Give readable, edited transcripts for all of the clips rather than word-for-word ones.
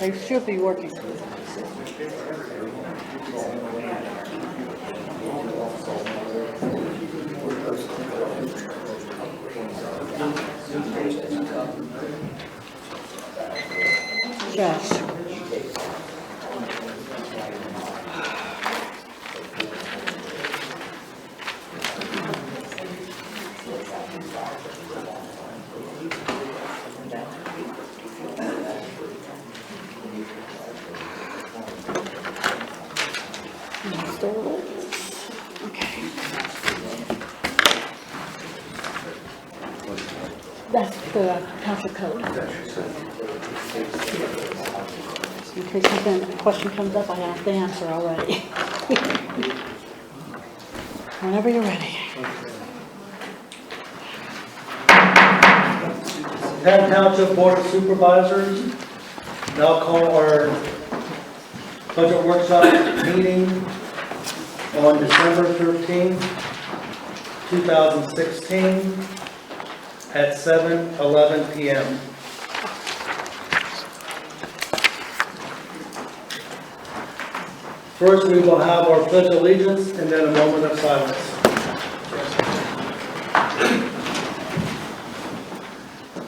They should be working. Yes. Okay. That's the council code. In case a question comes up, I have the answer already. Whenever you're ready. Penn Township Board of Supervisors now call our budget workshop meeting on December 13th, 2016 at 7:11 p.m. First, we will have our pledge of allegiance and then a moment of silence.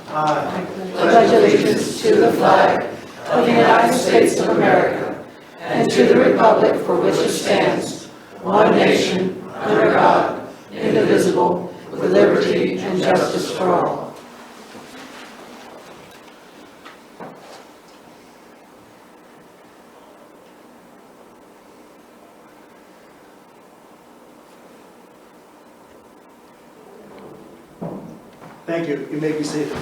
I pledge allegiance to the flag of the United States of America and to the republic for which it stands, one nation, under God, indivisible, with liberty and justice for all. Thank you. You may be seated.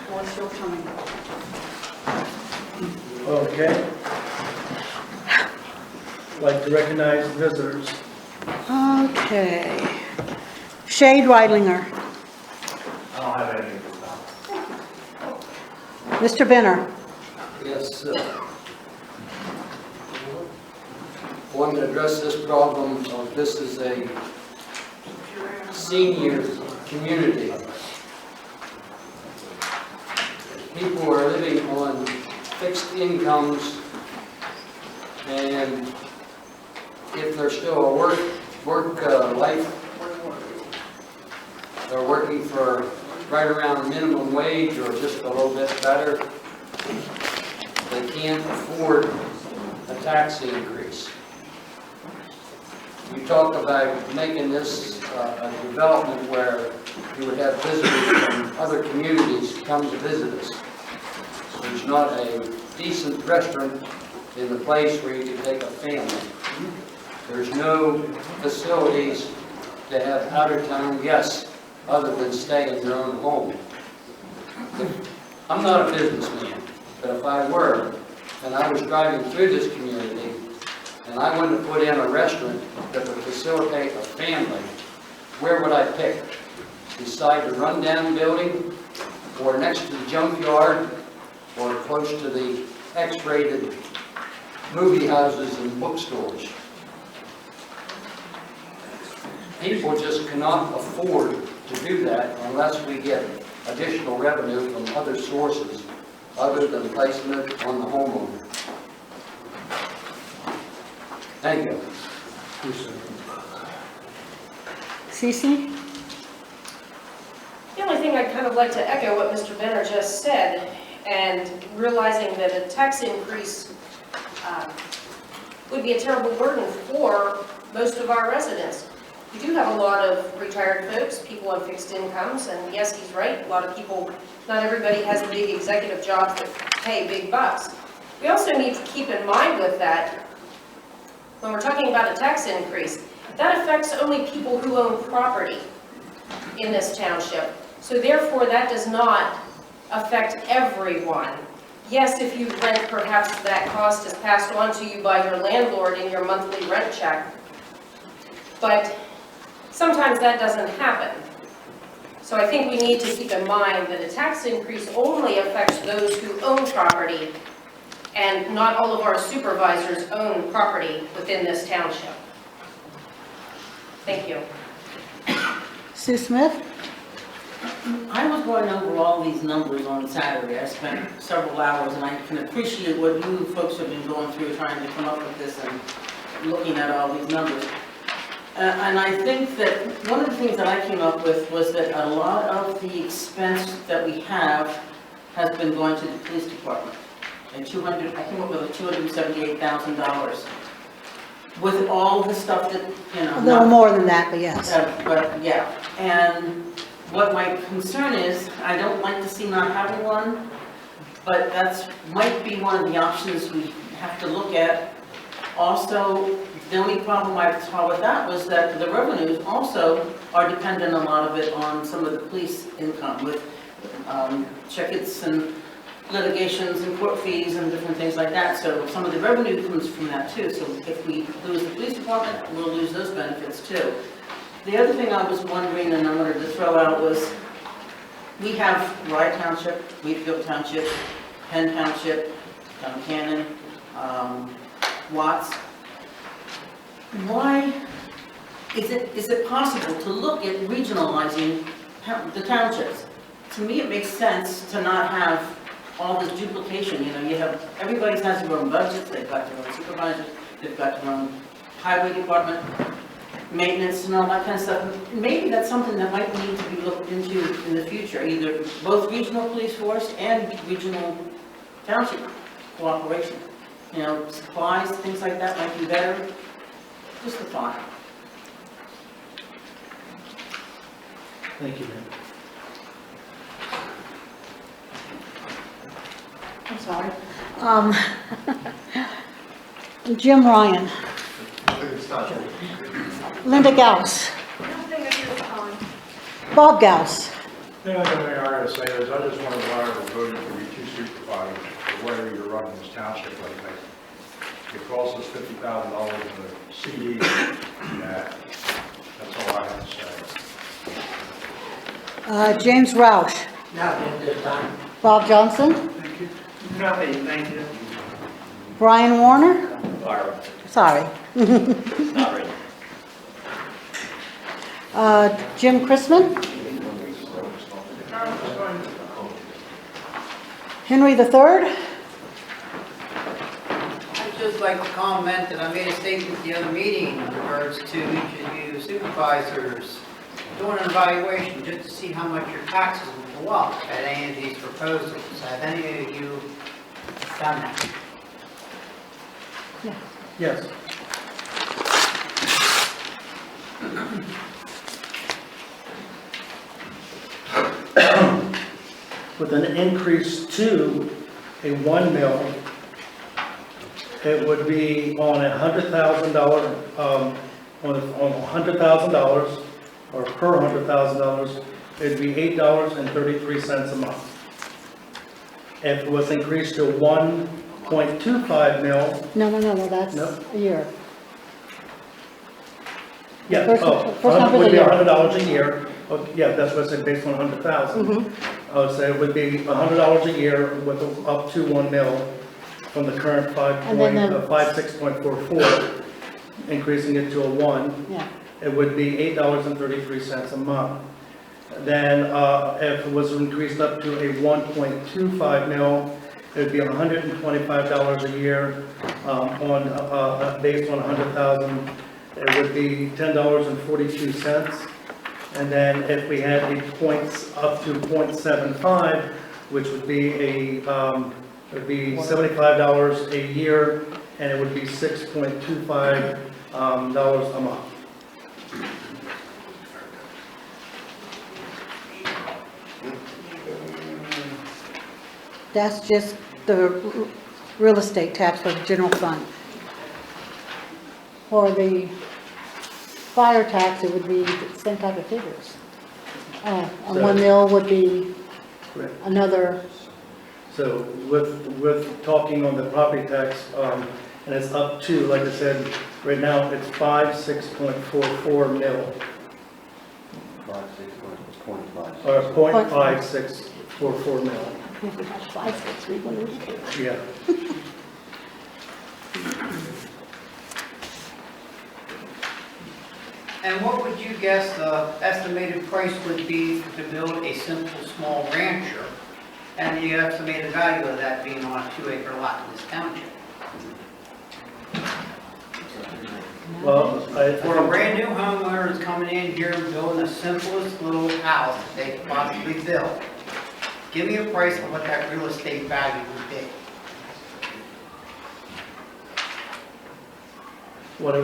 What's your coming? Okay. I'd like to recognize visitors. Okay. Shade Weidlinger. I don't have any of this Mr. Benner. Yes, want to address this problem of this is a senior community. People are living on fixed incomes, and if they're still a work life, they're working for right around minimum wage or just a little bit better, they can't afford a tax increase. You talk about making this a development where you would have visitors from other communities come to visit us. So there's not a decent restaurant in the place where you can take a family. There's no facilities to have out-of-town guests other than stay in their own home. I'm not a businessman, but if I were, and I was driving through this community, and I wanted to put in a restaurant that would facilitate a family, where would I pick? Beside the rundown building, or next to the junkyard, or close to the X-rated movie houses and bookstores? People just cannot afford to do that unless we get additional revenue from other sources other than placing it on the homeowner. Thank you. Cece? The only thing I'd kind of like to echo what Mr. Benner just said, and realizing that a tax increase would be a terrible burden for most of our residents. We do have a lot of retired folks, people on fixed incomes, and yes, he's right, a lot of people, not everybody has big executive jobs that pay big bucks. We also need to keep in mind with that, when we're talking about a tax increase, that affects only people who own property in this township. So therefore, that does not affect everyone. Yes, if you rent, perhaps that cost is passed on to you by your landlord in your monthly rent check. But sometimes that doesn't happen. So I think we need to keep in mind that a tax increase only affects those who own property, and not all of our supervisors own property within this township. Thank you. Sue Smith? I was going over all these numbers on Saturday. I spent several hours, and I can appreciate what you folks have been going through trying to come up with this and looking at all these numbers. And I think that one of the things that I came up with was that a lot of the expense that we have has been going to the police department. And I came up with $278,000. With all the stuff that, you know. A little more than that, but yes. But, yeah, and what my concern is, I don't like to see not having one, but that's, might be one of the options we have to look at. Also, the only problem I saw with that was that the revenues also are dependent, a lot of it, on some of the police income with tickets and litigations and court fees and different things like that. So some of the revenue comes from that too. So if we lose the police department, we'll lose those benefits too. The other thing I was wondering, and I wanted to throw out, was we have Rye Township, Wheatfield Township, Penn Township, Cannon, Watts. Why is it possible to look at regionalizing the townships? To me, it makes sense to not have all this duplication. You know, you have, everybody has their own budgets, they've got their own supervisors, they've got their own highway department, maintenance and all that kind of stuff. Maybe that's something that might need to be looked into in the future, either both regional police force and regional township cooperation. You know, supplies, things like that might be better. Just a thought. Thank you, ma'am. I'm sorry. Jim Ryan. Linda Gauss. Bob Gauss. The only thing I gotta say is, I just wonder why we're voting for you two supervisors, or whether you're running this township like that. It costs us $50,000 in a CD, that's all I have to say. James Roush. Nothing this time. Bob Johnson. Nothing, thank you. Brian Warner. Sorry. Sorry. Jim Chrisman. Henry III. I'd just like to comment that I made a statement at the other meeting in regards to each of you supervisors doing an evaluation just to see how much your taxes will go up at any of these proposals. Have any of you done that? Yes. With an increase to a 1 mil, it would be on $100,000, on $100,000, or per $100,000, it'd be $8.33 a month. If it was increased to 1.25 mil, No, that's No. a year. yeah, First number would of be the year. $100 a year. Oh, yeah, that's what I said, based on 100,000. I would say it would be $100 a year with up to 1 mil from the current And then the- 56.44, increasing it to a 1. Yeah. It would be $8.33 a month. Then if it was increased up to a 1.25 mil, it would be $125 a year based on 100,000. It would be $10.42. And then if we had the points up to 0.75, which would be it would be $75 a year, and it would be $6.25 dollars a month. That's just the real estate tax for the general fund. For the fire tax, it would be the same type of figures. And 1 mil would be Correct. another, So with talking on the property tax, and it's up to, like I said, right now it's 6.44 mil. or 0.5644 mil. 563, what is it? Yeah. And what would you guess the estimated price would be to build a simple, small rancher? And the estimated value of that being on a 2-acre lot in this township? Well, For a brand new homeowner that's coming in here and building the simplest little house that they could possibly build, give me a price of what that real estate value would be.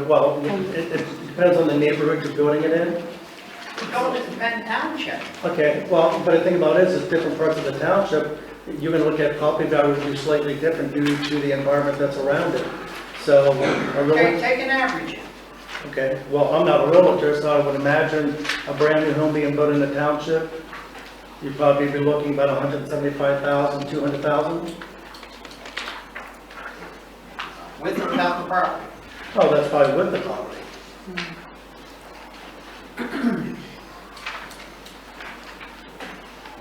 well, it depends on the neighborhood you're building it in. Build it in Penn Township. Okay, well, but the thing about it is different parts of the township, you're gonna look at property value will be slightly different due to the environment that's around it. So, Okay, take an average. okay, well, I'm not a realtor, so I would imagine a brand new home being built in the township, you'd probably be looking about 175,000, 200,000. With or without the property. Oh, that's probably with the property.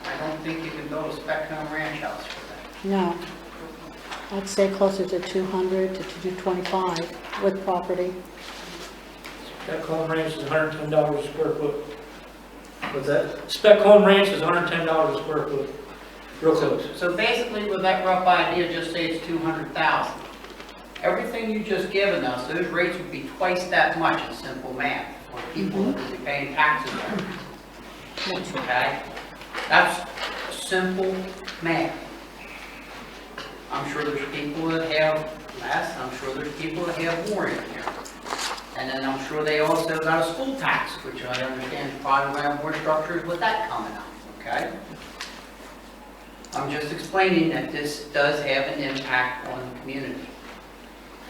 I don't think you can build a spec home ranch house for that. No. I'd say closer to 200 to 225 with property. Spec home ranch is $110 a square foot. What's that? Spec home ranch is $110 a square foot. Real close. So basically, with that rough idea, just say it's 200,000. Everything you just given us, those rates would be twice that much in simple math for people that would be paying taxes on it. Okay? That's simple math. I'm sure there's people that have less, I'm sure there's people that have more in here. And then I'm sure they also got a school tax, which I understand is probably gonna have more structures with that coming up, okay? I'm just explaining that this does have an impact on the community,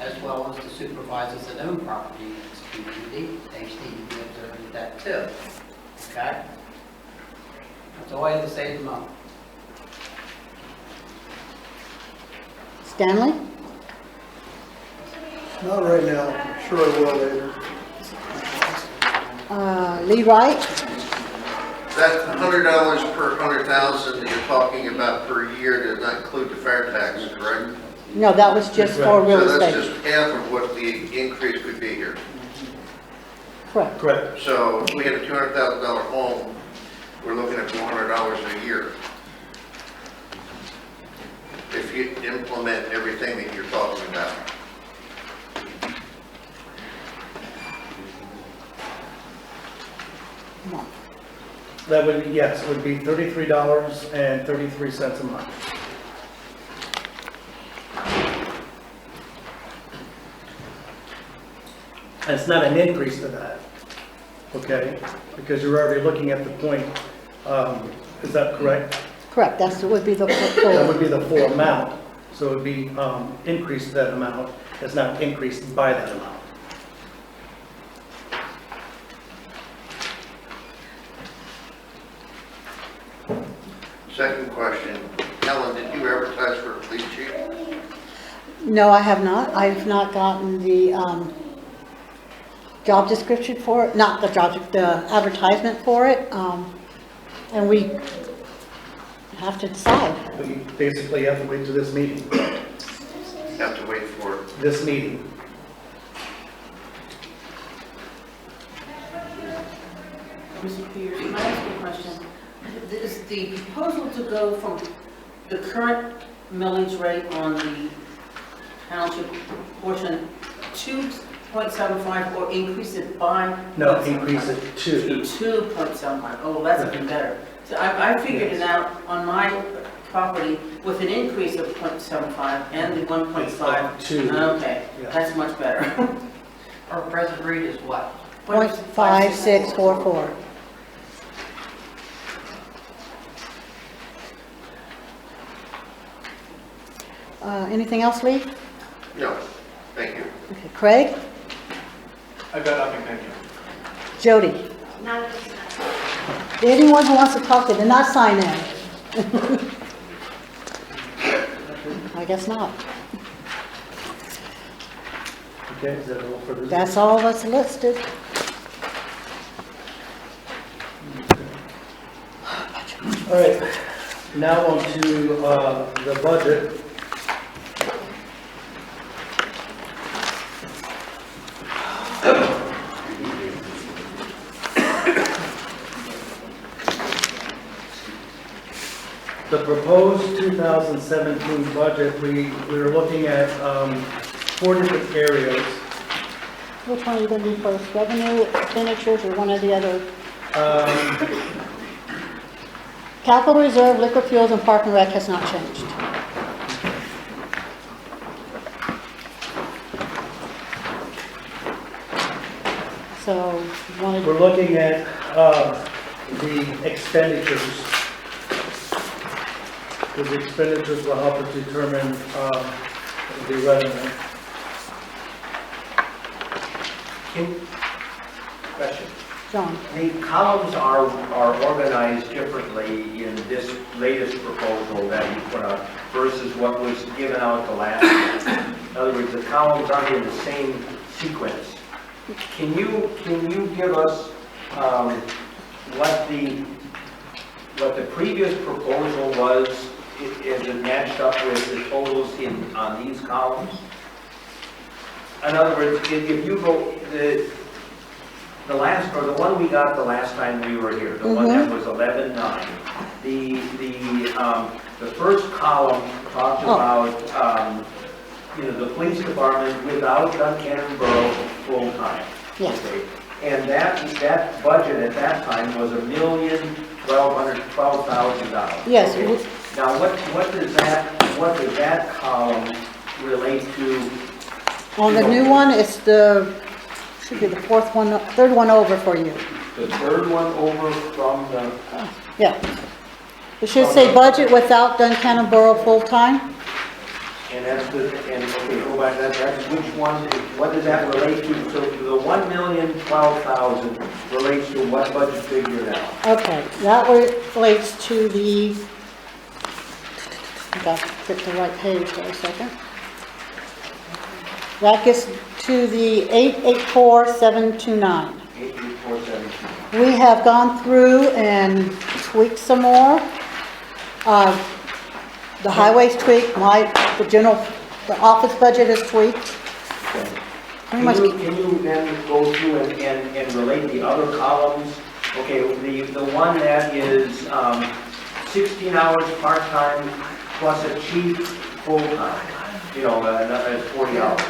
as well as the supervisors that own property in this community. They need to be observant of that too, okay? That's all I have to say at the moment. Stanley? Not right now, sure I will later. Lee Wright? That $100 per 100,000 that you're talking about per year does not include the fire tax, correct? No, that was just for real So that's estate. just half of what the increase would be here. Correct. Correct. So if we had a $200,000 home, we're looking at $400 a year. If you implement everything that you're talking about. That would be, yes, it would be $33.33 a month. And it's not an increase to that, okay? Because you're already looking at the point, is that correct? Correct, that would be the That full. would be the full amount, so it would be increased that amount, it's not increased by that amount. Second question, Helen, did you advertise for a police chief? No, I have not. I've not gotten the job description for it, not the the advertisement for it. And we have to decide. But you basically have to wait to this meeting, Have to wait for this meeting. Mr. Peters, can I ask you a question? Is the proposal to go from the current millage rate on the township portion to 0.75 or increase it by? No, increase it to. 2.75, oh, that's even better. So I figured it out on my property with an increase of 0.75 and the 1.5. Two. Okay, Yeah. that's much better. Our present rate is what? 0.5644. Anything else, Lee? no, thank you. Okay, Craig? I've got nothing, thank you. Jody? Anyone who wants to talk to, did not sign in. I guess not. Okay, is that all for this? That's all that's listed. All right, now on to the budget. The proposed 2017 budget, we're looking at 4 different areas. Which one are you going to do first, revenue, expenditures, or one or the other? Capital reserve, liquid fuels, and park and rec has not changed. So, you want to, We're looking at the expenditures. Because the expenditures will help us determine the revenue. Question. John? The columns are organized differently in this latest proposal that you put out versus what was given out the last time. In other words, the columns aren't in the same sequence. Can you give us what the previous proposal was as it matched up with the totals on these columns? In other words, if you go the last, or the one we got the last time we were here, the one that was 11.9, the first column talked about the police department without Duncannon Borough full time. Yes. Okay. And that budget at that time was $1,12,000. Yes. Okay. Now what does that column relate to? On the new one, it's should be the third one over for you. The third one over from the, Yeah. It should say budget without Duncannon Borough full-time. and that's okay, go back, that's which one, what does that relate to? So the $1,012,000 relates to what budget figure now? Okay, that relates to the, I got to get the right page for a second. That gets to the 884729. 88472. We have gone through and tweaked some more. The highway's tweaked, the office budget is tweaked. Pretty much. Can you then go through and relate the other columns? Okay, the one that is 16 hours part-time plus a chief full-time, that's 40 hours.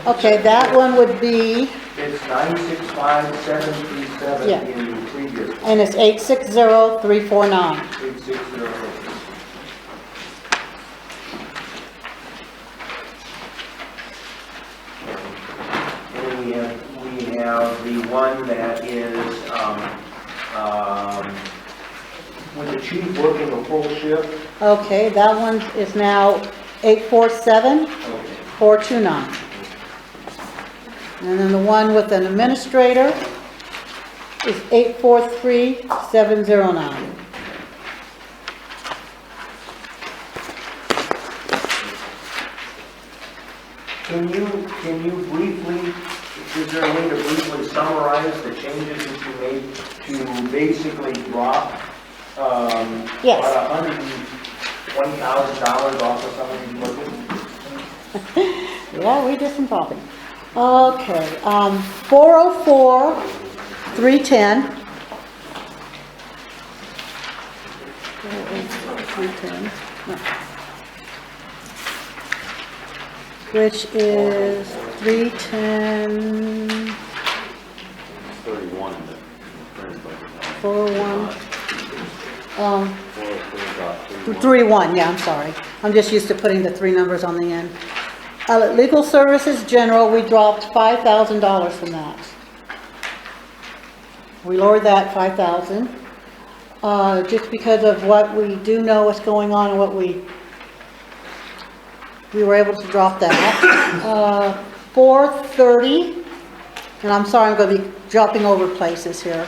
Okay, that one would be, It's 965,737 Yeah. in the previous, and it's 860349. 860. We have the one that is with the chief working a full shift. Okay, that one is now 847429. And then the one with an administrator is 843709. Can you briefly, is there a way to briefly summarize the changes that you made to basically drop Yes. about $120,000 off of some of these budgets? Yeah, we did some talking. Okay, 404 310. 310. No. Which is 310. 31 in the current budget. 401. 403.31. 31, yeah, I'm sorry. I'm just used to putting the 3 numbers on the end. Legal services general, we dropped $5,000 from that. We lowered that 5,000, just because of what we do know what's going on and what we were able to drop that. 430, and I'm sorry, I'm going to be dropping over places here.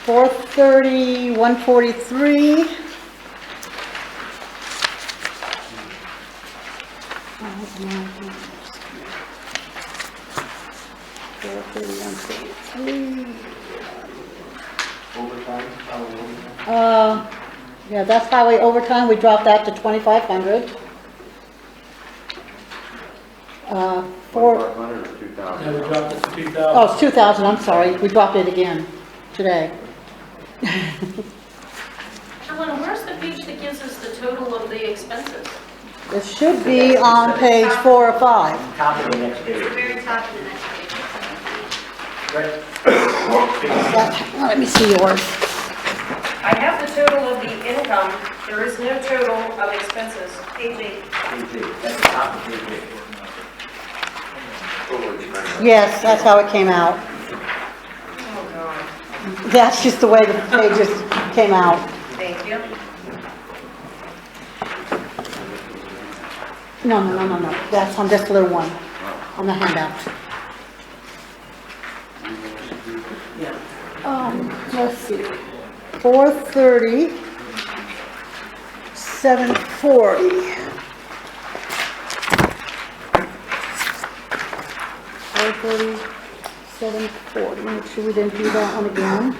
430, 143. Overtime? Yeah, that's highway overtime, we dropped that to 2,500. For, 2,500 or 2,000? Now we dropped it to 2,000. oh, it's 2,000, I'm sorry, we dropped it again today. Ellen, where's the page that gives us the total of the expenses? It should be on page 4 or 5. Top of the next page. Very top of the next page. Let me see yours. I have the total of the income, there is no total of expenses, page 8. Page 8, that's the top of page 8. Yes, that's how it came out. Oh, God. That's just the way the pages came out. Thank you. No, that's on this little one, on the handout. Let's see, 430, 740. 430, 740, make sure we didn't do that one again.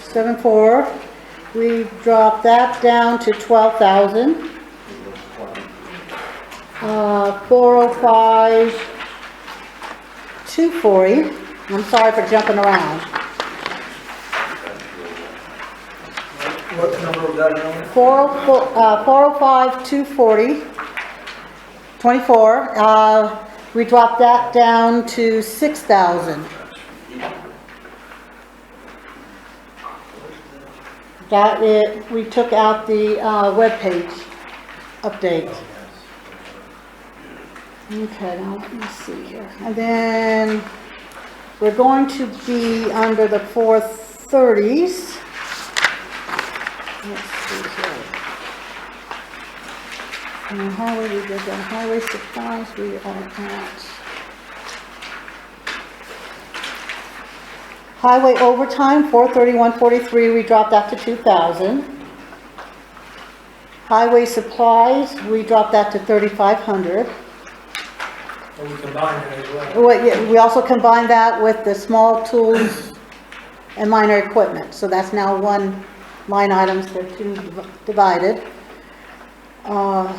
7.4, we dropped that down to 12,000. 405, 240. I'm sorry for jumping around. What number was that again? 405, 240, 24. We dropped that down to 6,000. That it, we took out the webpage update. Okay, now let me see here. And then we're going to be under the 430s. Let's see here. And highway, we did that. Highway supplies, we are at. Highway overtime, 431.43, we dropped that to 2,000. Highway supplies, we dropped that to 3,500. And we combined it as well. Well, yeah, we also combined that with the small tools and minor equipment, so that's now one line item, so two divided.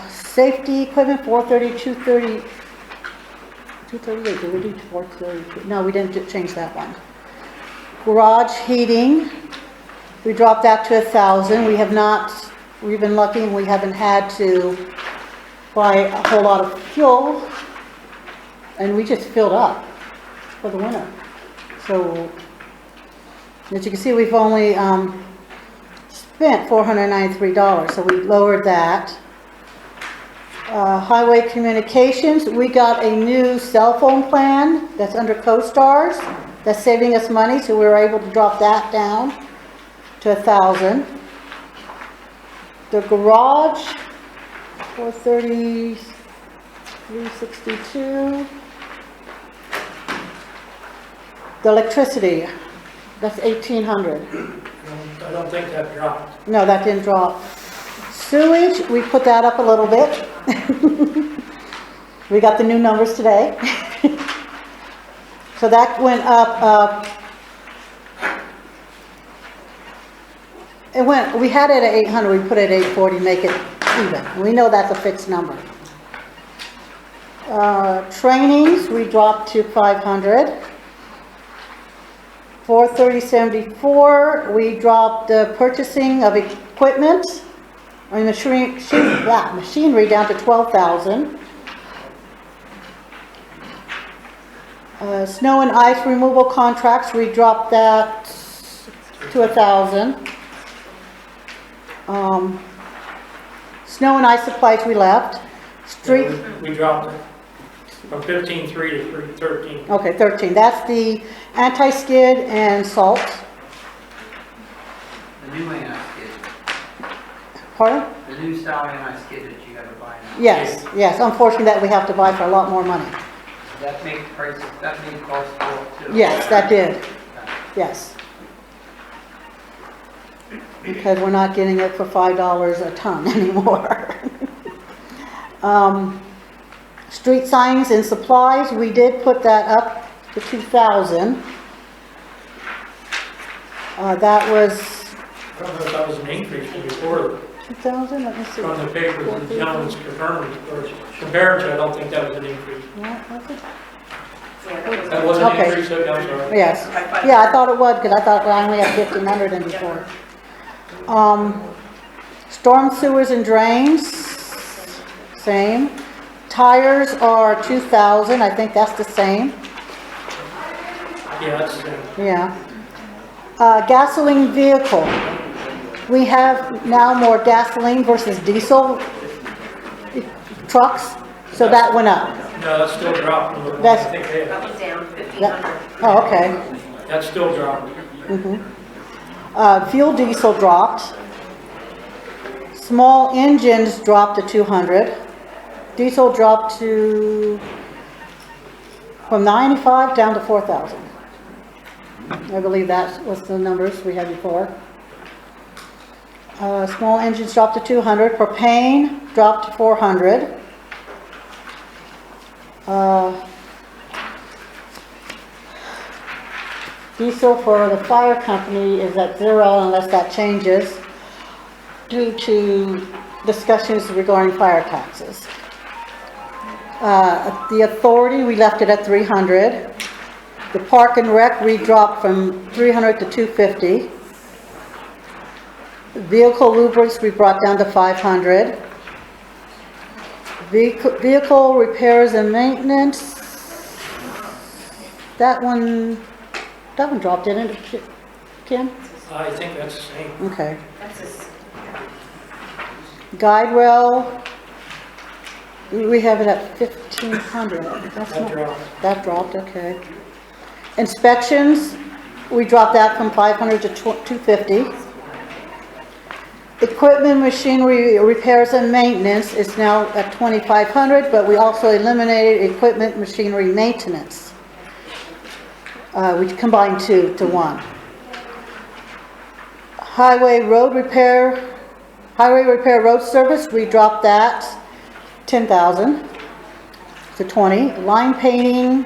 Safety equipment, 430, 230, 238, did we do 430? No, we didn't change that one. Garage heating, we dropped that to 1,000. We have not, we've been lucky and we haven't had to buy a whole lot of fuel, and we just filled up for the winter. So, as you can see, we've only spent $493, so we lowered that. Highway communications, we got a new cell phone plan that's under CoStars. That's saving us money, so we were able to drop that down to 1,000. The garage, 430, 362. The electricity, that's 1,800. I don't think that dropped. No, that didn't drop. Sewage, we put that up a little bit. We got the new numbers today. So that went up, we had it at 800, we put it at 840, make it even. We know that's a fixed number. Trainings, we dropped to 500. 430.74, we dropped the purchasing of equipment, or machinery down to 12,000. Snow and ice removal contracts, we dropped that to 1,000. Snow and ice supplies we left. Street. We dropped it from 15.3 to 13. Okay, 13. That's the anti-skid and salt. The new anti-skid, Pardon? the new style anti-skid that you gotta buy now. Yes, yes. Unfortunately, that we have to buy for a lot more money. That made prices, that made costs go up too. Yes, that did. Yes. Because we're not getting it for $5 a ton anymore. Street signs and supplies, we did put that up to 2,000. That was I don't know if that was an increase from before, 2,000, let me see. from the paper, the gentleman's confirmed, or compared to, I don't think that was an increase. What was it? That was an Okay. increase, okay, I'm sorry. Yes, yeah, I thought it was, because I thought I only had 1,500 in before. Storm sewers and drains, same. Tires are 2,000, I think that's the same, Yeah, that's, yeah. Gasoline vehicle, we have now more gasoline versus diesel trucks, so that went up. no, that's still dropped a little. I That's- think they- That was down That- 1,500. Oh, okay. that's still dropped. Fuel diesel dropped. Small engines dropped to 200. Diesel dropped from 95 down to 4,000. I believe that was the numbers we had before. Small engines dropped to 200. Propane dropped to 400. Diesel for the fire company is at 0 unless that changes due to discussions regarding fire taxes. The authority, we left it at 300. The park and rec, we dropped from 300 to 250. Vehicle lubricants, we brought down to 500. Vehicle repairs and maintenance, that one dropped, didn't it, Kim? I think that's the same. Okay. That's his. Guide rail, we have it at 1,500. That's That not- dropped. That dropped, okay. Inspections, we dropped that from 500 to 250. Equipment, machinery, repairs and maintenance is now at 2,500, but we also eliminated equipment, machinery, maintenance. We combined two to one. Highway repair road service, we dropped that 10,000 to 20. Line painting,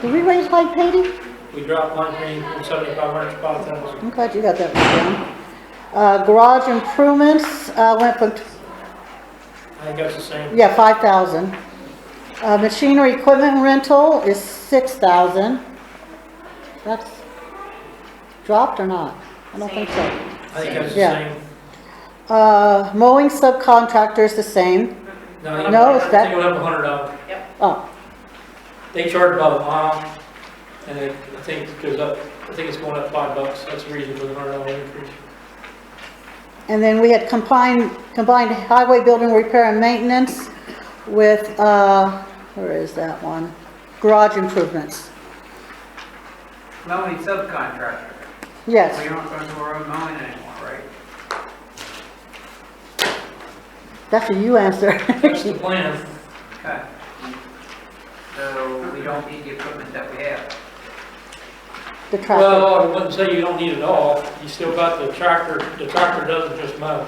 did we raise line painting? We dropped line painting from 7,500 to 5,000. I'm glad you got that down. Garage improvements, went from, I think that's the same. yeah, 5,000. Machinery equipment rental is 6,000. That's dropped or not? I don't think so. I think that's the Yeah. same. Mowing subcontractors the same. No, it's I that- think it went up $100. Oh, They charge about a mile, and I think it goes up, I think it's going up $5. That's the reason for the $100 increase. and then we had combined highway building repair and maintenance with, where is that one? Garage improvements. Mowing subcontractor. Yes. We aren't going to do our own mowing anymore, right? That's a you answer. That's the plan. Okay. So we don't need the equipment that we have. The tractor. Well, I wouldn't say you don't need it all. You still got the tractor doesn't just mow.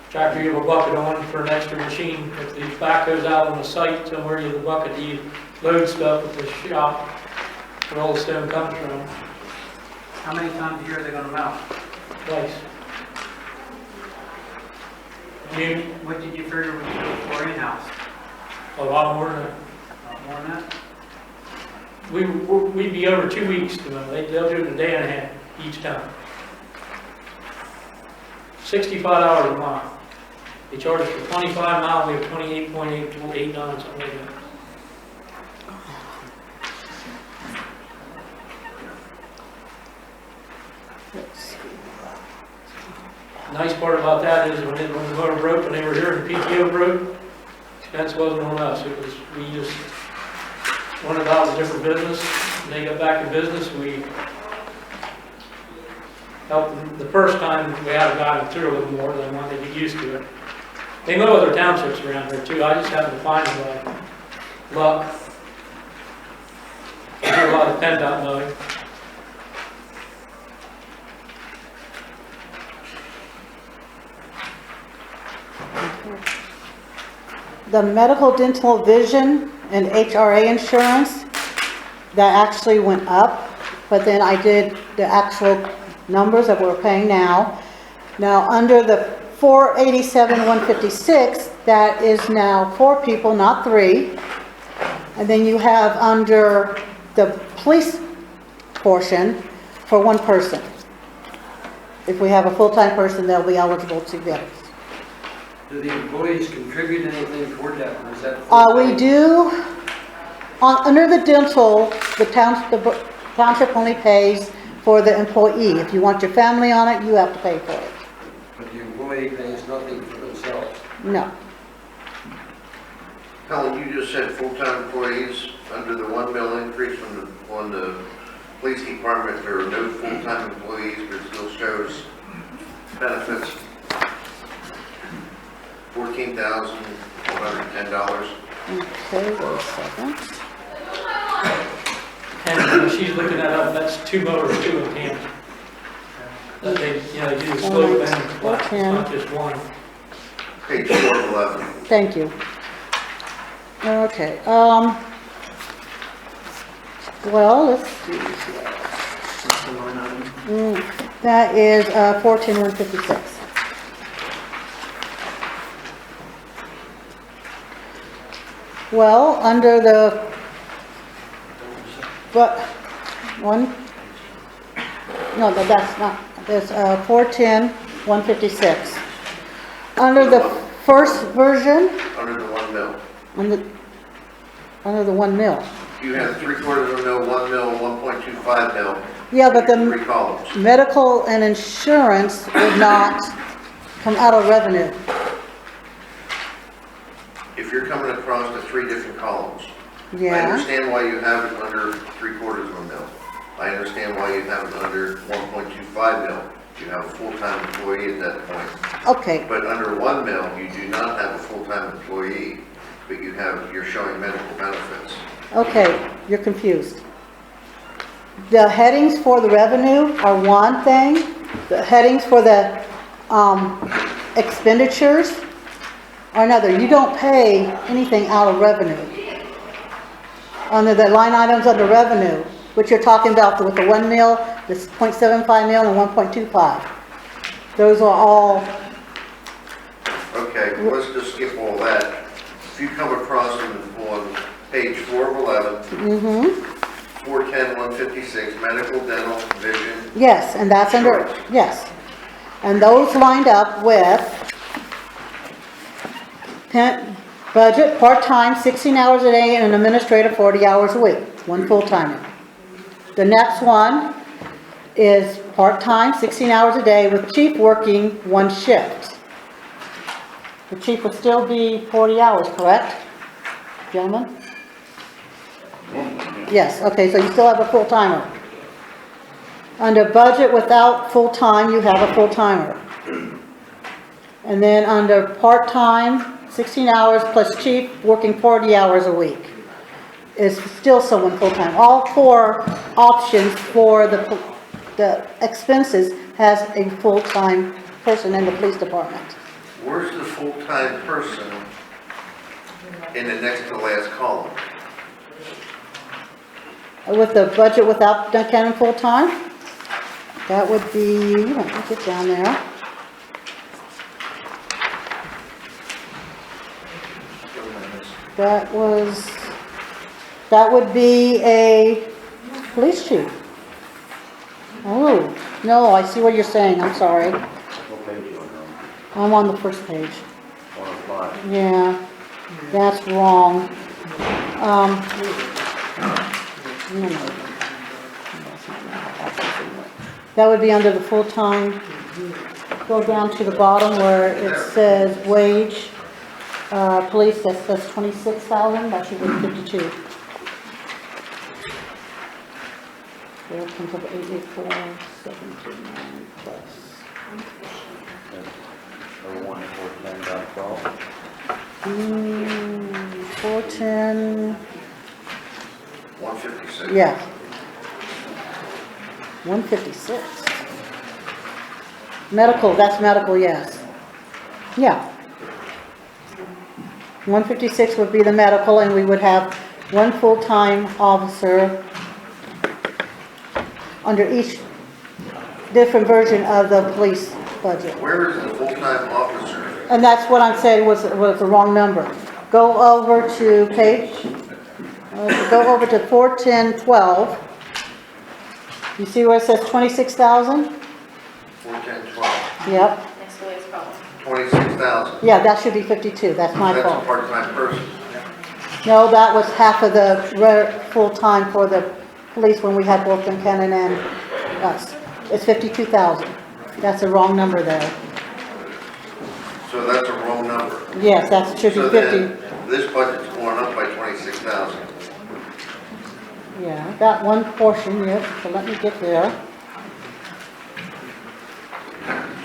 Tractor, you have a bucket on for an extra machine. If the backhoe's out on the site somewhere, you have a bucket, you load stuff at the shop where all the stone comes from, How many times a year are they gonna mow? twice. You, What did you figure we should do for in-house? a lot more than that. Not more than that? We'd be over 2 weeks to mow. They'll do it in a day and a half each time. 65 hours a mile. They charge us for 25 miles, we have 28.8, 89, something like that. Nice part about that is when the motor broke, when they were here and the PTO broke, expense wasn't on us. It was, we just went about a different business. When they got back in business, we helped them. The first time we had a guy through a little more than when they get used to it. They mow other townships around here too. I just happened to find them by luck. I do a lot of Penn Twp mowing. The medical, dental, vision, and HRA insurance, that actually went up, but then I did the actual numbers that we're paying now. Now, under the 487,156, that is now 4 people, not 3. And then you have under the police portion for 1 person. If we have a full-time person, they'll be eligible to get it. Do the employees contribute anything toward that, or is that? We do, under the dental, the township only pays for the employee. If you want your family on it, you have to pay for it. But the employee pays nothing for themselves. No. Helen, you just said full-time employees under the 1 mil increase on the police department, there are no full-time employees, but it still shows benefits. $14,110. Okay, wait a second. And when she's looking that up, that's 2 motors, 2 in tandem. That they, they do the slope and flat, it's not just one. Page 411. Thank you. Okay, well, let's see here. That is 14,156. Well, under the, but, that's not, there's 410,156. Under the first version, Under the 1 mil. under the 1 mil. You have 3/4 of a mil, 1 mil, 1.25 mil. Yeah, but the 3 columns. medical and insurance would not come out of revenue. If you're coming across the 3 different columns, I Yeah, understand why you have it under 3/4 of a mil. I understand why you have it under 1.25 mil. You have a full-time employee at that point. okay, But under 1 mil, you do not have a full-time employee, but you're showing medical benefits. okay, you're confused. The headings for the revenue are one thing, the headings for the expenditures are another. You don't pay anything out of revenue. Under the line items under revenue, which you're talking about with the 1 mil, this 0.75 mil and 1.25. Those are all, Okay, let's just skip all that. If you come across on page 4 of 11, 410,156, medical, dental, vision. yes, and that's under, Insurance. yes. And those lined up with budget, part-time, 16 hours a day, and an administrative 40 hours a week, 1 full-timer. The next one is part-time, 16 hours a day, with chief working 1 shift. The chief would still be 40 hours, correct, gentlemen? Yes, okay, so you still have a full-timer. Under budget without full-time, you have a full-timer. And then under part-time, 16 hours plus chief working 40 hours a week is still someone full-time. All 4 options for the expenses has a full-time person in the police department. Where's the full-time person in the next to last column? With the budget without counting full-time, that would be, let me get down there. That would be a police chief. Oh, no, I see what you're saying, I'm sorry. What page are you on? I'm on the first page. 105. Yeah, that's wrong. No. That would be under the full-time. Go down to the bottom where it says wage, police, that says 26,000, that should be 52. There it comes up 884,729 plus. 410.12. 410, 156. yeah. 156. Medical, that's medical, yes. Yeah. 156 would be the medical, and we would have 1 full-time officer under each different version of the police budget. Where is the full-time officer? And that's what I'm saying was the wrong number. Go over to go over to 41012. You see where it says 26,000? 41012. Yep. Next to its column. 26,000. Yeah, that should be 52. That's my That's a fault. part-time person. No, that was half of the full-time for the police when we had both Buchanan and us. It's 52,000. That's a wrong number there. So that's a wrong number. Yes, that should be So 50. then, this budget's going up by 26,000. Yeah, that one portion, yes, so let me get there.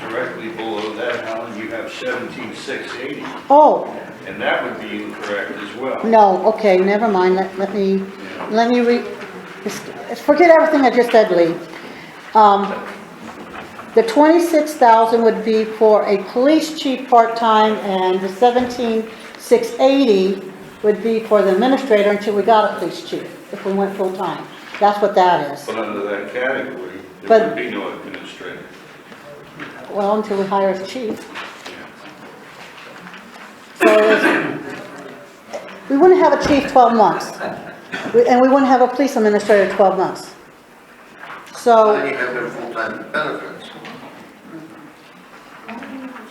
Directly below that, Alan, you have 17,680, Oh, and that would be incorrect as well. no, okay, never mind. Let me forget everything I just said, Lee. The 26,000 would be for a police chief part-time, and the 17,680 would be for the administrator until we got a police chief, if we went full-time. That's what that is. But under that category, But- there would be no administrator. Well, until we hire a chief. So we wouldn't have a chief 12 months, and we wouldn't have a police administrator 12 months. So Then you have their full-time benefits.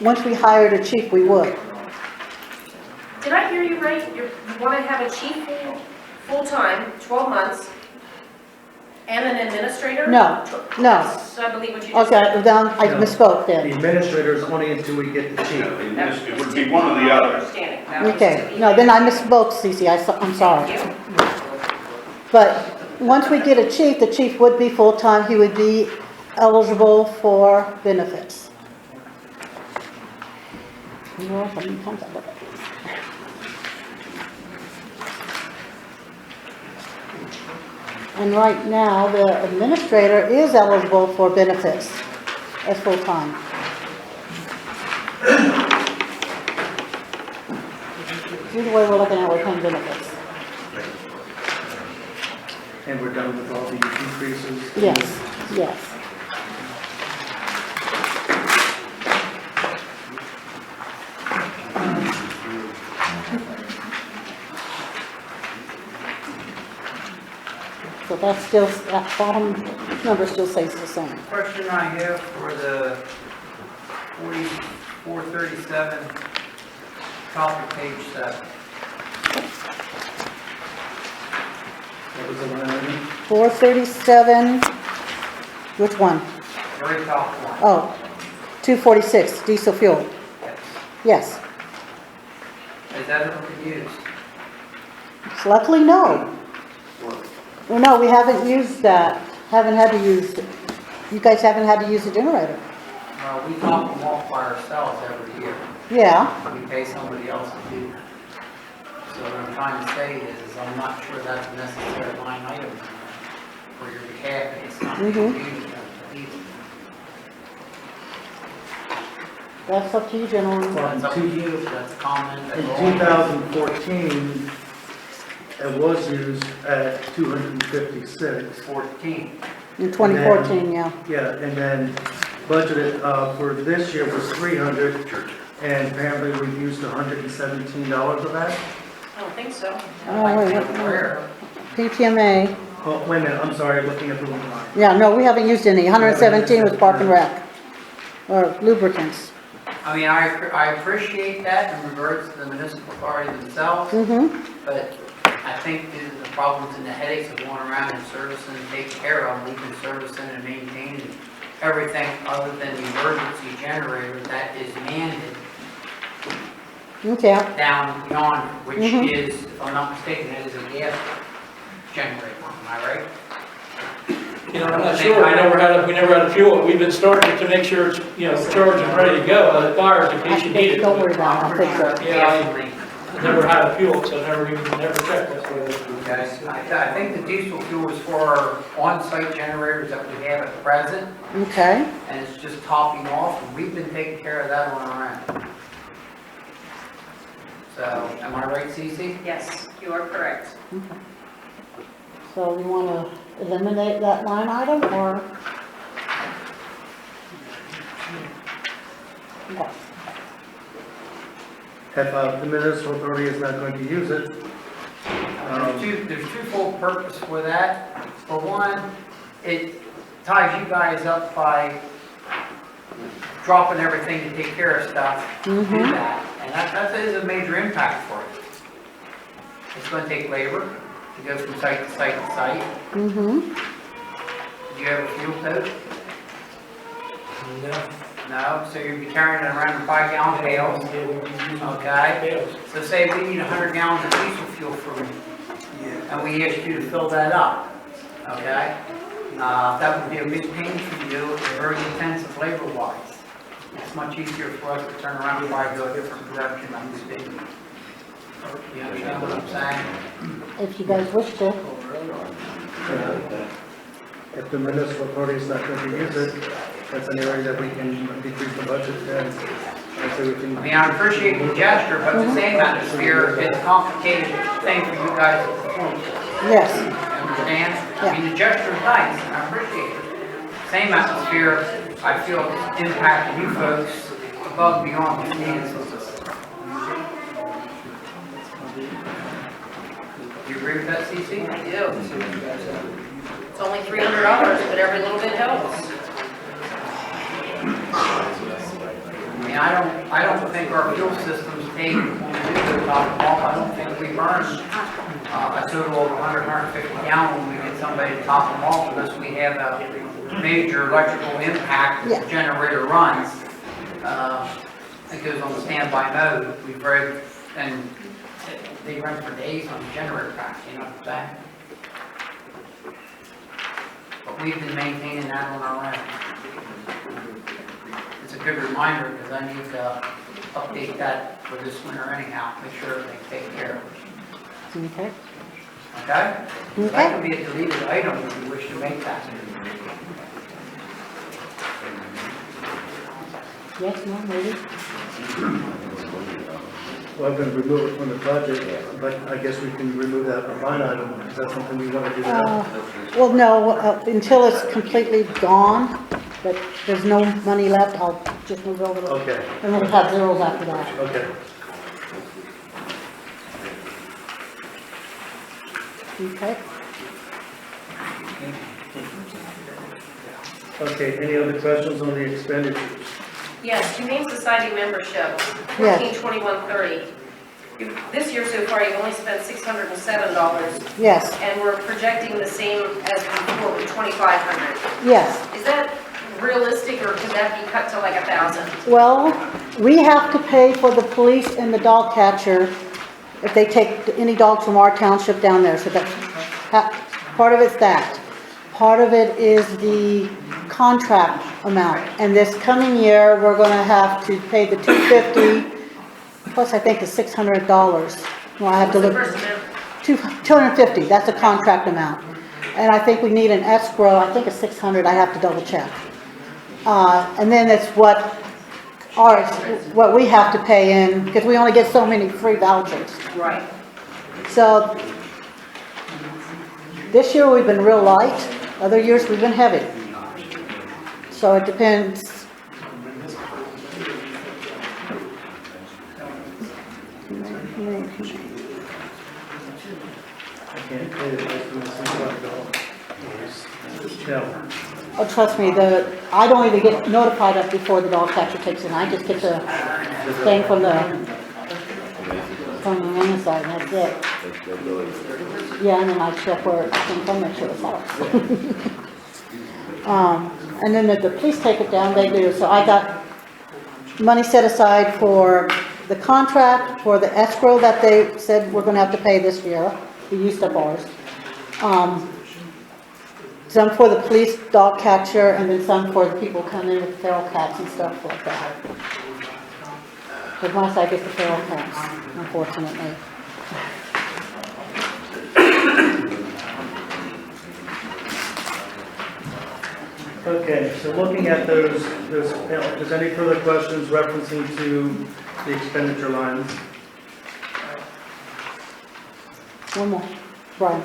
once we hired a chief, we would. Did I hear you right? You want to have a chief full-time, 12 months, and an administrator? No, no. That's, I believe what you just said. Okay, then I misspoke The then. administrator is only until we get the chief. It would be one or the other. Understanding. That was Okay, to be- no, then I misspoke, Cece, I'm sorry. Thank you. But once we get a chief, the chief would be full-time, he would be eligible for benefits. And right now, the administrator is eligible for benefits as full-time. See the way we're looking at, we're paying benefits. And we're done with all the increases? Yes, yes. So that's still, that bottom number still stays the same. Question I have for the 4437, top of page 7. That was the line item? 437, which one? Very top one. Oh, 246, diesel fuel. Yes. Yes. Is that ever been used? So luckily, no. Well, no, we haven't used that, haven't had to use, you guys haven't had to use the generator. We top them off by ourselves every year. Yeah, We pay somebody else to do that. So what I'm trying to say is I'm not sure that's a necessary line item for your behalf, and it's not being Mhm. used either. that's up to you, gentlemen. That's up to you, that's a comment. In 2014, it was used at 256. 14. In 2014, yeah. Yeah, and then budgeted for this year was 300, and apparently we've used $117 of that. I don't think so. Oh, wait, Where? PTMA, Oh, wait a minute, I'm sorry, looking at the wrong line. yeah, no, we haven't used any, 117 was park and rec, or lubricants. I mean, I appreciate that in regards to the municipal authority themselves, Mm-hmm, but I think the problems and the headaches of going around and servicing and taking care of, leaving servicing and maintaining everything other than the emergency generator that is mandated okay, down yonder, which Mhm. is, if I'm not mistaken, that is a gas generator, am I right? You know, I'm not sure, we never had a fuel, we've been starting to make sure it's, you know, charged and ready to go, but it fires in case you need it. don't worry about it, I'll fix it. Yeah, I never had a fuel, so never checked it. Okay, I think the diesel fuel is for our on-site generators that we have at present, Okay, and it's just topping off, and we've been taking care of that on our end. So, am I right, Cece? Yes, you are correct. so you want to eliminate that line item, or? Okay. If the municipal authority is not going to use it, There's twofold purpose for that. For one, it ties you guys up by dropping everything to take care of stuff, to do that. And that is a major impact for it. It's gonna take labor to go from site to site to site. Mm-hmm. Do you have a fuel tote? No. No, so you'd be carrying it around in 5-gallon pails, okay? So say we need 100 gallons of diesel fuel from you, and we asked you to fill that up, okay? That would be a big pain for you, very intensive labor-wise. It's much easier for us to turn around and buy to a different production than we did. You understand what I'm saying? If you guys wish to. if the municipal authority is not going to use it, that's an area that we can decrease the budget and so we can. I mean, I appreciate the gesture, but the same atmosphere, it's a complicated thing for you guys to perform. Yes. Understand? I mean, the gesture is nice, and I appreciate it. Same atmosphere, I feel impacting you folks above and beyond what's needed. Do you agree with that, CC? I do. It's only $300, but every little bit helps. I mean, I don't think our fuel system's paid when we do the top and off. I don't think we burn a total of 100, 150 gallons when we get somebody to top them off unless we have a major electrical impact that the generator runs. It goes on standby mode. And they run for days on the generator pack, you know what I'm saying? But we've been maintaining that on our own. It's a good reminder because I need to update that for this winter anyhow, make sure they take care of it. Okay. Okay? So that can be a deleted item if you wish to make that. Yes, no, maybe. Well, I'm going to remove it from the budget, but I guess we can remove that from line item. Is that something we want to do now? Well, no, until it's completely gone, but there's no money left, I'll just move over. Okay. And we'll have zeros after that. Okay. Okay. Okay, any other questions on the expenditures? Yes, Humane Society membership, Yes. $1421.30. This year so far, you've only spent $607, Yes, and we're projecting the same as before with $2,500. yes. Is that realistic, or could that be cut to like 1,000? Well, we have to pay for the police and the dog catcher if they take any dogs from our township down there. So that's, part of it's that. Part of it is the contract amount. And this coming year, we're going to have to pay the $250 plus I think the $600. Well, I have to What's look. the first amount? $250, that's a contract amount. And I think we need an escrow, I think it's $600, I have to double check. And then it's what we have to pay in, because we only get so many free vouchers. Right. So, this year we've been real light, other years we've been heavy. So it depends. I can't pay it less than $600. No. Oh, trust me, I don't even get notified of before the dog catcher takes it. I just get the thing from the main side, and that's it. Yeah, and then I check where it came from, make sure it's out. And then the police take it down, they do. So I got money set aside for the contract, for the escrow that they said we're going to have to pay this year. We used up ours. Some for the police dog catcher, and then some for the people coming in with feral cats and stuff like that. Because my side gets the feral cats, unfortunately. Okay, so looking at those, is any further questions referencing to the expenditure lines? One more, Brian.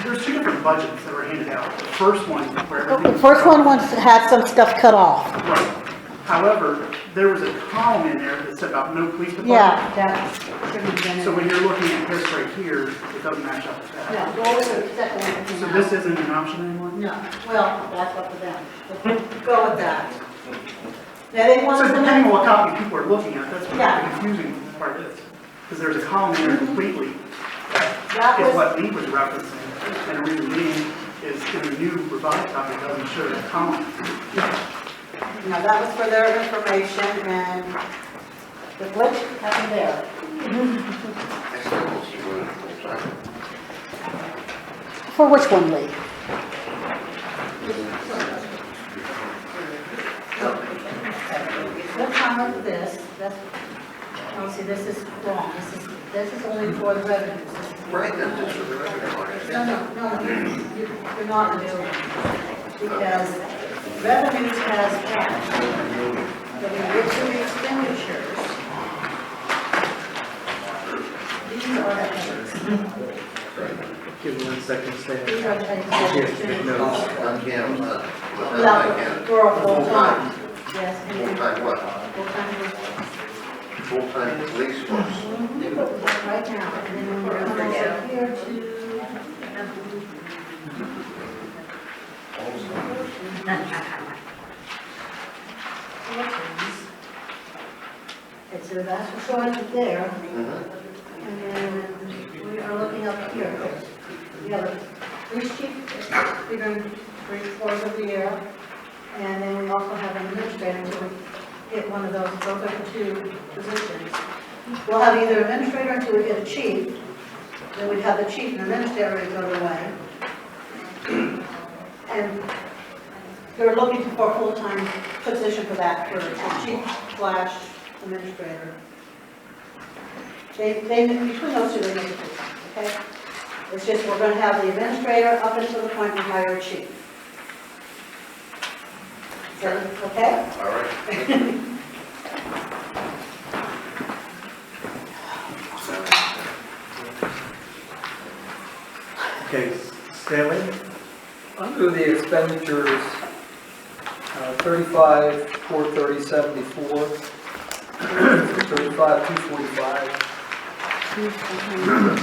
there's two different budgets that were handed out. The first one, where The everything. first one had some stuff cut off. Right. However, there was a column in there that said about no police department. Yeah, that shouldn't have been in. So when you're looking at this right here, it doesn't match up with that. Yeah, go over to the second one. So this isn't an option anymore? No, well, that's up to them. But go with that. Yeah, they want So to depending on what copy people are looking at, that's what Yeah. the confusing part is. Because there's a column in there completely That that is was, what Lee was referencing. And the reason being is in the new revised copy, it doesn't show that column. no, that was for their information, and the glitch happened there. I still don't see what it's full-time. For which one, Lee? What time of this, that's, oh, see, this is wrong, this is only for the revenues. Right, that's just for the revenue line. No, you're not doing it, because revenues has cash, but when you get to the expenditures, these are the headings. Give me 1 second, stay. These are the headings. On camera, Without, for a full time, yes. and then full-time what? Full-time is Full-time police force. right now, and then when we're over here to. Okay, so that's showing it there, and then we are looking up here. We have a police chief, figuring 3/4 of the year, and then we also have an administrator until we get one of those are the two positions. We'll have either administrator until we get a chief, then we'd have the chief and administrator to go away. And they're looking for a full-time position for that, for a chief/administrator. They, between those two, they make a decision, okay? It's just, we're gonna have the administrator up until the point we hire a chief. Is that okay? All right. Okay, Stanley? Under the expenditures, 35, 430.74, 35, 245,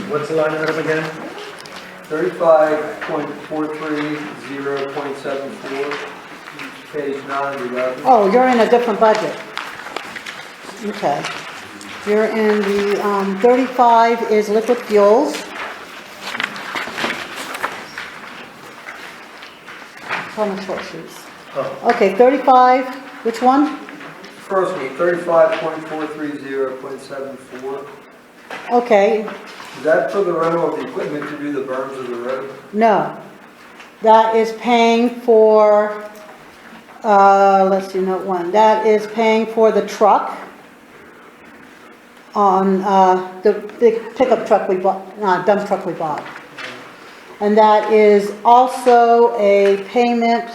What's the line item again? 35.430.74, page 911. Oh, you're in a different budget. Okay. You're in the, 35 is liquid fuels. On the short sheets. Oh, Okay, 35, which one? First one, 35.430.74. Okay, Is that for the rental of the equipment to do the berms of the road? no. That is paying for, let's see, note one. That is paying for the truck on, the pickup truck we bought, dump truck we bought. And that is also a payment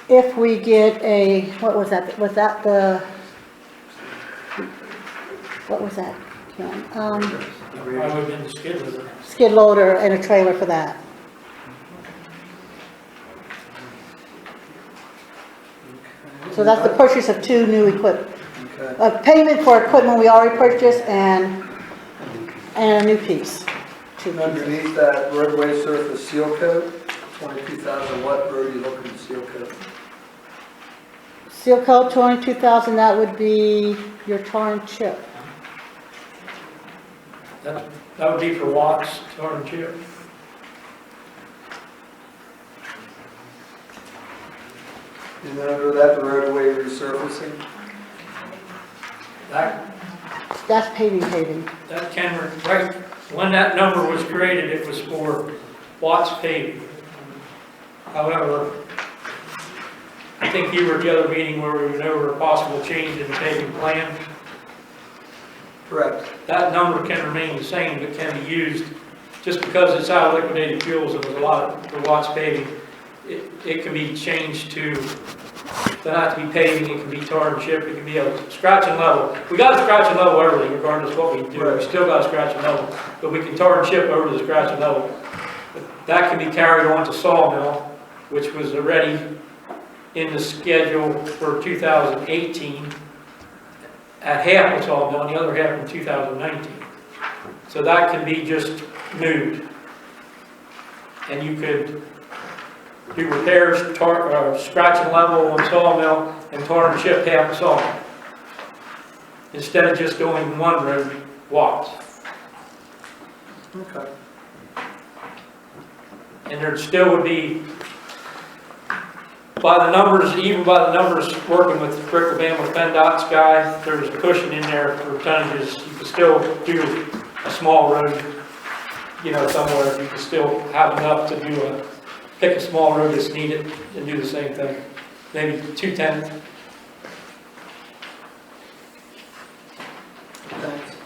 if we get a, what was that? Was that the, what was that? Ken? I would have been the skid loader. Skid loader and a trailer for that. So that's the purchase of 2 new equipment. Okay. A payment for equipment we already purchased and a new piece. 2 pieces. Underneath that roadway surface seal coat, 22,000, what road are you looking to seal coat? Seal coat, 22,000, that would be your tar and chip. That would be for Watts, tar and chip. And then under that, the roadway resurfacing? That's paving. That can, right, when that number was created, it was for Watts paving. However, I think you were at the other meeting where we went over a possible change in the paving plan. Correct. That number can remain the same, but can be used, just because it's out of liquidated fuels, and there's a lot for Watts paving, it can be changed to not to be paving, it can be tar and chip, it can be a scratch and level. We got to scratch and level everything, regardless of what we do, we still got to scratch and level, but we can tar and chip over the scratch and level. that can be carried on to Sawmill, which was already in the schedule for 2018 at half of Sawmill and the other half in 2019. So that can be just moved. And you could do repairs, scratch and level on Sawmill and tar and chip half of Sawmill, instead of just doing one road Watts. Okay. And there still would be, by the numbers, even by the numbers working with Rick Levan with Penn Twp's guy, there's a cushion in there for tonnages. You could still do a small road, you know, somewhere. You could still have enough to do pick a small road that's needed and do the same thing. Maybe 210. Thanks.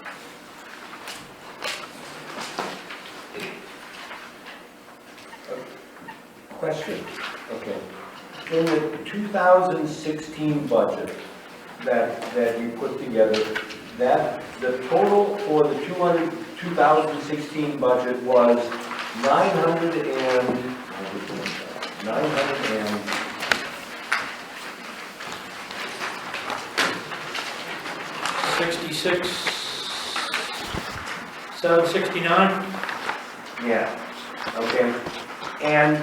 Question, okay. In the 2016 budget that you put together, the total for the 2016 budget was 66, 769. Yeah, okay. And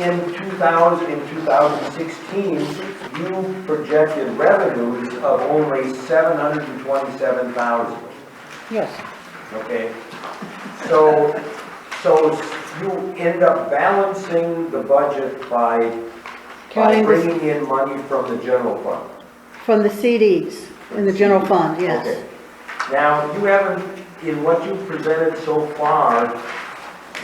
in 2016, you projected revenues of only 727,000. Yes. Okay. So you end up balancing the budget by bringing in money from the general fund. From the CDs in the general fund, yes. Okay. Now, you haven't, in what you've presented so far,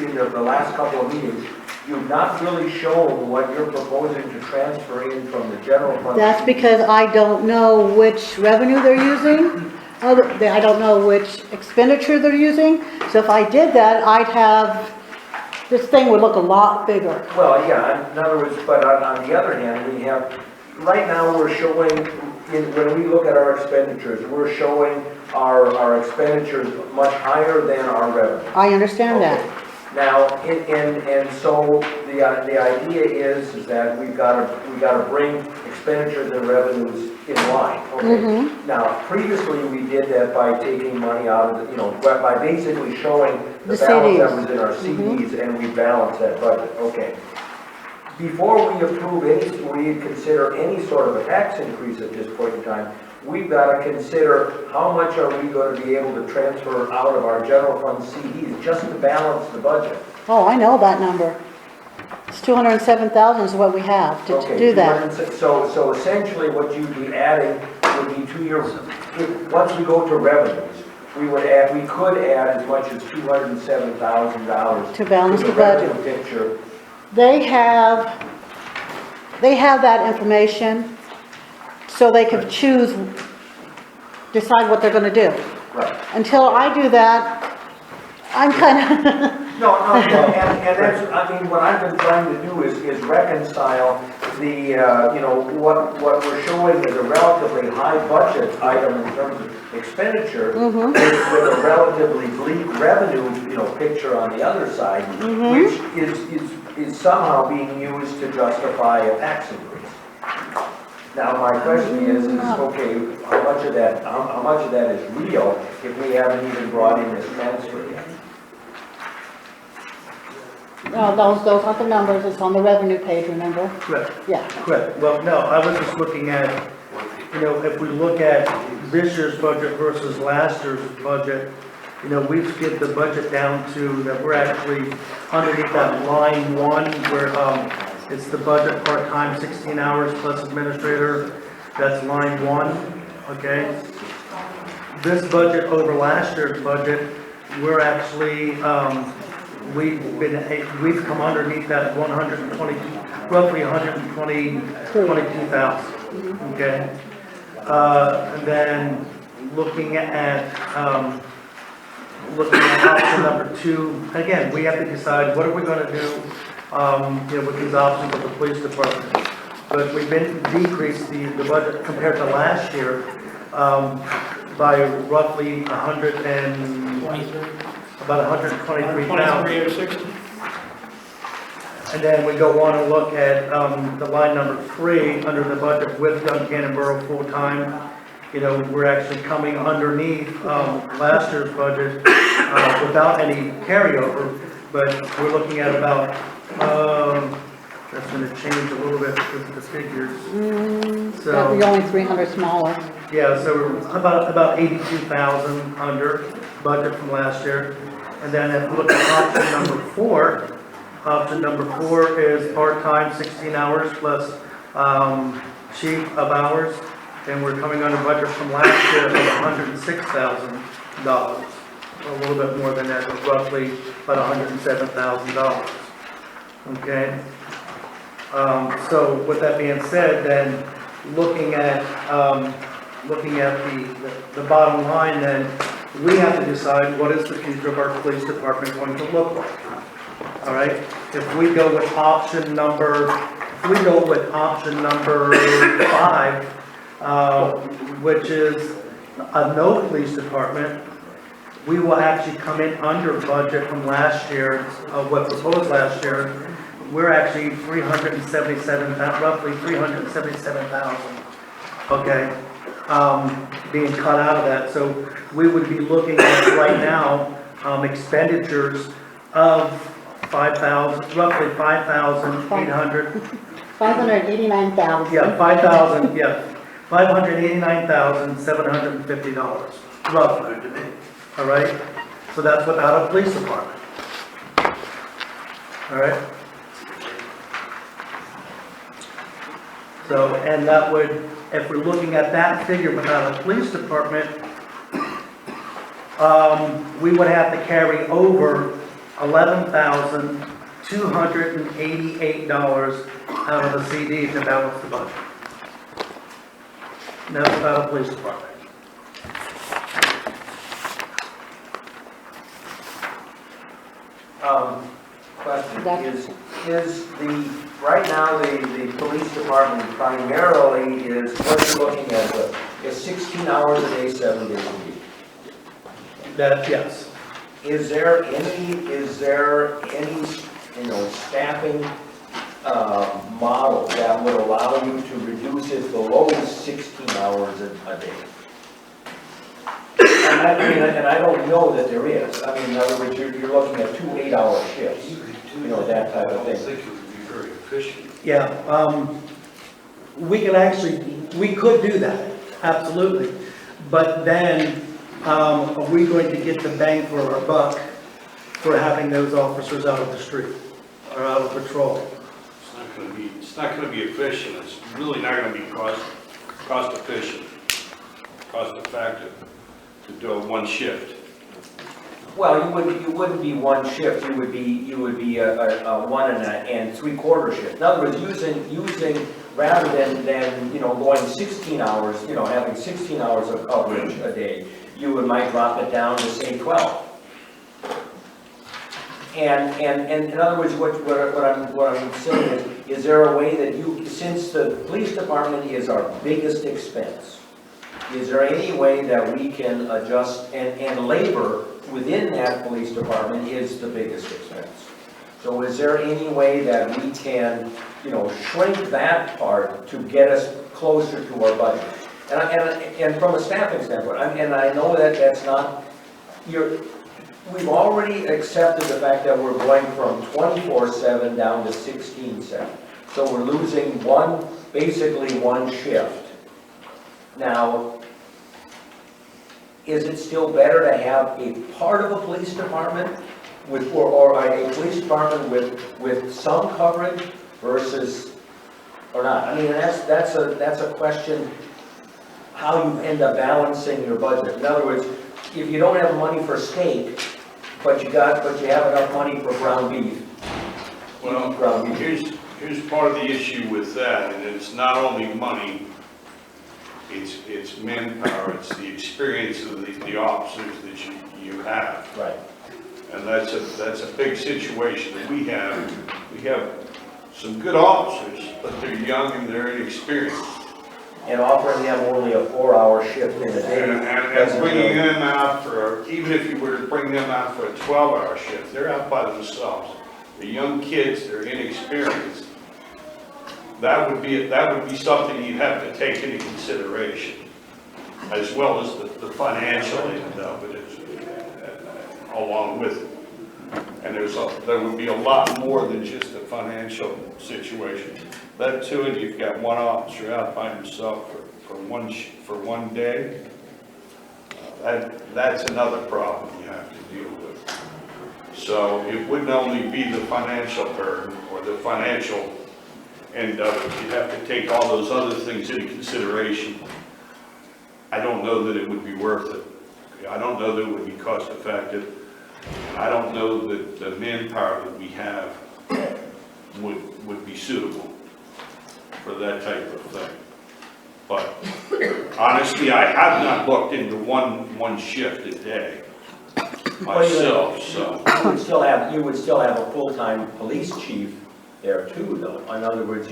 in the last couple of meetings, you've not really shown what you're proposing to transfer in from the general fund. That's because I don't know which revenue they're using. I don't know which expenditure they're using. So if I did that, I'd have, this thing would look a lot bigger. Well, yeah, in other words, but on the other hand, we have, right now we're showing, when we look at our expenditures, we're showing our expenditures much higher than our revenue. I understand that. Now, and so the idea is that we've got to bring expenditures and revenues in line. Okay. Now, previously we did that by taking money out of the, by basically showing the balance that was in our CDs, and we balance that budget. Okay. Before we approve we consider any sort of a tax increase at this point in time, we've got to consider how much are we going to be able to transfer out of our general fund CDs just to balance the budget. Oh, I know that number. It's 207,000 is what we have to do that. So essentially what you'd be adding would be once we go to revenues, we could add as much as $207,000 to balance the budget picture. They have that information, so they can decide what they're going to do. Right. Until I do that, I'm kind of... No, and that's, I mean, what I've been trying to do is reconcile the, what we're showing as a relatively high budget item in terms of expenditure with a relatively bleak revenue, picture on the other side, which is somehow being used to justify a tax increase. Now, my question is okay, how much of that is real if we haven't even brought in this transfer yet? No, those aren't the numbers, it's on the revenue page, remember? Correct. Yeah. Correct. Well, no, I was just looking at, if we look at this year's budget versus last year's budget, we've skipped the budget down to that we're actually underneath that line 1 where it's the budget part-time 16 hours plus administrator. That's line 1. Okay. This budget over last year's budget, we're actually we've come underneath that 120, roughly 122,000. Okay. And then looking at option number 2, again, we have to decide what are we going to do, with these options with the police department. But we've been decreased the budget compared to last year by roughly 123,000. And then we go on and look at the line number 3, under the budget with Duncannon Borough full-time. You know, we're actually coming underneath last year's budget without any carryover, but we're looking at about, that's going to change a little bit with the figures. That'd be only 300 smaller. Yeah, so we're about 82,000 under budget from last year. And then if we look at option number 4 is part-time, 16 hours plus chief of hours. And we're coming under budget from last year of $106,000. A little bit more than that, but roughly about $107,000. Okay. So with that being said, then looking at the bottom line, then we have to decide what is the future of our police department going to look like. All right. If we go with option number 5, which is a no police department, we will actually come in under budget from last year, what proposed last year. We're actually roughly 377,000, okay, being cut out of that. So we would be looking at right now expenditures of roughly 5,800. 589,000. Yeah, $589,750, roughly. All right, so that's without a police department. All right. So, and that would, if we're looking at that figure without a police department, we would have to carry over $11,288 out of the CD to balance the budget. And that's without a police department. Question is right now the police department primarily is what you're looking at is 16 hours a day, 7 days a week. Yes. Is there any staffing model that would allow you to reduce it below 16 hours a day? And I don't know that there is. I mean, in other words, you're looking at 2 8-hour shifts, that type of thing. I think it would be very efficient. Yeah, we could do that, absolutely. But then, are we going to get the bang for our buck for having those officers out of the street or out of patrol? It's not going to be efficient. It's really not going to be cost efficient, cost effective to do one shift. Well, you wouldn't be one shift. You would be a 1 3/4 shift. In other words, using rather than going 16 hours, having 16 hours of coverage a day, you might drop it down to say 12. And in other words, what I'm saying is there a way that since the police department is our biggest expense, is there any way that we can adjust, and labor within that police department is the biggest expense. So is there any way that we can, shrink that part to get us closer to our budget? And from a staffing standpoint, and I know that that's not, we've already accepted the fact that we're going from 24/7 down to 16/7. So we're losing basically one shift. Now, is it still better to have a part of a police department or a police department with some coverage versus or not? I mean, that's a question how you end up balancing your budget. In other words, if you don't have money for steak, but you have enough money for ground beef. Well, here's part of the issue with that, and it's not only money. It's manpower, it's the experience of the officers that you have. Right. And that's a big situation that we have. We have some good officers, but they're young and they're inexperienced. And offering them only a 4-hour shift in a day. And bringing them out even if you were to bring them out for a 12-hour shift, they're out by themselves. the young kids, they're inexperienced. That would be something you'd have to take into consideration, as well as the financial end of it, along with it. And there would be a lot more than just a financial situation. That too, and you've got one officer out by himself for one day. That's another problem you have to deal with. So it wouldn't only be the financial burden or the financial end of it. You'd have to take all those other things into consideration. I don't know that it would be worth it. I don't know that it would be cost effective. I don't know that the manpower that we have would be suitable for that type of thing. But honestly, I have not looked into one shift a day myself, so. You would still have a full-time police chief there too, though. In other words,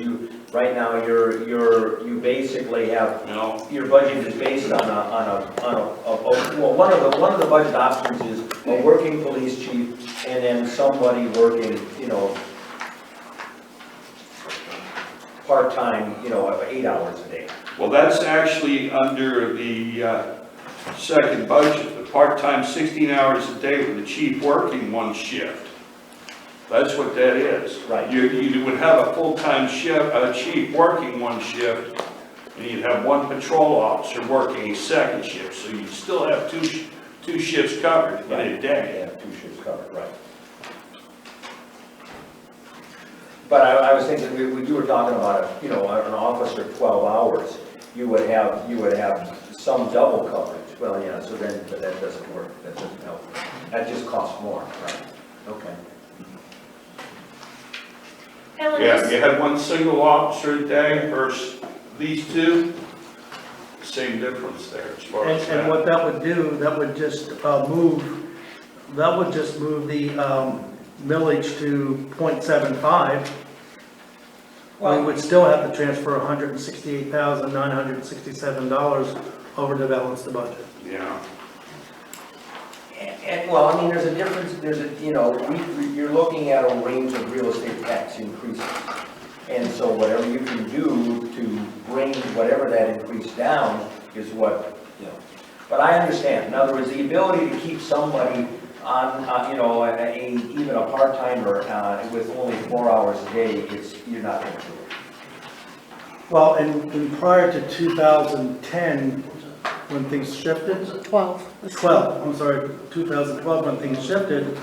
right now, you basically have, your budget is based on well, one of the budget options is a working police chief and then somebody working, part-time, 8 hours a day. Well, that's actually under the second budget, the part-time 16 hours a day with the chief working one shift. That's what that is. Right. You would have a full-time chief working one shift, and you'd have one patrol officer working a second shift. So you'd still have two shifts covered in a day. Yeah, 2 shifts covered, right. But I was thinking, when you were talking about an officer 12 hours, you would have some double coverage. Well, yeah, so then, but that doesn't work. That doesn't help. That just costs more, right? Okay. Ellen, Yeah, you had one single officer a day versus these two, same difference there as far as that. And what that would do, that would just move the millage to 0.75. We would still have to transfer $168,967 over to balance the budget. Yeah. And well, I mean, there's a difference, you're looking at a range of real estate tax increases. And so whatever you can do to bring whatever that increase down is what, But I understand. In other words, the ability to keep somebody on, even a part-timer with only 4 hours a day, you're not going to do it. Well, and prior to 2010, when things shifted, 2012, when things shifted,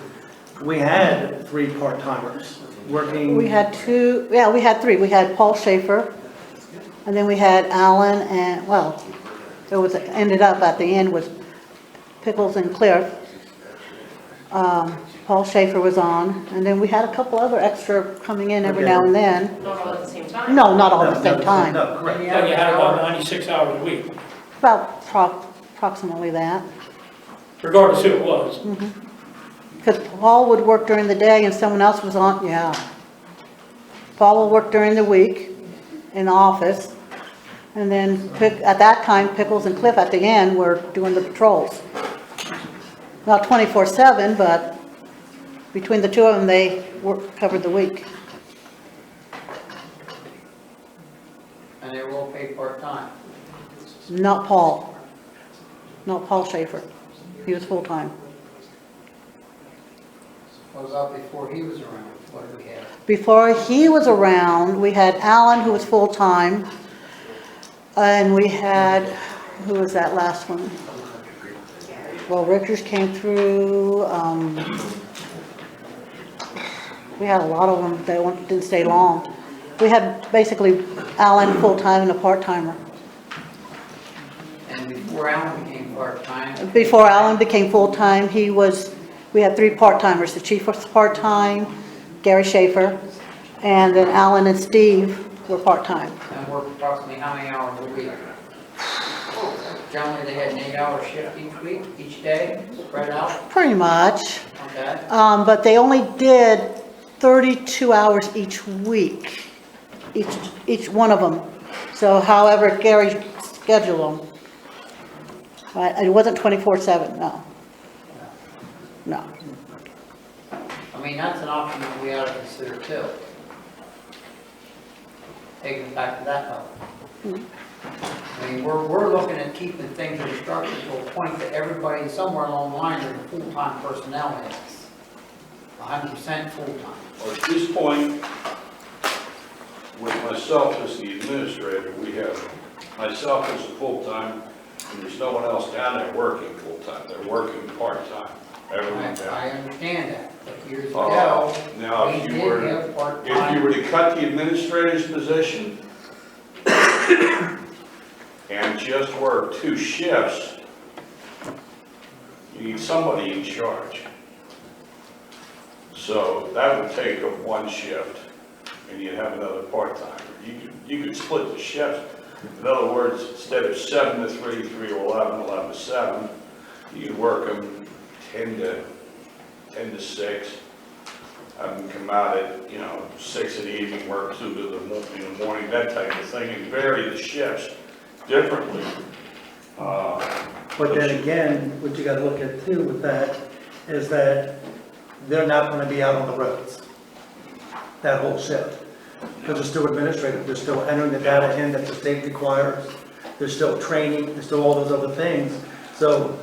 we had 3 part-timers working. We had 2, we had 3. We had Paul Schaefer, and then we had Alan, and, ended up at the end with Pickles and Cliff. Paul Schaefer was on, and then we had a couple other extra coming in every now and then. Not all at the same time. No, not all at the same time. No, correct. So you had about 96 hours a week, About approximately that. regardless who it was. Because Paul would work during the day and someone else was on, Paul will work during the week in the office. And then at that time, Pickles and Cliff at the end were doing the patrols. Not 24/7, but between the two of them, they covered the week. And they will pay part-time. Not Paul. Not Paul Schaefer. He was full-time. What about before he was around? What did we have? Before he was around, we had Alan, who was full-time, and we had, who was that last one? Well, Richards came through, we had a lot of them, they didn't stay long. We had basically Alan full-time and a part-timer. And before Alan became part-time? Before Alan became full-time, we had 3 part-timers. The chief was part-time, Gary Schaefer, and then Alan and Steve were part-time. And worked approximately how many hours a week? Generally, they had an 8-hour shift each week, each day, spread out? Pretty much. Okay. But they only did 32 hours each week, each one of them. So however Gary scheduled them. Right, it wasn't 24/7, no. No. I'm mean, that's an option that we ought to consider too. Taking it back to that level. I mean, we're looking at keeping things restructured to a point that everybody somewhere along the line are full-time personnel is. 100% full-time. Well, at this point, with myself as the administrator, we have myself as a full-time, and there's no one else down there working full-time. They're working part-time. Everyone down. I understand that, but years ago, Now, we if did you were, have part-time. if you were to cut the administrator's position and just work 2 shifts, you need somebody in charge. So that would take up 1 shift, and you'd have another part-timer. You could split the shifts. In other words, instead of 7 to 3, 3 to 11, 11 to 7, you could work them 10 to 6. Have them come out at, 6 in the evening, work 2 in the morning, that type of thing, and vary the shifts differently. But then again, what you gotta look at too with that is that they're not gonna be out on the roads, that whole shift. Because they're still administrative, they're still entering the data in that the state requires, there's still training, there's still all those other things. So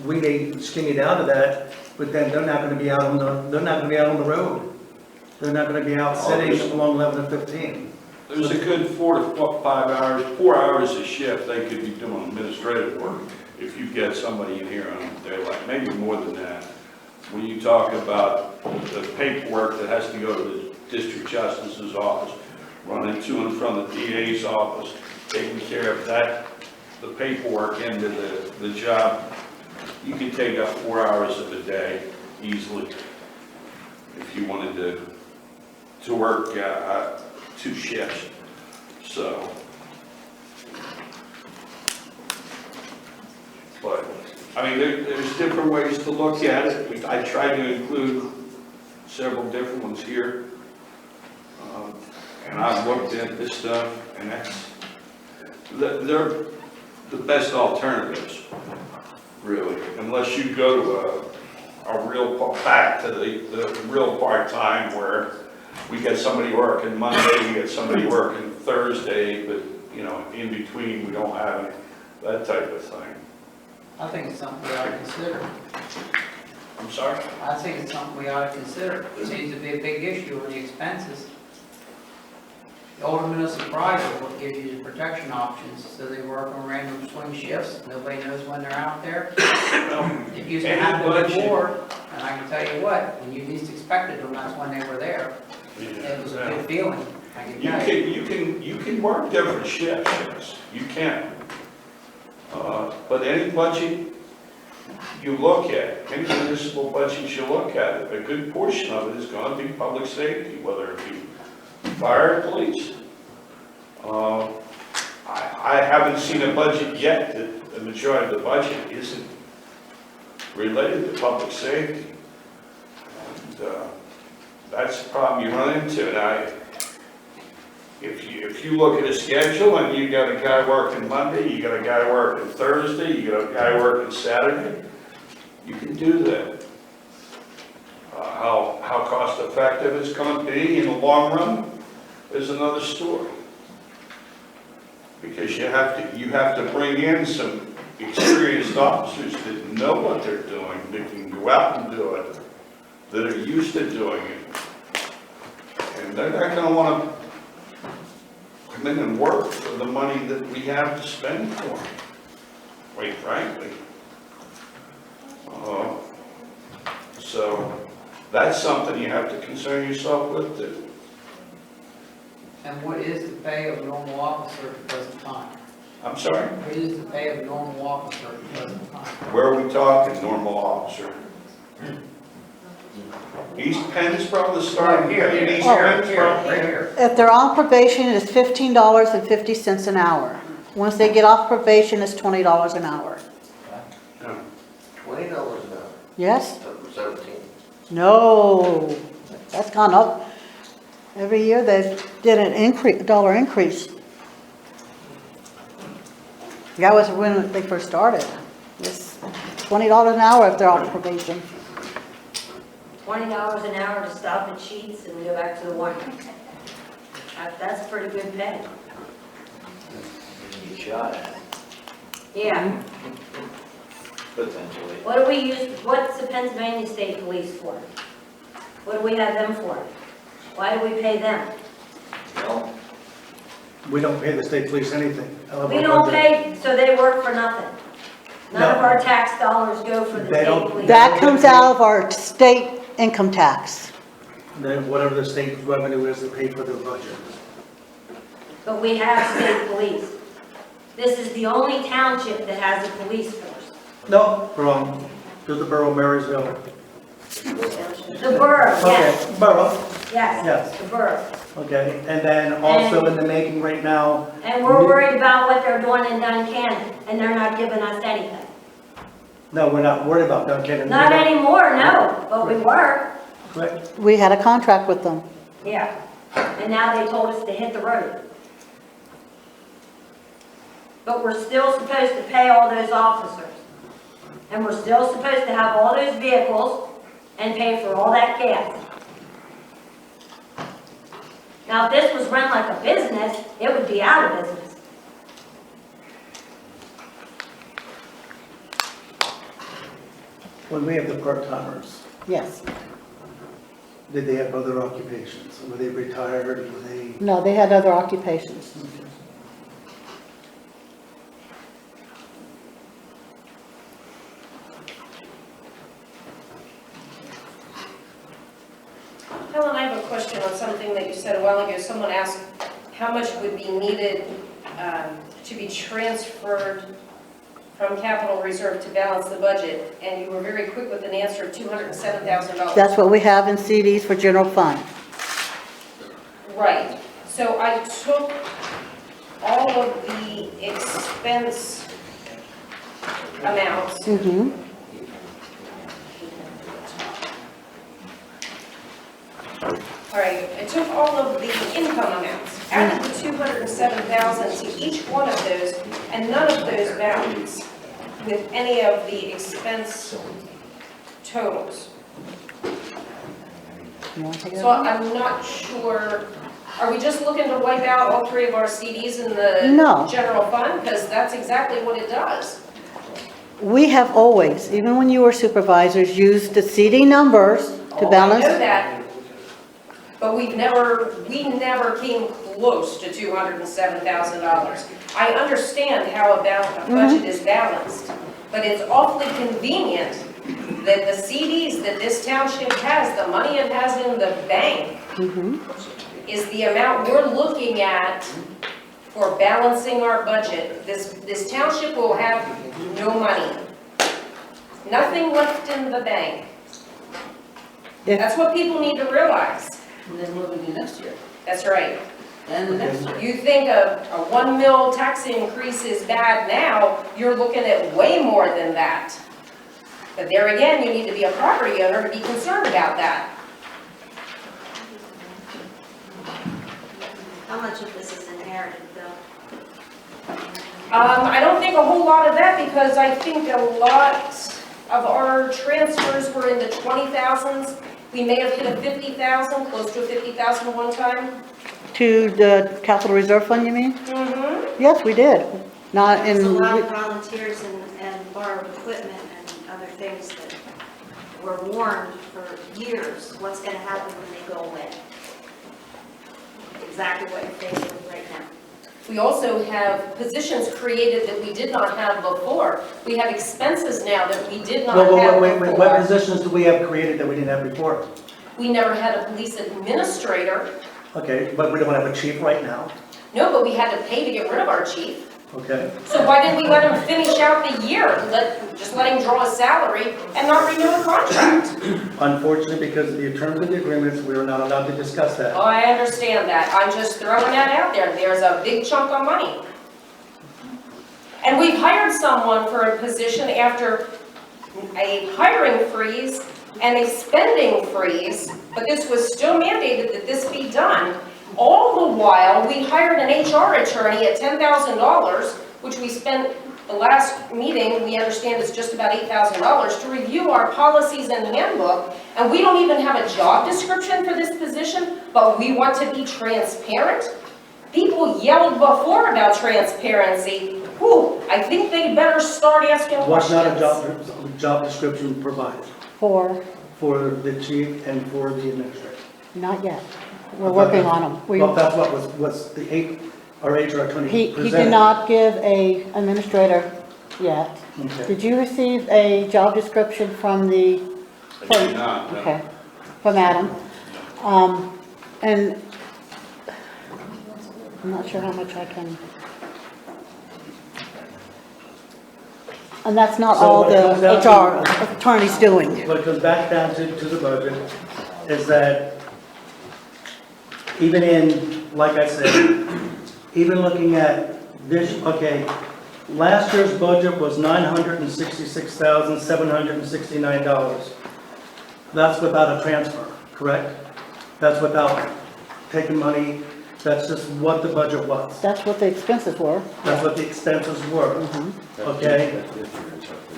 we may skinny down to that, but then they're not gonna be out on the road. They're not gonna be out sitting along 11 and 15. There's a good 4 to 5 hours, 4 hours a shift they could be doing administrative work if you get somebody in here on daylight, maybe more than that. When you talk about the paperwork that has to go to the district justice's office, running to and from the DA's office, taking care of that, the paperwork end of the job, you can take up 4 hours of the day easily if you wanted to work 2 shifts. So, but, I mean, there's different ways to look at it. I tried to include several different ones here. And I've looked at this stuff, and they're the best alternatives, really, unless you go to a real, back to the real part-time where we get somebody working Monday, we get somebody working Thursday, but, in between, we don't have any, that type of thing. I think it's something we ought to consider. I'm sorry? I think it's something we ought to consider. It seems to be a big issue on the expenses. The Alderman of Surprise is what gives you the protection options, so they work on random swing shifts. Nobody knows when they're out there. It used to happen before, and I can tell you what, when you least expected them, that's when they were there. It was a good feeling. I can tell you. You can work different shifts, yes, you can. But any budget you look at, any municipal budget you look at, a good portion of it is going to be public safety, whether it be fire, police. I haven't seen a budget yet that the majority of the budget isn't related to public safety. And that's the problem you run into. And if you look at a schedule and you got a guy working Monday, you got a guy working Thursday, you got a guy working Saturday, you can do that. How cost effective it's going to be in the long run is another story. Because you have to bring in some experienced officers that know what they're doing, that can go out and do it, that are used to doing it. And they're not going to want to come in and work for the money that we have to spend for them, quite frankly. So that's something you have to concern yourself with too. And what is the pay of a normal officer at the present time? I'm sorry? What is the pay of a normal officer at the present time? Where are we talking, normal officer? East Penn's probably starting here. East Penn's probably Right here. If they're on probation, it's $15.50 an hour. Once they get off probation, it's $20 an hour. $20 an hour. Yes? 17. No, that's gone up. Every year they did an increase, dollar increase. That was when they first started. It's $20 an hour if they're off probation. $20 an hour to stop at Sheets and go back to the one. That's pretty good pay. You shot at, Yeah. potentially. What do we use, what's the Pennsylvania State Police for? What do we have them for? Why do we pay them? Well, We don't pay the state police anything. We don't pay, so they work for nothing. None of No. our tax dollars go for the They state don't- police. That comes out of our state income tax. Then whatever the state revenue is, they pay for their budget. But we have state police. This is the only township that has a police force. No, wrong. To the borough of Marysville. The borough, yes, Okay, borough, yes, Yes. the borough. okay. And then also in the making right now, And we're worried about what they're doing in Duncan, and they're not giving us anything. no, we're not worried about Duncan. Not anymore, no, but we were, Correct. We had a contract with them. yeah. And now they told us to hit the road. But we're still supposed to pay all those officers. And we're still supposed to have all those vehicles and pay for all that gas. Now, if this was run like a business, it would be out of business. When we have the part-timers, Yes. did they have other occupations? Were they retired? Were they? No, they had other occupations. Helen, I have a question on something that you said a while ago. Someone asked how much would be needed to be transferred from capital reserve to balance the budget, and you were very quick with an answer of $207,000. That's what we have in CDs for general fund. Right. So I took all of the expense amounts. Mm-hmm. All right, I took all of the income amounts, added the 207,000 to each one of those, and none of those balance with any of the expense totals. You want to take it? So I'm not sure, are we just looking to wipe out all three of our CDs in the No. general fund? Because that's exactly what it does. We have always, even when you were supervisors, used the CD numbers to I balance. know that, but we never came close to $207,000. I understand how a budget is balanced, but it's awfully convenient that the CDs that this township has, the money it has in the bank, is the amount we're looking at for balancing our budget. This township will have no money. Nothing left in the bank. That's what people need to realize. And then what do we do next year? That's right. And the next year. You think a 1 mil tax increase is bad now, you're looking at way more than that. But there again, you need to be a property owner to be concerned about that. How much of this is inherited, Bill? I don't think a whole lot of that, because I think a lot of our transfers were in the 20,000s. We may have hit a 50,000, close to a 50,000 one time. To the capital reserve fund, you mean? Mm-hmm. Yes, we did. Not in. There's a lot of volunteers and borrowed equipment and other things that were warned for years what's going to happen when they go away. Exactly what you're facing with right now. We also have positions created that we did not have before. We have expenses now that we did not have Wait, what before. positions do we have created that we didn't have before? We never had a police administrator. Okay, but we don't have a chief right now, No, but we had to pay to get rid of our chief. okay? So why didn't we let him finish out the year? Just let him draw a salary and not renew a contract? Unfortunately, because of the terms of the agreements, we are not allowed to discuss that. Oh, I understand that. I'm just throwing that out there. There's a big chunk of money. And we've hired someone for a position after a hiring freeze and a spending freeze, but this was still mandated that this be done. All the while, we hired an HR attorney at $10,000, which we spent the last meeting, we understand it's just about $8,000 to review our policies and handbook, and we don't even have a job description for this position, but we want to be transparent? People yelled before about transparency. Whew, I think they better start asking Was questions. not a job description provided For, for the chief and for the administrator. not yet. We're working on them. Well, that's what was the our HR attorney He presented. did not give a administrator yet. Okay. Did you receive a job description from the? I did not, no. Okay, from Adam. And I'm not sure how much I can. And that's not So all what it comes the down HR attorney's doing. What comes back down to the budget is that even in, like I said, even looking at this, okay, last year's budget was $966,769. That's without a transfer, correct? That's without taking money, that's just what the budget was. That's what the expenses were. That's what the expenses were, okay?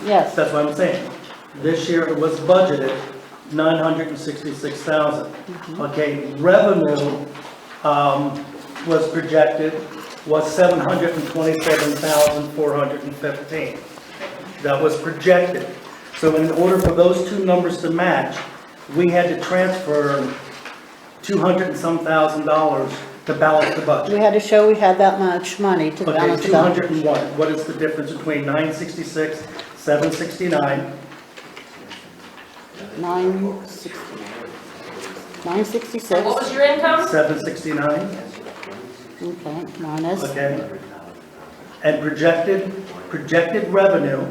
Yes. That's what I'm saying. This year it was budgeted $966,000. Okay, revenue was projected was $727,415. That was projected. So in order for those two numbers to match, we had to transfer $200 and some thousand to balance the budget. We had to show we had that much money to Okay, balance the budget. 201. What is the difference between 966, 769? 966. And what was your income? 769, Okay, minus. okay? And projected revenue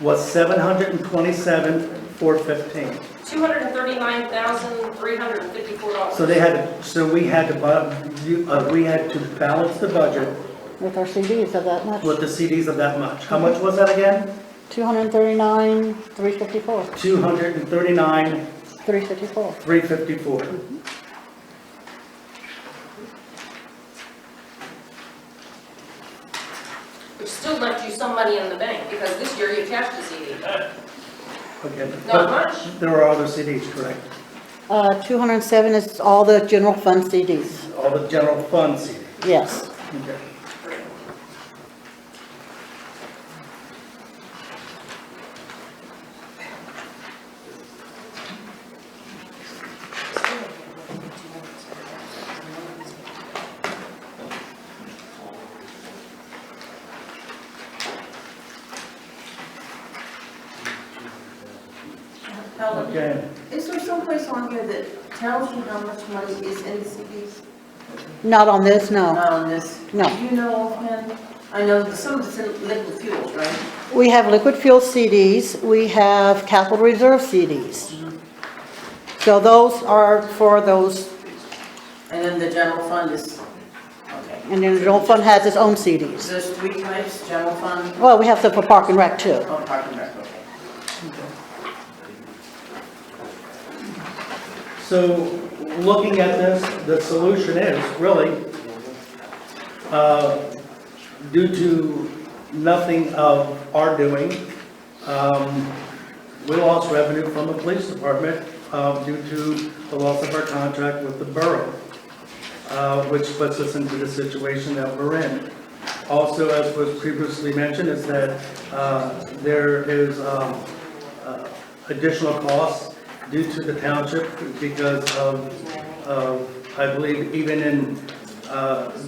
was 727,415. $239,354. So we had to balance the budget With our CDs of that much. with the CDs of that much. How much was that again? 239,354. 239, 354. 354. Which still left you some money in the bank, because this year you cashed the CD. Okay. Not But much. there are other CDs, correct? 207 is all the general fund CDs. All the general fund CDs. Yes. Okay. Okay. Is there someplace on here that tells you how much money is in the CDs? Not on this, no. Not on this? No. Do you know offhand? I know that some of it's in liquid fuels, right? We have liquid fuel CDs. We have capital reserve CDs. So those are for those, And then the general fund is, okay. and then the general fund has its own CDs. There's three types, general fund, Well, we have some for park and rec too. oh, park and rec, okay. So, looking at this, the solution is really, due to nothing of our doing, we lost revenue from the police department due to the loss of our contract with the borough, which puts us into the situation that we're in. Also, as was previously mentioned, is that there is additional costs due to the township because of I believe even in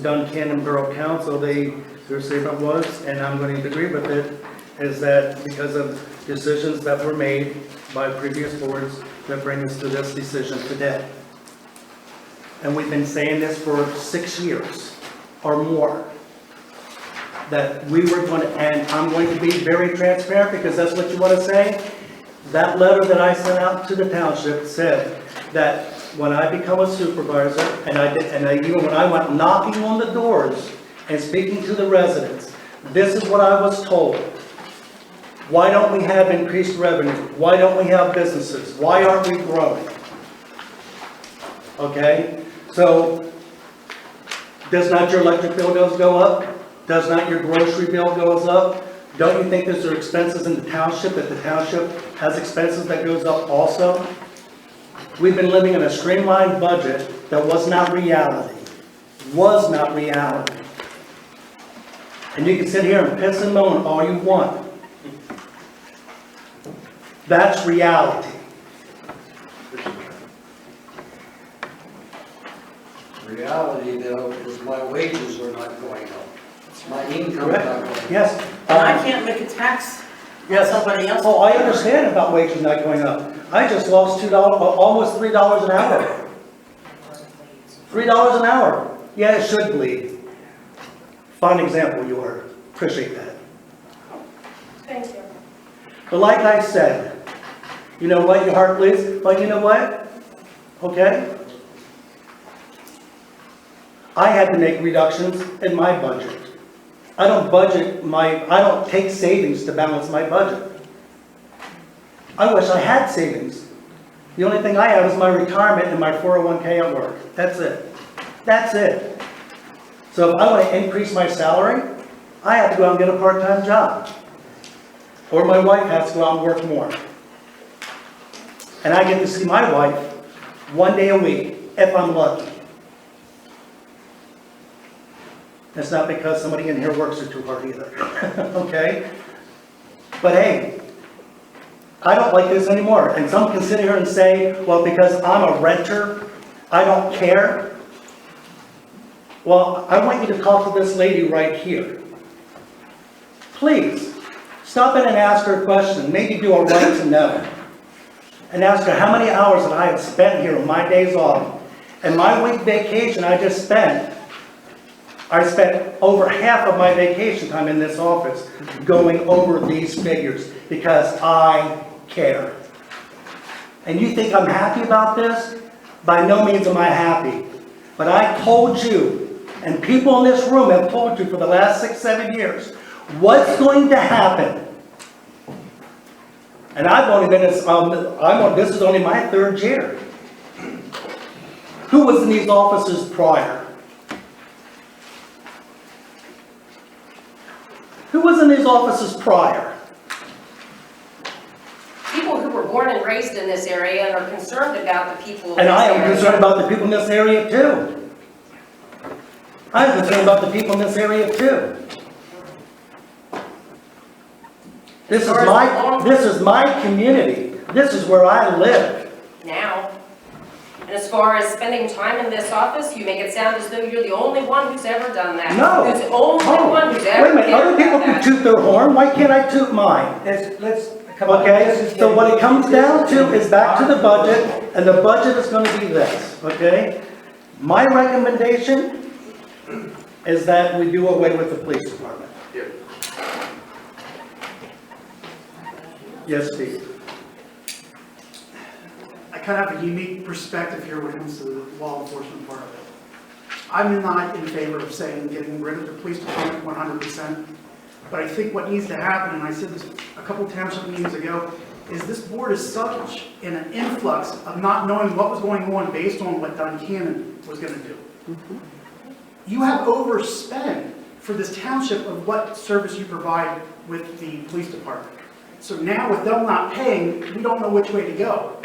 Duncan and Borough Council, their statement was, and I'm going to agree with it, is that because of decisions that were made by previous boards that bring us to this decision today. And we've been saying this for 6 years or more, that we were going to, and I'm going to be very transparent because that's what you want to say. That letter that I sent out to the township said that when I become a supervisor, and even when I went knocking on the doors and speaking to the residents, this is what I was told. Why don't we have increased revenue? Why don't we have businesses? Why aren't we growing? Okay, so does not your electric bill go up? Does not your grocery bill goes up? Don't you think those are expenses in the township, that the township has expenses that goes up also? We've been living in a streamlined budget that was not reality. Was not reality. And you can sit here and piss and moan all you want. That's reality. Reality, though, is my wages are not going up. It's my income not going up. Yes. And I can't make a tax on Yes. somebody else. Oh, I understand about wages not going up. I just lost $2, almost $3 an hour. $3 an hour. Yeah, it should bleed. Fine example you are. Appreciate that. Thank you. But like I said, you know what, your heart bleeds? But you know what? Okay? I had to make reductions in my budget. I don't take savings to balance my budget. I wish I had savings. The only thing I have is my retirement and my 401k at work. That's it. That's it. So if I want to increase my salary, I have to go out and get a part-time job. Or my wife has to go out and work more. And I get to see my wife one day a week, if I'm lucky. That's not because somebody in here works too hard either, okay? But hey, I don't like this anymore. And some can sit here and say, well, because I'm a renter, I don't care. Well, I want you to talk to this lady right here. Please, stop in and ask her a question. Maybe do a right to know. And ask her how many hours that I have spent here on my days off. And my week vacation I just spent, I spent over half of my vacation time in this office going over these figures because I care. And you think I'm happy about this? By no means am I happy. But I told you, and people in this room have told you for the last 6-7 years, what's going to happen. And I've only been, this is only my 3rd year. Who was in these offices prior? Who was in these offices prior? People who were born and raised in this area and are concerned about the people in this And area. I am concerned about the people in this area too. I'm concerned about the people in this area too. This is my community. This is where I live. Now. And as far as spending time in this office, you make it sound as though you're the only one who's ever done that. No. Who's the only one who's ever Wait a minute, cared other people about can that. toot their horn, why can't I toot mine? Okay, so what it comes down to is back to the budget, and the budget is going to be this, okay? My recommendation is that we do away with the police department. Yes, Steve. I kind of have a unique perspective here when it comes to the law enforcement part of it. I'm not in favor of saying getting rid of the police department 100%, but I think what needs to happen, and I said this a couple township meetings ago, is this board is such in an influx of not knowing what was going on based on what Duncannon was going to do. You have overspent for this township of what service you provide with the police department. So now with them not paying, we don't know which way to go.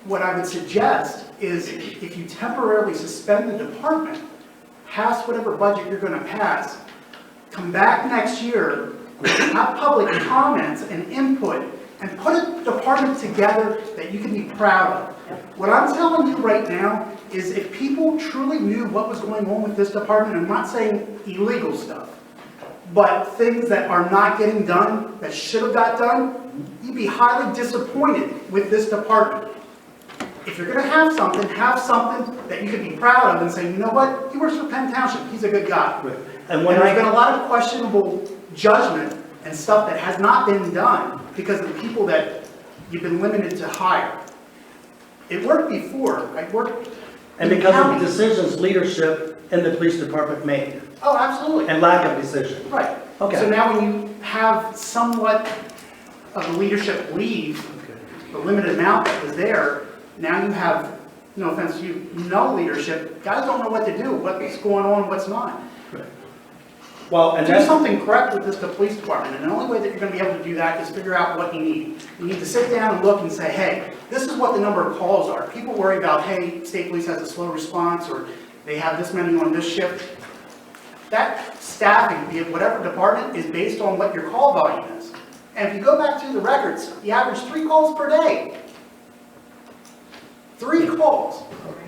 What I would suggest is if you temporarily suspend the department, pass whatever budget you're going to pass, come back next year, have public comments and input, and put a department together that you can be proud of. What I'm telling you right now is if people truly knew what was going on with this department, I'm not saying illegal stuff, but things that are not getting done, that should have got done, you'd be highly disappointed with this department. If you're going to have something that you can be proud of and say, you know what, he works for Penn Township, he's a good guy. And And there's been a lot of questionable judgment and stuff that has not been done because of the people that you've been limited to hire. It worked before. I worked And in because of county. the decisions leadership in the police department made, Oh, absolutely. and lack of decision. Right. Okay. So now when you have somewhat of the leadership leave, the limited amount that was there, now you have, no offense to you, no leadership. Guys don't know what to do, what's going on, what's not. Correct. Well, and Do that's, something correct with this, the police department, and the only way that you're gonna be able to do that is figure out what you need. You need to sit down and look and say, hey, this is what the number of calls are. People worry about, hey, state police has a slow response, or they have this many on this shift. That staffing, be it whatever department, is based on what your call volume is. And if you go back through the records, you average 3 calls per day. 3 calls.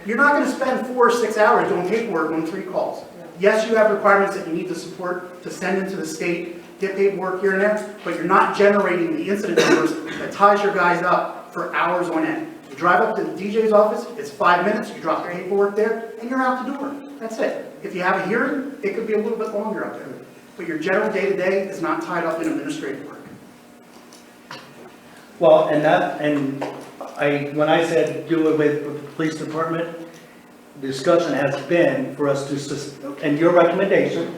You're not gonna spend 4 or 6 hours doing paperwork on 3 calls. Yes, you have requirements that you need to support, to send into the state, get paperwork here and there, but you're not generating the incident numbers that ties your guys up for hours on end. You drive up to the DJ's office, it's 5 minutes, you drop the paperwork there, and you're out the door. That's it. If you have a hearing, it could be a little bit longer up there. But your general day-to-day is not tied up in administrative work. well, and when I said do it with the police department, the discussion has been for us to, and your recommendation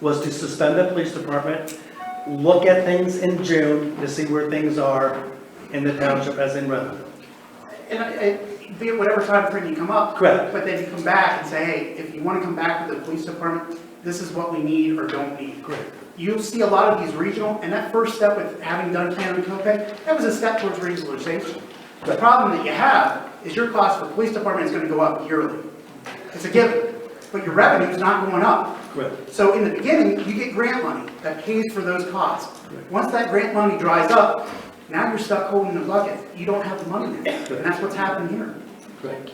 was to suspend the police department, look at things in June to see where things are in the township as in revenue. And be it whatever time frame you come up. Correct. But then you come back and say, hey, if you want to come back to the police department, this is what we need or don't need. Correct. You'll see a lot of these regional, and that first step with having done Penn Twp, that was a step towards regionalization. The problem that you have is your cost for police department is going to go up yearly. It's a given, but your revenue is not going up. Correct. So in the beginning, you get grant money that pays for those costs. Once that grant money dries up, now you're stuck holding the bucket. You don't have the money there, and that's what's happening here. Correct.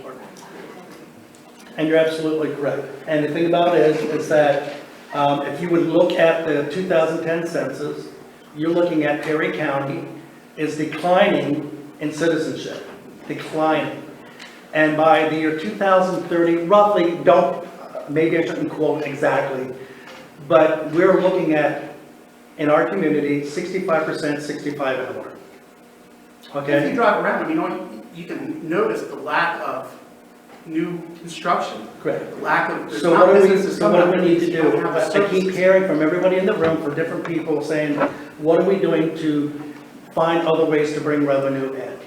And you're absolutely correct. And the thing about it is that if you would look at the 2010 census, you're looking at Perry County is declining in citizenship, declining. And by the year 2030, roughly, maybe I shouldn't quote exactly, but we're looking at, in our community, 65%, 65 and over. If Okay? you drive around, I mean, you can notice the lack of new construction. Correct. The lack of, there's So not what do we, businesses so coming what up. do we need to You don't do? have the I keep services. hearing from everybody in the room, from different people saying, what are we doing to find other ways to bring revenue in?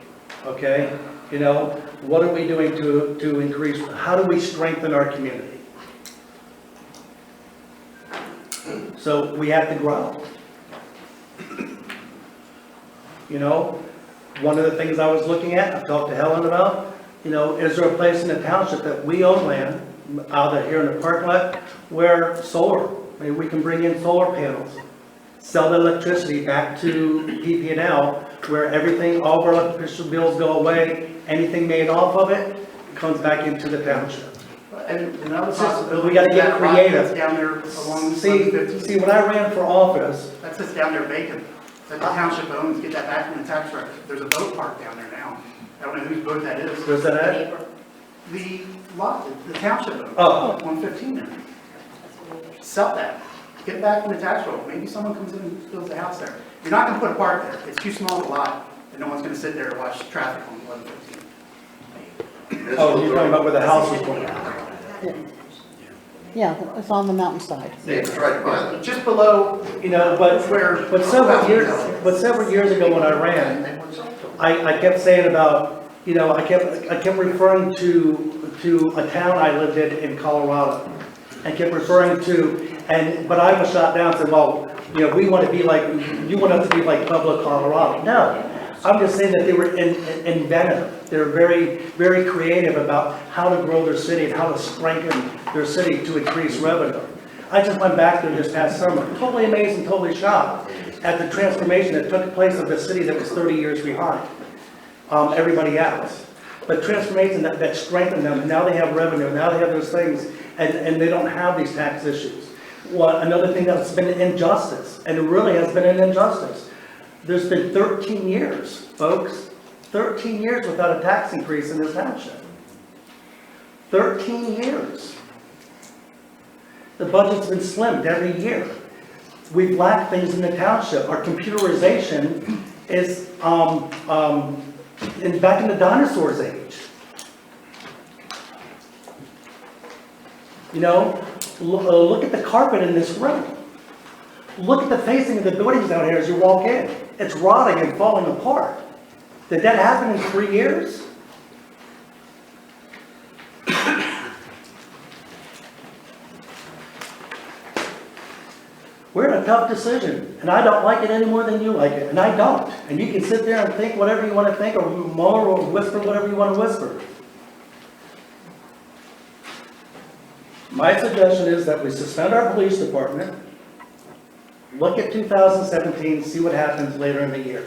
Okay? You know, what are we doing to increase, how do we strengthen our community? So we have to grow. You know, one of the things I was looking at, I've talked to Helen about, you know, is there a place in the township that we own land, out here in the parking lot, where solar, maybe we can bring in solar panels, sell the electricity back to PP&L, where everything, all of our electricity bills go away, anything made off of it comes back into the township. And another It's just- possibility. we gotta get that lot creative. that's down there along See, 150. when I ran for office, That sits down there vacant, that the township owns, get that back from the tax record. There's a boat park down there now. I don't know whose boat that is. where's that at? The lot, the township owns. Oh. 115 there. Sell that. Get it back from the tax roll. Maybe someone comes in and builds a house there. You're not gonna put a park there. It's too small of a lot, and no one's gonna sit there and watch traffic on 115. Oh, you're talking about where the house is going. Yeah, it's on the mountainside. It's right by them. Just below, You know, but several years ago when I ran, I kept saying about, you know, I kept referring to a town I lived in Colorado. I kept referring to, but I was shot down and said, well, you know, we want to be like, you want us to be like Pueblo, Colorado. No, I'm just saying that they were inventive. They're very, very creative about how to grow their city and how to strengthen their city to increase revenue. I just went back there this past summer, totally amazed and totally shocked at the transformation that took place of the city that was 30 years behind everybody else. But transformation that strengthened them, and now they have revenue, now they have those things, and they don't have these tax issues. Well, another thing that's been an injustice, and it really has been an injustice. There's been 13 years, folks, 13 years without a tax increase in this township. 13 years. The budget's been slimmed every year. We've lacked things in the township. Our computerization is back in the dinosaurs age. You know, look at the carpet in this room. Look at the facing of the buildings down here as you walk in. It's rotting and falling apart. Did that happen in 3 years? We're in a tough decision, and I don't like it any more than you like it, and I don't. And you can sit there and think whatever you want to think, or muller, or whisper whatever you want to whisper. My suggestion is that we suspend our police department, look at 2017, see what happens later in the year.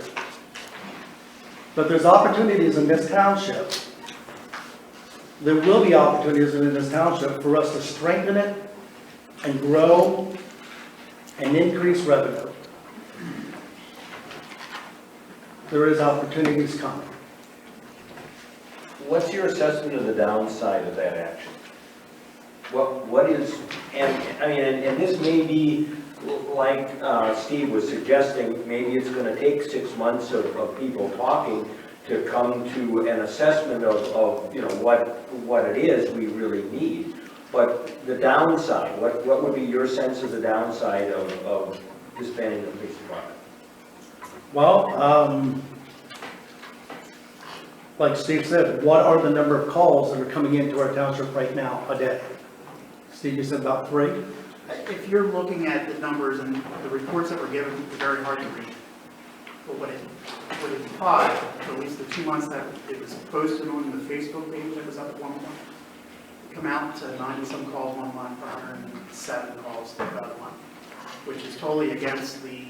But there's opportunities in this township. There will be opportunities in this township for us to strengthen it and grow and increase revenue. There is opportunities coming. What's your assessment of the downside of that action? What is, and I mean, and this may be, like Steve was suggesting, maybe it's going to take 6 months of people talking to come to an assessment of you know, what it is we really need. But the downside, what would be your sense of the downside of disbanding the police department? Well, like Steve said, what are the number of calls that are coming into our township right now a day? Steve, you said about 3? If you're looking at the numbers and the reports that were given, they're very hard to read. But what it implied, at least the 2 months that it was posted on the Facebook page that was up at one point, come out to 90-some calls one month, 107 calls the other month, which is totally against the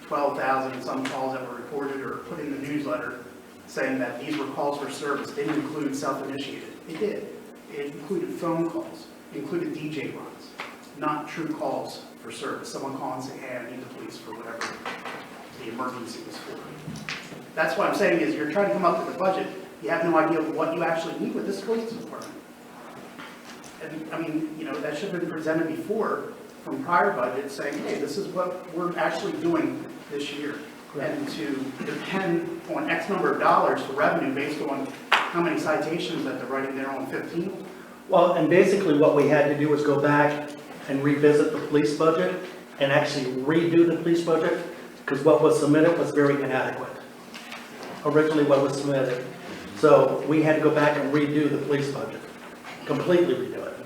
12,000 some calls that were reported or put in the newsletter saying that these were calls for service. They didn't include self-initiated. It did. It included phone calls. It included DJ runs, not true calls for service. Someone calling and saying, hey, I need the police for whatever the emergency was for. That's what I'm saying is you're trying to come up with a budget. You have no idea what you actually need with this police department. And I mean, you know, that should have been presented before from prior budgets saying, hey, this is what we're actually doing this year. And to depend on X number of dollars for revenue based on how many citations that they're writing there on 15. Well, and basically what we had to do was go back and revisit the police budget and actually redo the police budget because what was submitted was very inadequate. Originally what was submitted. So we had to go back and redo the police budget, completely redo it.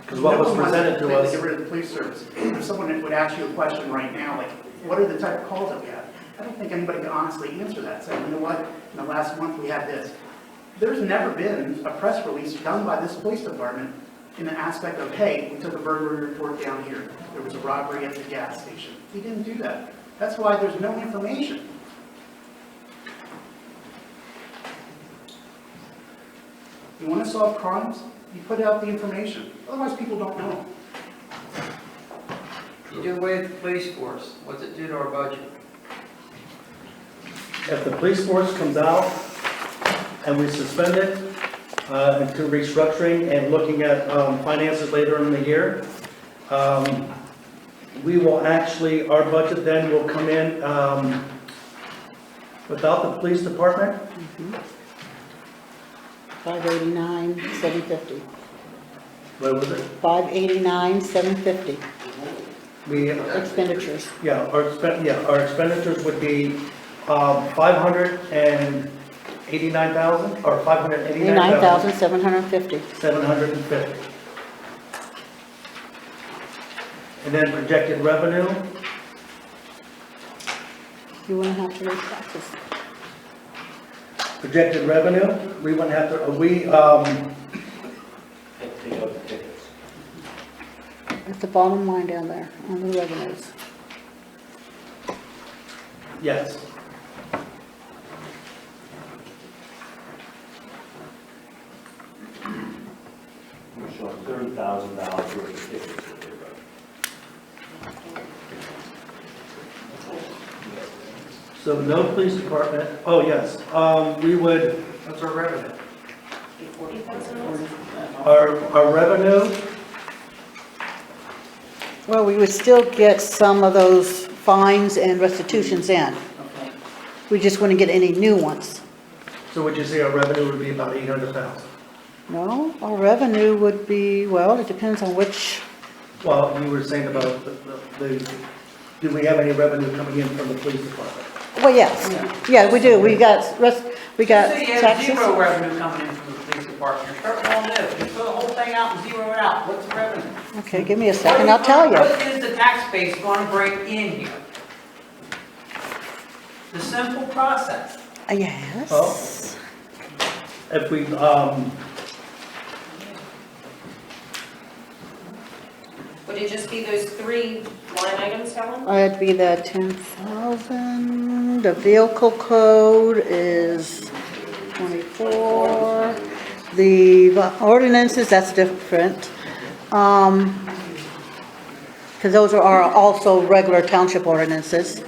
Because what was presented to us. Get rid of the police service. If someone would ask you a question right now, like, what are the type of calls that we have? I don't think anybody can honestly answer that. Say, you know what, in the last month we had this. There's never been a press release done by this police department in the aspect of, hey, we took a burglary report down here. There was a robbery at the gas station. He didn't do that. That's why there's no information. You want to solve crimes? You put out the information. Otherwise, people don't know. You do away with the police force, what's it do to our budget? If the police force comes out and we suspend it into restructuring and looking at finances later in the year, we will actually, our budget then will come in without the police department. 589,750. What was it? 589,750. We, Expenditures. yeah, our expenditures would be 589,000 or 89,750. 750. And then projected revenue, You wouldn't have to raise taxes. projected revenue, we wouldn't have to, Take out the tickets. At the bottom line down there on the revenues. yes. We're showing $30,000 worth of tickets. So no police department, oh yes, we would, That's our revenue. 40,000? our revenue, Well, we would still get some of those fines and restitutions in. Okay. We just wouldn't get any new ones. so would you say our revenue would be about 800,000? No, our revenue would be, well, it depends on which, Well, you were saying about do we have any revenue coming in from the police department? well, yes. Yeah, we do. We got So you have taxes. zero revenue coming in from the police department, you're starting all new, you throw the whole thing out and zero it out, what's the revenue? Okay, give me a second, I'll tell you. What is the tax base going to bring in here? The simple process. Yes. Well, if we, Would it just be those 3 line items, Helen? It'd be the 10,000, the vehicle code is 24, the ordinances, that's different. Because those are also regular township ordinances.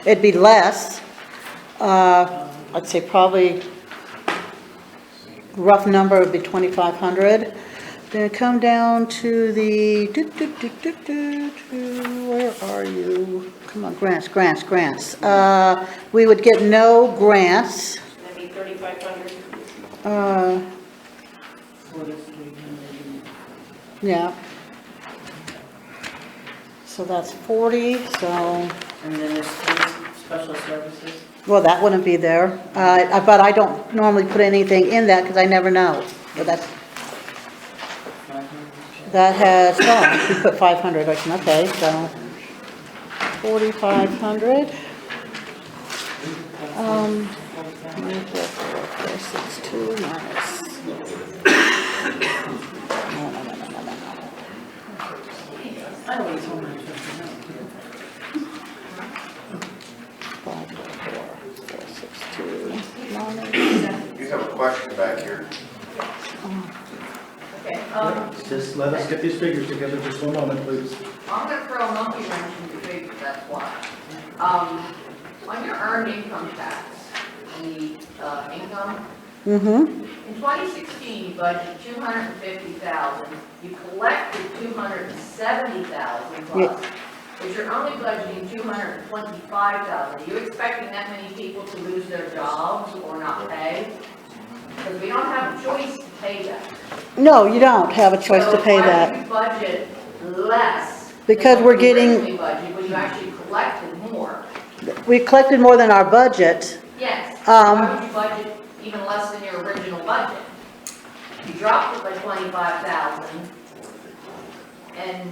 It'd be less, I'd say probably rough number would be 2,500. Then come down to the, where are you? Come on, grants. We would get no grants. That'd be 3,500. Yeah. So that's 40, so, And then there's 3 special services. well, that wouldn't be there. But I don't normally put anything in that because I never know. But that has, oh, we put 500, okay, so 4,500. 4,462 minus. I always want to know. 5,462 minus. You have a question back here. Okay, just let us get these figures together, just one moment, please. I'm gonna throw a monkey wrench in the figures, that's why. On your earned income tax, the income, Mm-hmm, in 2016, you budgeted 250,000, you collected 270,000 plus, but you're only budgeting 225,000. Are you expecting that many people to lose their jobs or not pay? Because we don't have a choice to pay that. no, you don't have a choice to pay that. So why do you budget less? Because than we're what you getting- originally budgeted when you actually collected more? We collected more than our budget. Yes. Why would you budget even less than your original budget? You dropped it by 25,000. And,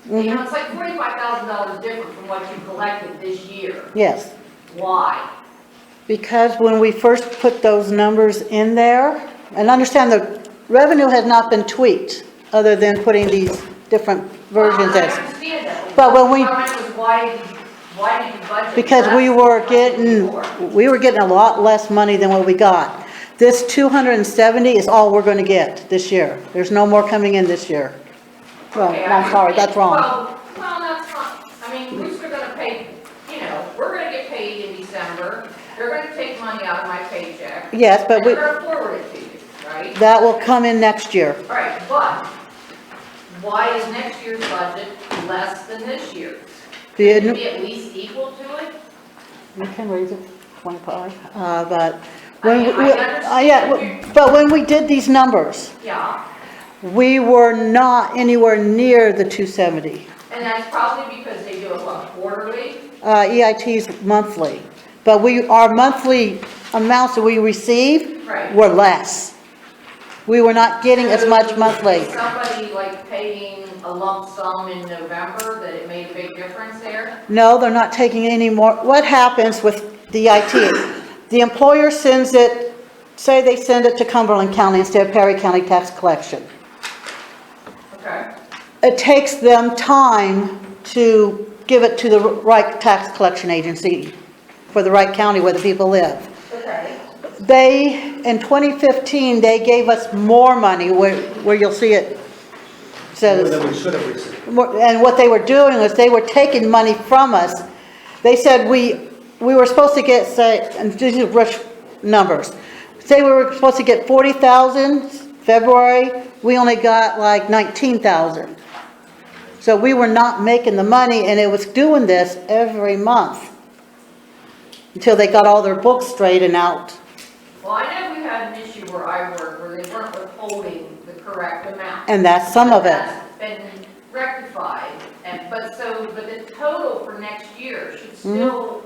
you know, it's like $45,000 different from what you collected this year. Yes. Why? Because when we first put those numbers in there, and understand the revenue has not been tweaked, other than putting these different versions Well, I in. understand that. But when we- My comment was why did you budget Because we less were than what you before? getting a lot less money than what we got. This 270 is all we're gonna get this year. There's no more coming in this year. Well, Okay, I'm sorry, that's wrong. Well, that's fine. I mean, we're still gonna pay, you know, we're gonna get paid in December. They're gonna take money out of my paycheck. Yes, but And we, they're gonna forward it to you, right? that will come in next year. All right, but why is next year's budget less than this year's? The- Should it be at least equal to it? You can raise it 25, but when, I understand yeah, but when we did these numbers, Yeah, we were not anywhere near the 270. and that's probably because they do it, what, quarterly? EIT's monthly, but our monthly amounts that we receive Right. were less. We were not getting as much monthly. Is somebody like paying a lump sum in November, that it made a big difference there? No, they're not taking any more. What happens with the EIT? The employer sends it, say they send it to Cumberland County instead of Perry County Tax Collection. Okay. It takes them time to give it to the right tax collection agency for the right county where the people live. Okay. In 2015, they gave us more money where you'll see it More says, than we should have received. and what they were doing was they were taking money from us. They said we were supposed to get, say, and these are rush numbers. Say we were supposed to get 40,000 February, we only got like 19,000. So we were not making the money, and it was doing this every month until they got all their books straightened out. Well, I know we had an issue where I worked, where they weren't withholding the correct amount. And that's some of it. That's been rectified, but the total for next year should still,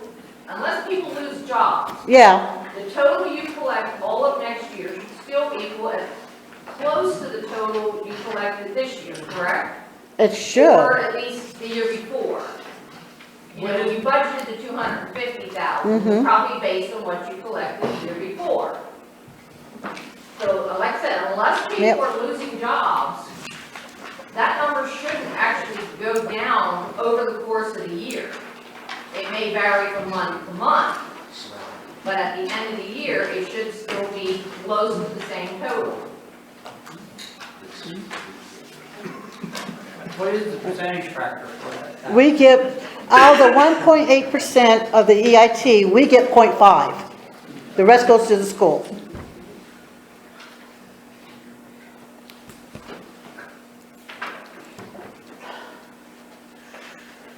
unless people lose jobs, Yeah, the total you collect all of next year should still equal as close to the total you collected this year, correct? it should. Or at least the year before. You know, you budgeted the 250,000, probably based on what you collected the year before. So, like I said, unless people are losing jobs, that number shouldn't actually go down over the course of the year. It may vary from month to month, but at the end of the year, it should still be close to the same total. What is the percentage factor for that? We get, out of the 1.8% of the EIT, we get 0.5. The rest goes to the school.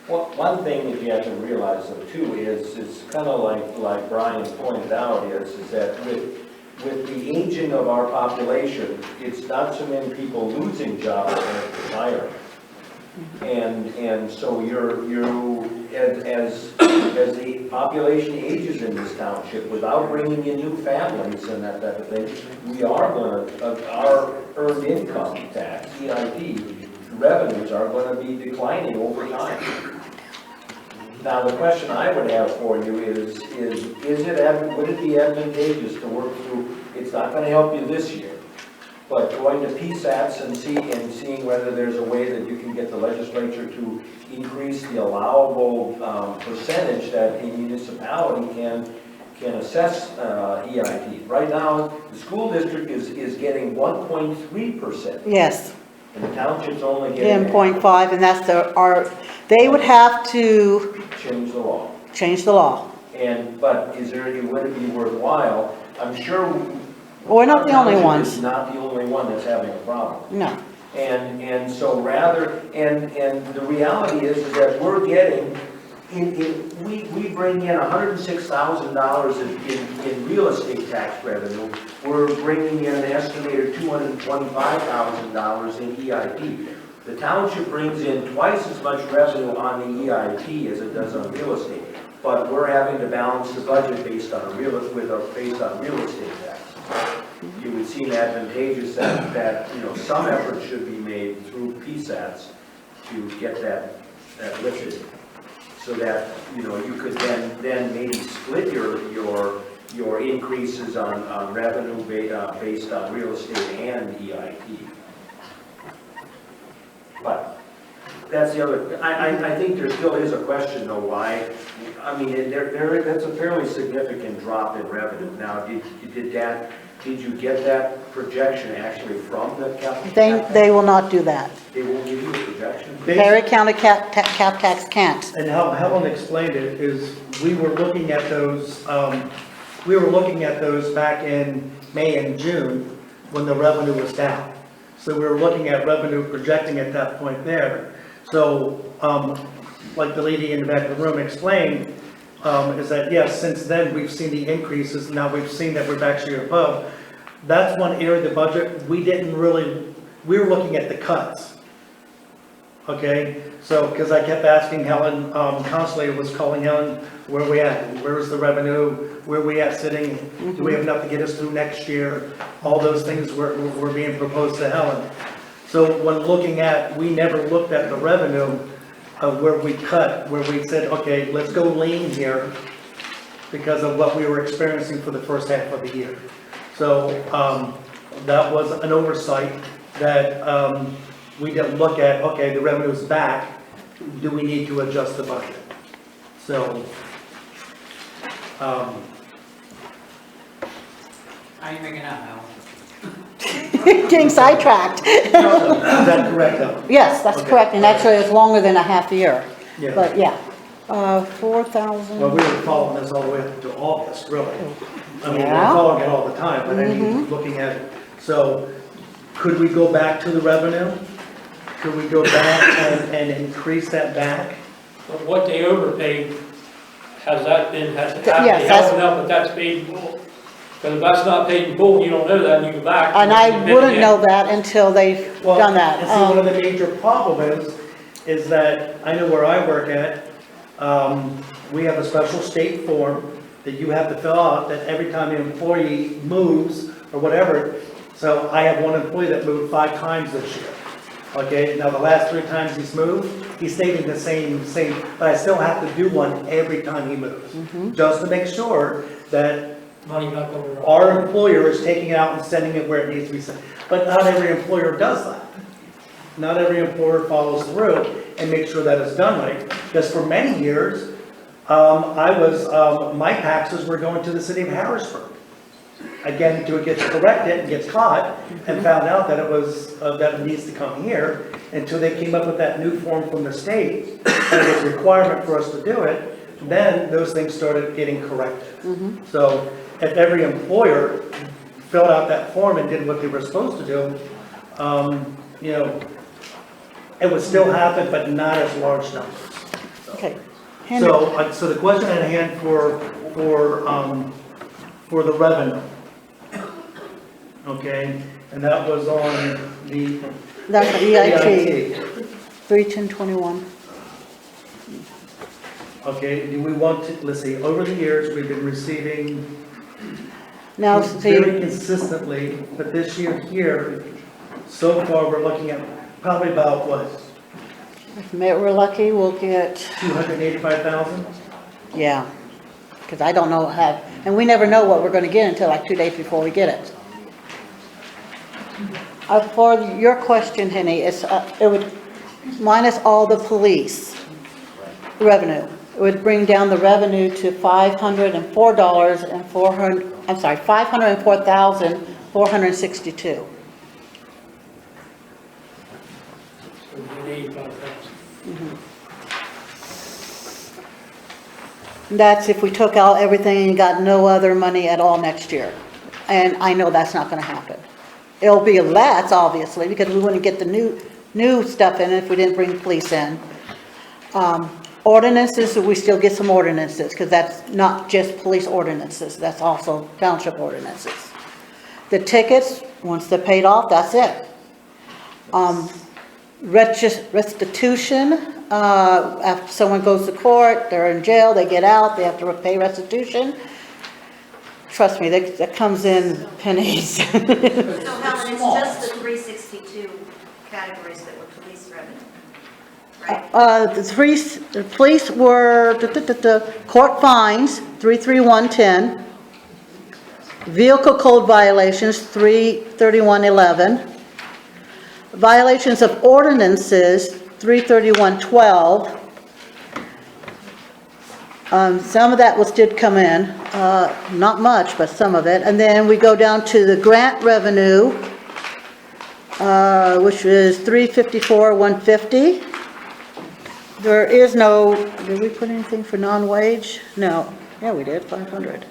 Well, one thing that you have to realize though too is kind of like Brian pointed out is that with the aging of our population, it's not so many people losing jobs as retiring. And so as the population ages in this township, without bringing in new families and that type of thing, we are going to, our earned income tax, EIP, revenues are going to be declining over time. Now, the question I would have for you is would it be advantageous to work through, it's not going to help you this year, but going to PSATs and seeing whether there's a way that you can get the legislature to increase the allowable percentage that a municipality can assess EIP. Right now, the school district is getting 1.3%. Yes. And the township's only getting 0.5, and that's they would have to change the law. change the law. But would it be worthwhile? I'm sure. We're not the only ones. It's not the only one that's having a problem. No. And so and the reality is that we're getting, we bring in $106,000 in real estate tax revenue. We're bringing in an estimated $225,000 in EIP. The township brings in twice as much revenue on the EIP as it does on real estate, but we're having to balance the budget based on real estate tax. It would seem advantageous that some effort should be made through PSATs to get that lifted, so that you could then maybe split your increases on revenue based on real estate and EIP. But that's the other. I think there still is a question though why. I mean, that's a fairly significant drop in revenue. Now, did you get that projection actually from the capital? They will not do that. They won't give you a projection? Perry County cap tax can't. And how Helen explained it is we were looking at those back in May and June when the revenue was down. So we were looking at revenue projecting at that point there. So like the lady in the back of the room explained, is that yes, since then we've seen the increases. Now we've seen that we're actually above. That's one area of the budget we were looking at the cuts. Okay, so because I kept asking Helen, constantly was calling Helen, where are we at? Where's the revenue? Where are we at sitting? Do we have enough to get us through next year? All those things were being proposed to Helen. So when looking at, we never looked at the revenue of where we cut, where we said, okay, let's go lean here because of what we were experiencing for the first half of the year. So that was an oversight that we didn't look at, okay, the revenue's back, do we need to adjust the budget? So, How are you making out now? Getting sidetracked. is that correct though? Yes, that's Okay. correct, and actually it's longer than a half year. Yeah. But yeah, 4,000. Well, we were following this all the way up to August, really. I mean, we're Yeah. following it all the time, but I mean, looking at it. So, could we go back to the revenue? Could we go back and increase that back? But what they overpaid, has that been, has Yes, they that's- helping out, but that's paid in full? Because if that's not paid in full, you don't know that, and you go back. And I you pay wouldn't again. know that until they've Well, done that. And see, one of the major problems is that, I know where I work at, we have a special state form that you have to fill out, that every time an employee moves, or whatever, so I have one employee that moved 5 times this year. Okay, now the last 3 times he's moved, He's stating the same, but I still have to do one every time he moves. Just to make sure that Money not going around. our employer is taking it out and sending it where it needs to be sent. But not every employer does that. Not every employer follows through and makes sure that it's done right. Because for many years, my taxes were going to the city of Harrisburg. Again, until it gets corrected and gets caught and found out that that it needs to come here, until they came up with that new form from the state, and it was a requirement for us to do it, then those things started getting corrected. So if every employer filled out that form and did what they were supposed to do, it would still happen, but not as large numbers. Okay. So the question at hand for the revenue, okay, and that was on the That's the EIT, 31021. Okay, do we want to, let's see, over the years, we've been receiving Now, very see, consistently, but this year here, so far, we're looking at probably about, what, if we're lucky, we'll get, 285,000? yeah, because I don't know and we never know what we're going to get until like 2 days before we get it. For your question, Henny, it would, minus all the police revenue, it would bring down the revenue to $504,462. So we need 85,000. That's if we took out everything and got no other money at all next year. And I know that's not going to happen. It'll be less, obviously, because we wouldn't get the new stuff in if we didn't bring police in. Ordinances, we still get some ordinances, because that's not just police ordinances, that's also township ordinances. The tickets, once they're paid off, that's it. Restitution, after someone goes to court, they're in jail, they get out, they have to pay restitution. Trust me, that comes in pennies. So Helen, it's just the 362 categories that were police revenue, right? The police were, court fines, 33110. Vehicle code violations, 33111. Violations of ordinances, 33112. Some of that did come in, not much, but some of it. And then we go down to the grant revenue, which is 354,150. There is no, did we put anything for non-wage? No. Yeah, we did, 500.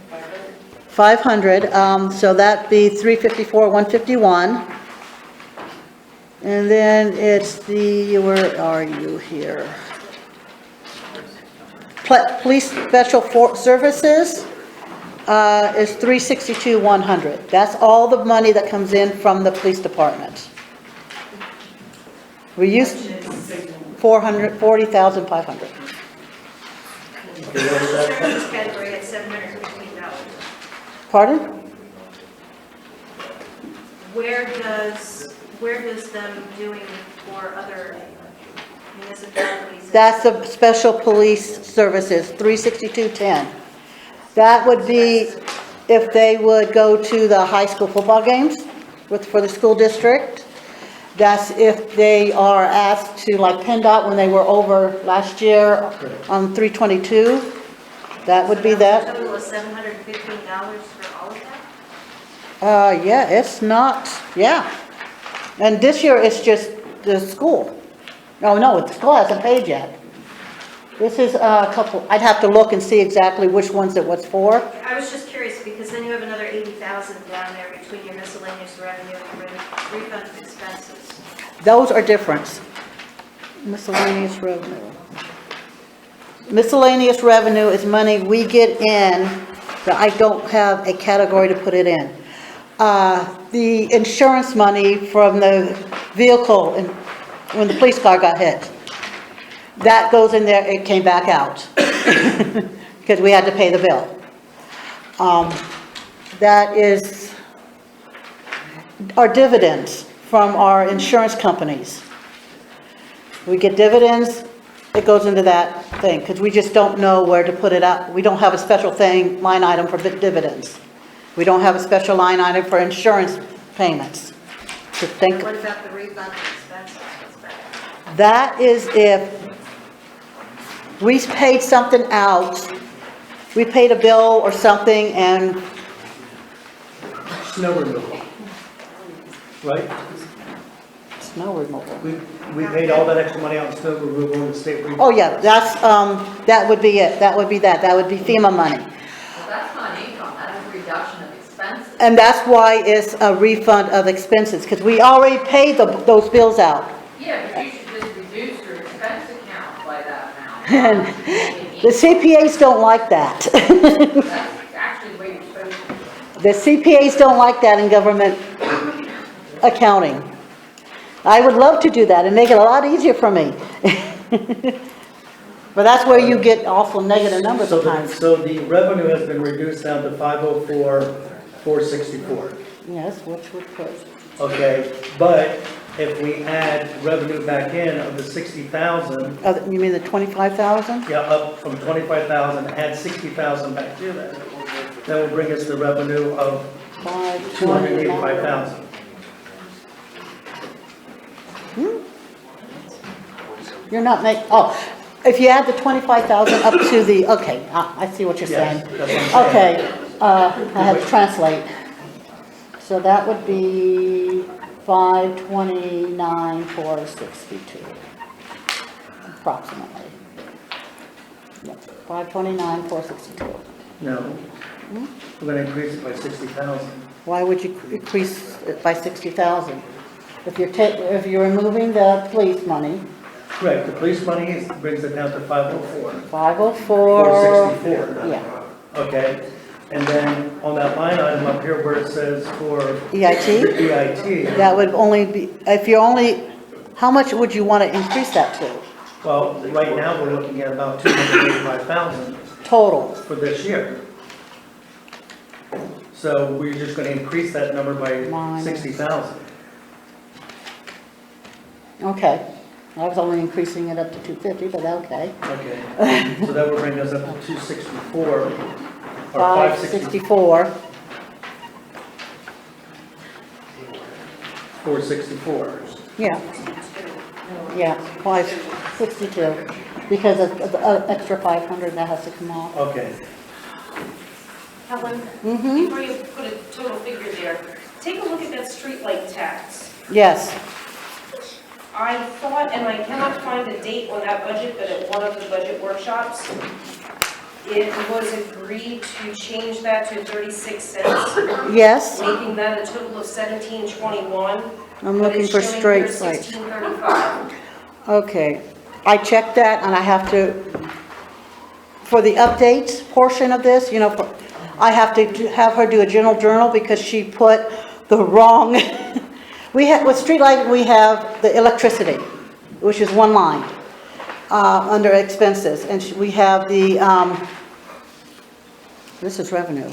500, so that'd be 354,151. And then it's where are you here? Police Special Services is 362,100. That's all the money that comes in from the police department. We used 40,500. Services category at $715. Pardon? Where does them doing for other municipalities? That's the Special Police Services, 36210. That would be if they would go to the high school football games for the school district. That's if they are asked to, like Penn Twp when they were over last year on 322. That would be that. Total of $715 for all of that? Yeah, it's not, yeah. And this year it's just the school. No, the school hasn't paid yet. This is a couple, I'd have to look and see exactly which ones it was for. I was just curious because then you have another $80,000 down there between your miscellaneous revenue and your refund of expenses. Those are different. Miscellaneous revenue. Miscellaneous revenue is money we get in that I don't have a category to put it in. The insurance money from the vehicle when the police car got hit. That goes in there, it came back out because we had to pay the bill. That is our dividends from our insurance companies. We get dividends, it goes into that thing, because we just don't know where to put it up. We don't have a special thing, line item for dividends. We don't have a special line item for insurance payments. To think, What about the refund of expenses? What's that? that is if we paid something out, we paid a bill or something, and Snow removal. Right? snow removal. We paid all that extra money on snow removal in the state. Oh, yeah, that's, that would be it. That would be that. That would be FEMA money. Well, that's not income, that's a reduction of expenses. And that's why it's a refund of expenses, because we already paid those bills out. Yeah, but you should just reduce your expense account by that amount. And the CPAs don't like that. That's actually the way you're supposed to. The CPAs don't like that in government accounting. I would love to do that and make it a lot easier for me. But that's where you get awful negative numbers So sometimes. so the revenue has been reduced down to 504,464. Yes, which would put, Okay, but if we add revenue back in of the 60,000, you mean the 25,000? yeah, up from 25,000, add 60,000 back to that, that will bring us the revenue of 285,000. You're not making, oh, if you add the 25,000 up to the, okay, I see what you're saying. Yes, that's what I'm saying. Okay, I had to translate. So that would be 529,462, approximately. Yeah, 529,462. No, we're going to increase it by 60,000. Why would you increase it by 60,000? If you're removing the police money, Correct, the police money brings it down to 504. 504. 464. Yeah. Okay, and then on that line item up here where it says for EIT? EIT, That would only be, if you're only, how much would you want to increase that to? well, right now we're looking at about 285,000 Total. for this year. So we're just going to increase that number by 60,000. Okay. I was only increasing it up to 250, but okay. Okay, so that would bring us up to 264, or 564. 464. Yeah. Yeah, 562, because of the extra 500 that has to come off. Okay. Helen, Mm-hmm. before you put a total figure there, take a look at that streetlight tax. Yes. I thought, and I cannot find a date on that budget, but at one of the budget workshops, it was agreed to change that to 36 cents. Yes. Making that a total of 1721. I'm looking for straight lights. 1635. Okay. I checked that and I have to, for the updates portion of this, I have to have her do a general journal because she put the wrong, with street lighting, we have the electricity, which is one line, under expenses. And we have the, this is revenue.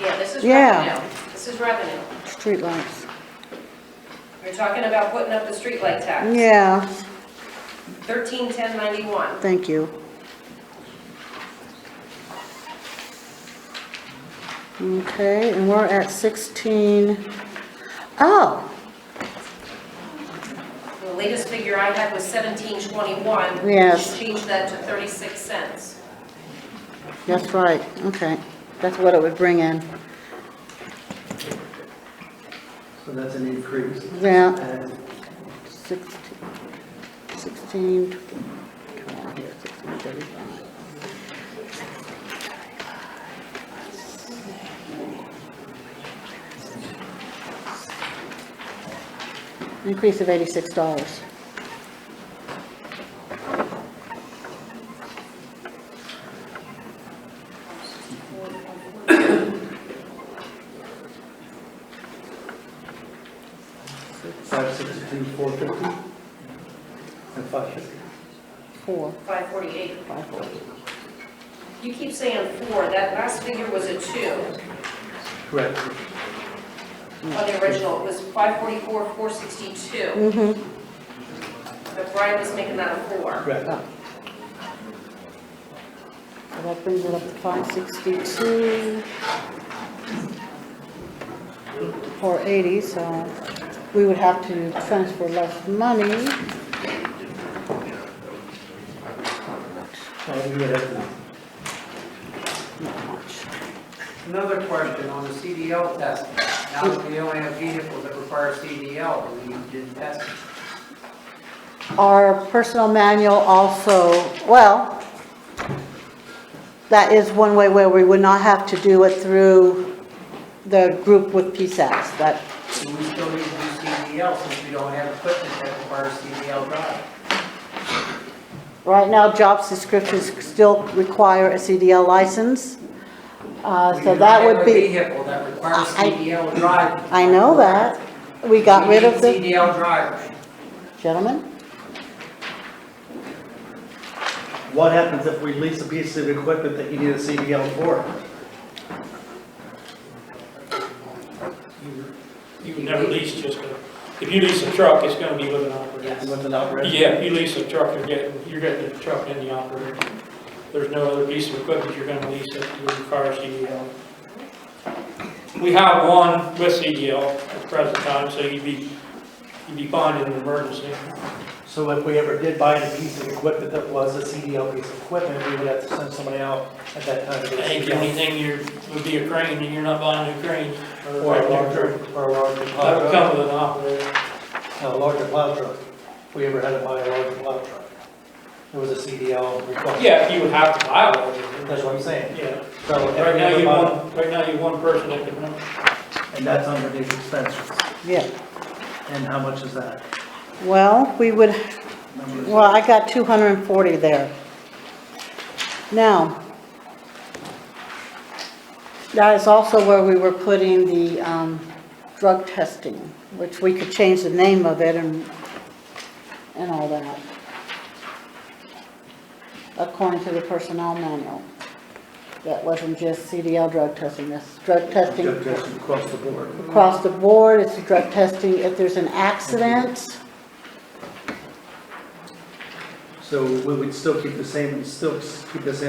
Yeah, this is Yeah. revenue. This is revenue. Street lights. You're talking about putting up the streetlight tax. Yeah, 131091. thank you. Okay, and we're at 16. Oh, The latest figure I had was 1721. Yes. She changed that to 36 cents. that's right. Okay, that's what it would bring in. So that's an increase. Yeah. And 16, come on here, 1635. Increase of $86. $562,450 and $550. 548. 540. You keep saying 4. That last figure was a 2. Correct. On the original, it was 544, 462. Mm-hmm. But Brian was making that a 4. Correct. So that brings it up to 562. 480, so we would have to transfer less money. We would have to Not much. Another question on the CDL testing. Now that we only have vehicles that require CDL, do we need to do the testing? Our personnel manual also, well, that is one way where we would not have to do it through the group with PSATs. That, Do we still need to do CDL since we don't have equipment that requires CDL drive? right now, job descriptions still require a CDL license. So that would We be, don't have a vehicle that requires CDL drive. I know that. We got rid of the, CDL drivers. gentlemen? What happens if we lease a piece of equipment that you need a CDL for? You would never lease just a, if you lease a truck, it's gonna be with an operator. Yes. With an operator? Yeah, if you lease a truck, you're getting the truck and the operator. There's no other piece of equipment you're gonna lease that would require CDL. We have one with CDL at the present time, so you'd be fine in an emergency. So if we ever did buy a piece of equipment that was a CDL piece of equipment, we would have to send somebody out at that time to I get a think the CDL. only thing would be a crane, and you're not buying a new crane. Or a larger plow That would come truck. with an operator. A larger plow truck. If we ever had to buy a larger plow truck. It was a CDL requirement. Yeah, if you would have to buy a larger. That's what I'm saying. Yeah. So if Right we now, ever you bought- right now, you one person that can run. And that's underneath expenses. Yeah. And how much is that? Well, we would, well, I got 240 there. Now, that is also where we were putting the drug testing, which we could change the name of it and all that, according to the personnel manual. That wasn't just CDL drug testing, that's drug testing Drug testing across the board. across the board. It's drug testing if there's an accident. So we would still keep the same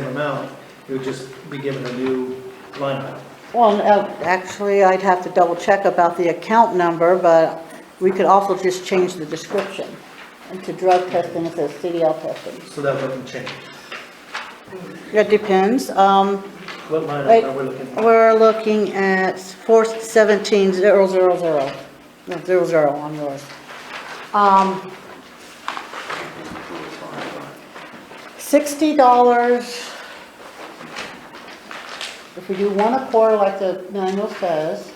amount. It would just be given a new line item. Well, actually, I'd have to double check about the account number, but we could also just change the description into drug testing instead of CDL testing. So that wouldn't change. It depends. What line Wait, item are we looking at? We're looking at 417,000. No, 00 on yours. $60. If we do one a quarter like the manual says,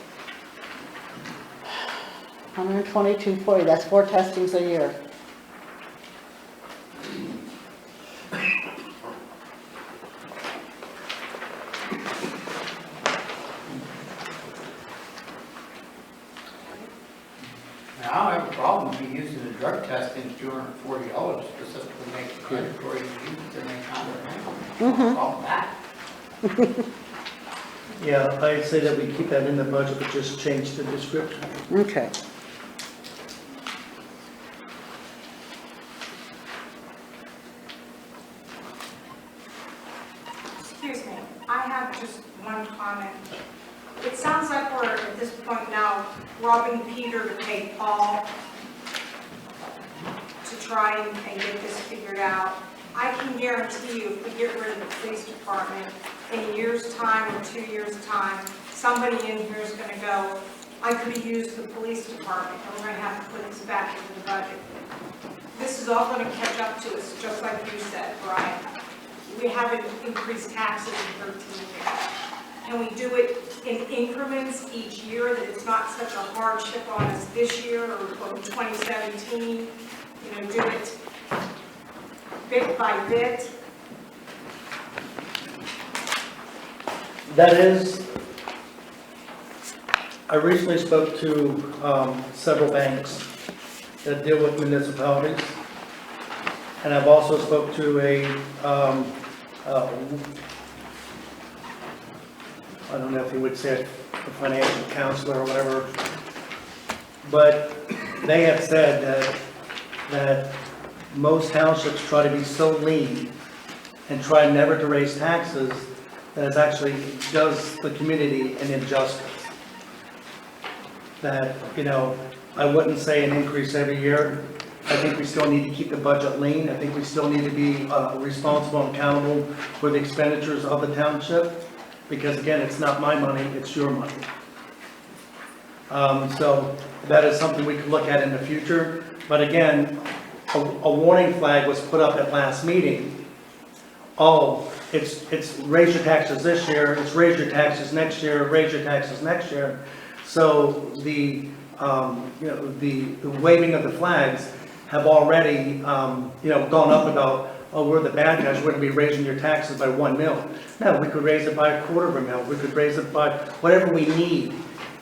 122.40, that's 4 testings a year. Now, I don't have a problem with you using the drug testing, $240 specifically make it mandatory to use it to make contact. No problem with that. Yeah, I'd say that we keep that in the budget, but just change the description. Okay. Excuse me, I have just one comment. It sounds like we're at this point now robbing Peter to pay Paul to try and get this figured out. I can guarantee you, if we get rid of the police department, in a year's time or 2 years' time, somebody in here is going to go, I could have used the police department, and we're going to have to put this back into the budget. This is all going to catch up to us, just like you said, Brian. We haven't increased taxes in 13 years. Can we do it in increments each year, that it's not such a hardship on us this year or 2017? You know, do it bit by bit? That is, I recently spoke to several banks that deal with municipalities. And I've also spoke to I don't know if you would say a financial counselor or whatever, but they have said that most townships try to be so lean and try never to raise taxes, that is actually does the community an injustice. That, I wouldn't say an increase every year. I think we still need to keep the budget lean. I think we still need to be responsible and accountable for the expenditures of the township. Because again, it's not my money, it's your money. So that is something we could look at in the future. But again, a warning flag was put up at last meeting. Oh, it's raise your taxes this year, it's raise your taxes next year, raise your taxes next year. So the waving of the flags have already, gone up about, oh, we're the bad guys, we're gonna be raising your taxes by 1 mil. No, we could raise it by a $0.25 mil. We could raise it by whatever we need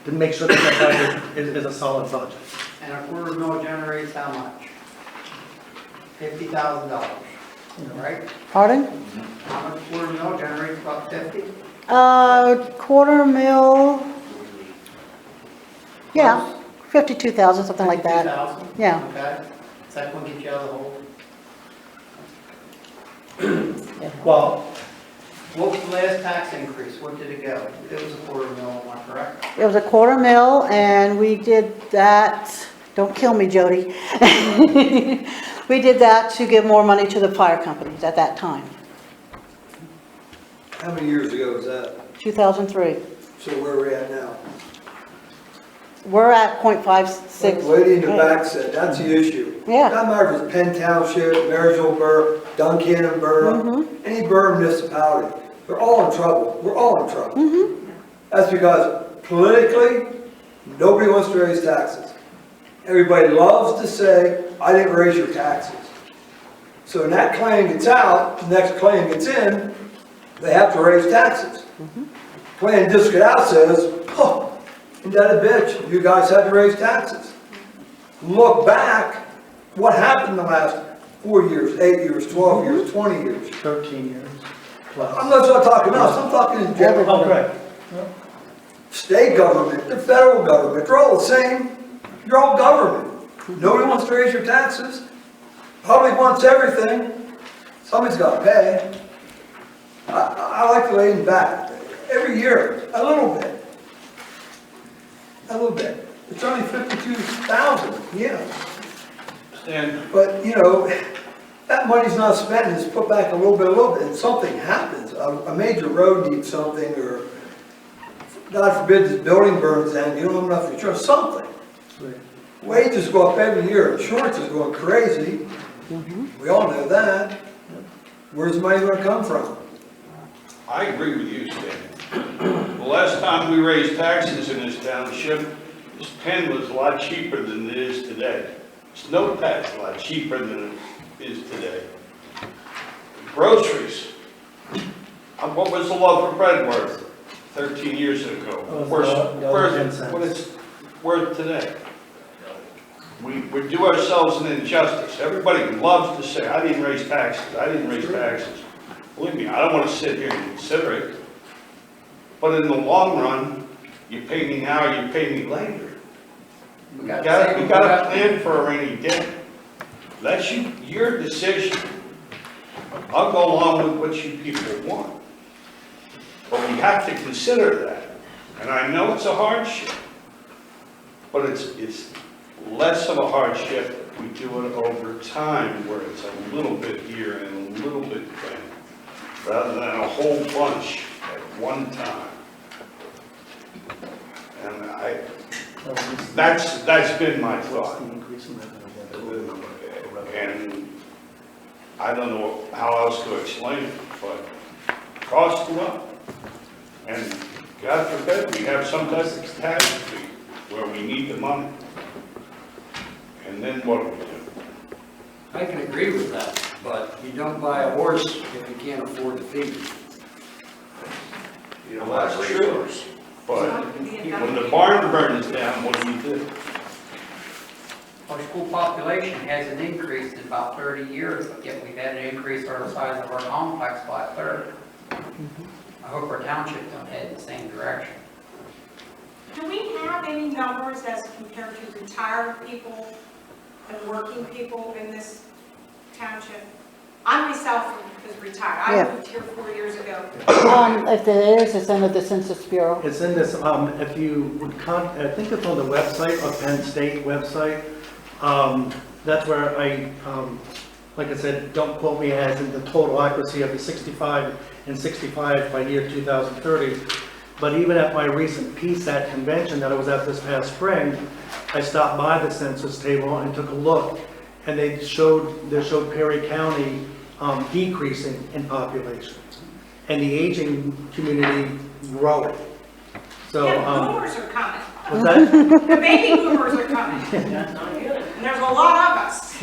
to make sure that the budget is a solid budget. And a quarter mil generates how much? $50,000, right? Pardon? How much quarter mil generates about 50? $0.25 mil, yeah, 52,000, something like that. 50,000? Yeah. Okay. Does that one get you out of the hole? Well, What was the last tax increase? What did it go? It was a quarter mil, am I correct? It was a $0.25 mil, and we did that, don't kill me, Jody. We did that to give more money to the fire companies at that time, How many years ago was that? 2003. So where are we at now? We're at Like the 0.56. lady in the back said, that's the issue. Yeah. Doesn't matter if it's Penn Township, Marysville Borough, Duncannon Borough, any borough municipality, they're all in trouble. We're all in trouble. That's because politically, nobody wants to raise taxes. Everybody loves to say, I didn't raise your taxes. So when that claim gets out, the next claim gets in, they have to raise taxes. Claim just get out says, oh, ain't that a bitch? You guys had to raise taxes. Look back, what happened the last 4 years, 8 years, 12 years, 20 years? 13 years plus. I'm not talking us, I'm talking in general. Oh, correct. State government, the federal government, they're all the same. You're all government. Nobody wants to raise your taxes. Public wants everything. Somebody's got to pay. I like to lay in back. Every year, a little bit. A little bit. It's only 52,000, yeah. And But, that money's not spent, it's put back a little bit, and something happens. A major road needs something, or God forbid this building burns down, you don't have enough insurance, something. Wages go up every year, insurance is going crazy. We all know that. Where's the money going to come from? I agree with you, Stan. The last time we raised taxes in this township, this pen was a lot cheaper than it is today. This notepad's a lot cheaper than it is today. Groceries. What was the loaf of bread worth 13 years ago? What it's worth today. We do ourselves an injustice. Everybody loves to say, I didn't raise taxes, I didn't raise taxes. Believe me, I don't want to sit here and consider it. But in the long run, you pay me now, you pay me later. We got to plan for a rainy day. That's your decision. I'll go along with what you people want. But we have to consider that. And I know it's a hardship, but it's less of a hardship if we do it over time, where it's a little bit here and a little bit there, rather than a whole bunch at one time. And that's been my thought. And I don't know how else to explain it, but costs go up. And God forbid we have some type of catastrophe where we need the money. And then what do we do? I can agree with that, but you don't buy a horse if you can't afford to feed it. You know, that's true. But when the barn burns down, what do you do? Our school population hasn't increased in about 30 years, yet we've had to increase our size of our complex by a third. I hope our township don't head in the same direction. Do we have any numbers as compared to retired people and working people in this township? I myself was retired. I Yeah. moved here 4 years ago. If there is, it's under the Census Bureau. It's in this, if you would I think it's on the website, or Penn State website. That's where like I said, don't quote me as in the total accuracy of the 65 and 65 by year 2030. But even at my recent PSAT convention that I was at this past spring, I stopped by the census table and took a look, and they showed Perry County decreasing in population, and the aging community growing. So, Yeah, boomers are coming. what's that? The baby boomers are coming. And there's a lot of us.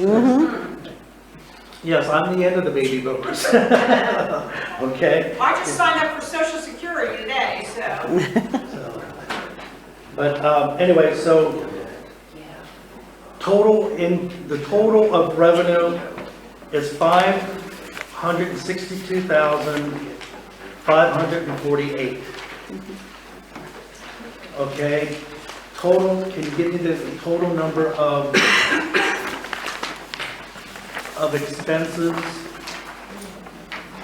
Yes, I'm the end of the baby boomers. Okay? I just signed up for Social Security today, so. But anyway, so the total of revenue is $562,548. Okay? Total, can you give me the total number of expenses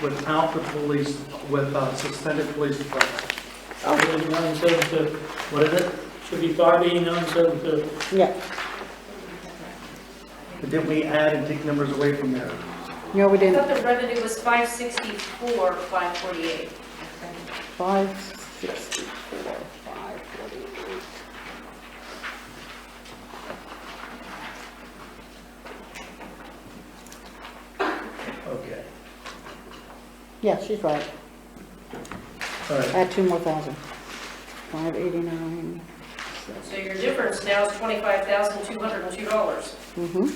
without the police, with suspended police department? 972. What is it? Should be 589,750. Yeah, But didn't we add and take numbers away from there? no, we I didn't. thought the revenue was 564, 548. 564, 548. Okay. Yeah, she's right. All right. Add 2 more thousand. 589. So your difference now is $25,202. Mm-hmm.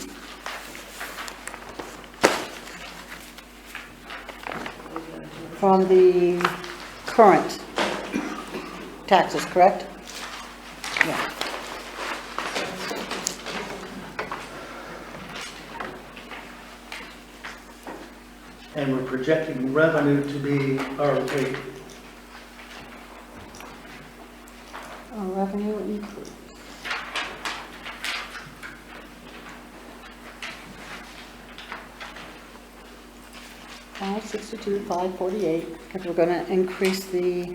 From the current taxes, correct? Yeah. And we're projecting revenue to be, wait, Revenue increase. $562, $548, because we're gonna increase the,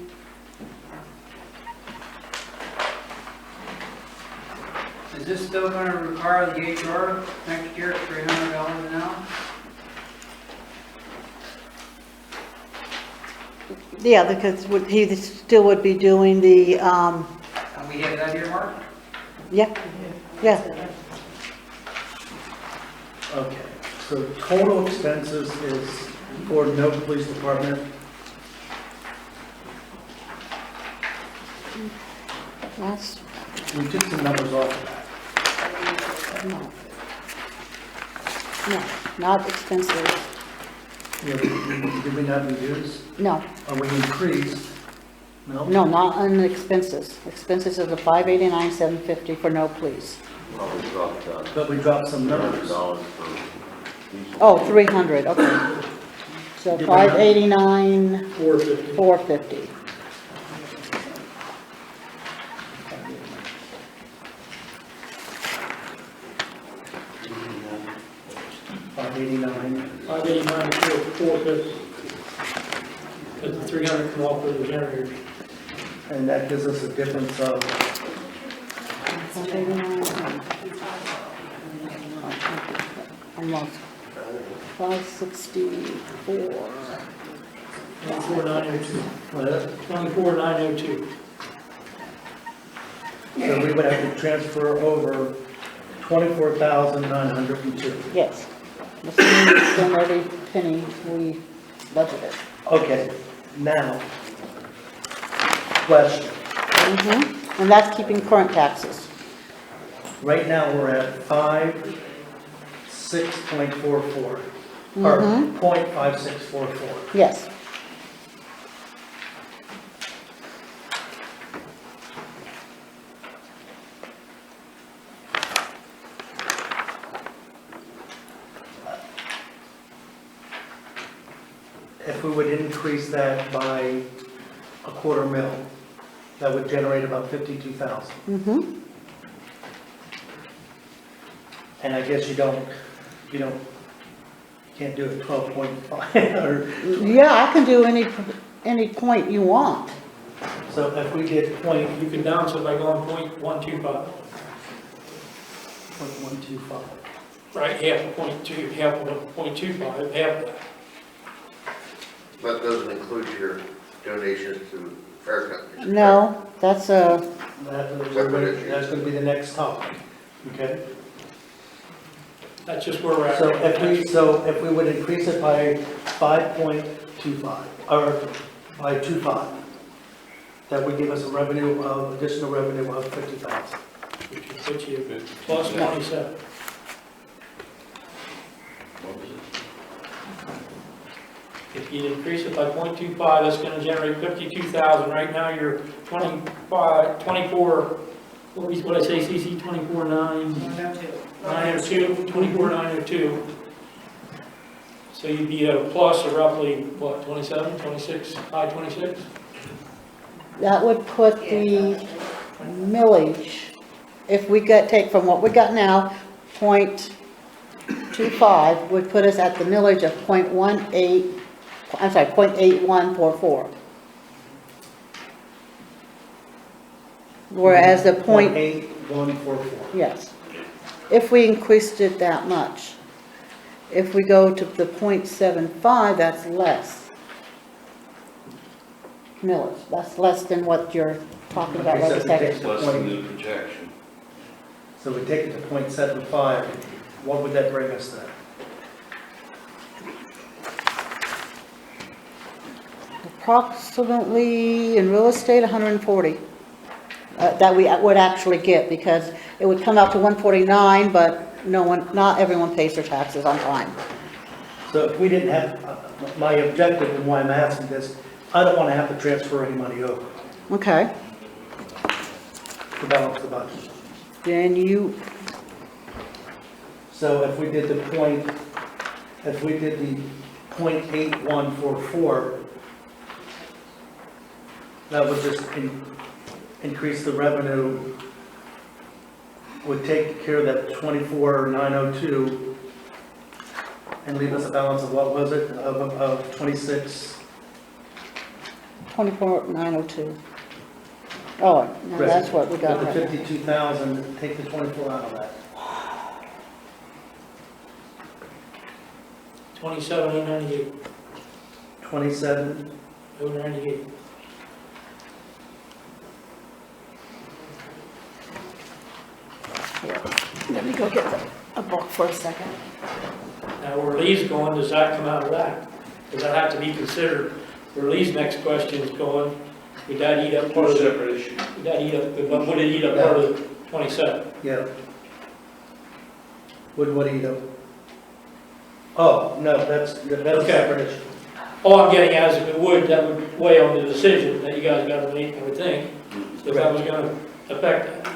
Is this still gonna require the HR next year at $300 an hour? yeah, because he still would be doing the, And we have that earmarked? yeah, yeah. okay. So total expenses is for no police department, That's, we took some numbers off of that. no. No, not expensive, Yeah, did we not reduce, no, or we increased? No? no, not on the expenses. Expenses are the 589, 750 for no police. Well, we dropped, But we dropped some numbers. $100 for diesel. Oh, 300, okay. So 589, 450. $589. 589, 450. Because the 300 come off of the generators. And that gives us a difference of, 589, almost. 564. 24,902. what is it? 24,902. So we would have to transfer over 24,902. Yes. Assuming we spend every penny we budgeted. Okay, now, question. And that's keeping current taxes. Right now, we're at 6.44, or Mhm. .5644. Yes. If we would increase that by a $250,000, that would generate about 52,000. Mm-hmm. And I guess you don't Can't do it 12.5, or, Yeah, I can do any point you want. so if we did point, You can balance it by going .125, 125. right, half of .2, half of .25, half of that. That doesn't include your donations to fair companies. No, that's a, That's gonna be the next topic, okay? That's just where we're at. So right now. if we would increase it by 5.25, or by 2.5, that would give us a revenue of, additional revenue of 50,000. Which would put you plus 27. If you increase it by .25, that's gonna generate 52,000. Right now, you're 24, what did I say, CC, 24,902. So you'd be at a plus of roughly, what, 27, 26, high 26? that would put the millage, if we take from what we got now, .25, would put us at the millage of .8144. Whereas the point, 0.8144. yes, if we increased it that much. If we go to the .75, that's less. Millage, that's less than what you're talking about right a second. Less than the projection. So we take it to 0.75, what would that bring us then? Approximately, in real estate, 140. That we would actually get, because it would come out to 149, but not everyone pays their taxes on time. So if we didn't have, my objective and why I'm asking this, I don't want to have to transfer any money over Okay, to balance the budget. then you, So if we did the 0.8144, that would just increase the revenue, would take care of that 24,902 and leave us a balance of, what was it, of 26? 24,902. Oh, no, that's what we got With the right now. 52,000, take the 24 out of that. 27,898. 27, 098. Let me go get a book for a second. Now, where Lee's going, does that come out of that? Does that have to be considered? Where Lee's next question is going, would that eat up part of the... Separate issue. Would that eat up, would it eat up part of the 27? yeah. Would what eat up? Oh, no, that's a separate issue. All I'm getting at is if it would, that would weigh on the decision that you guys got to make, I would think, if that was going to affect that.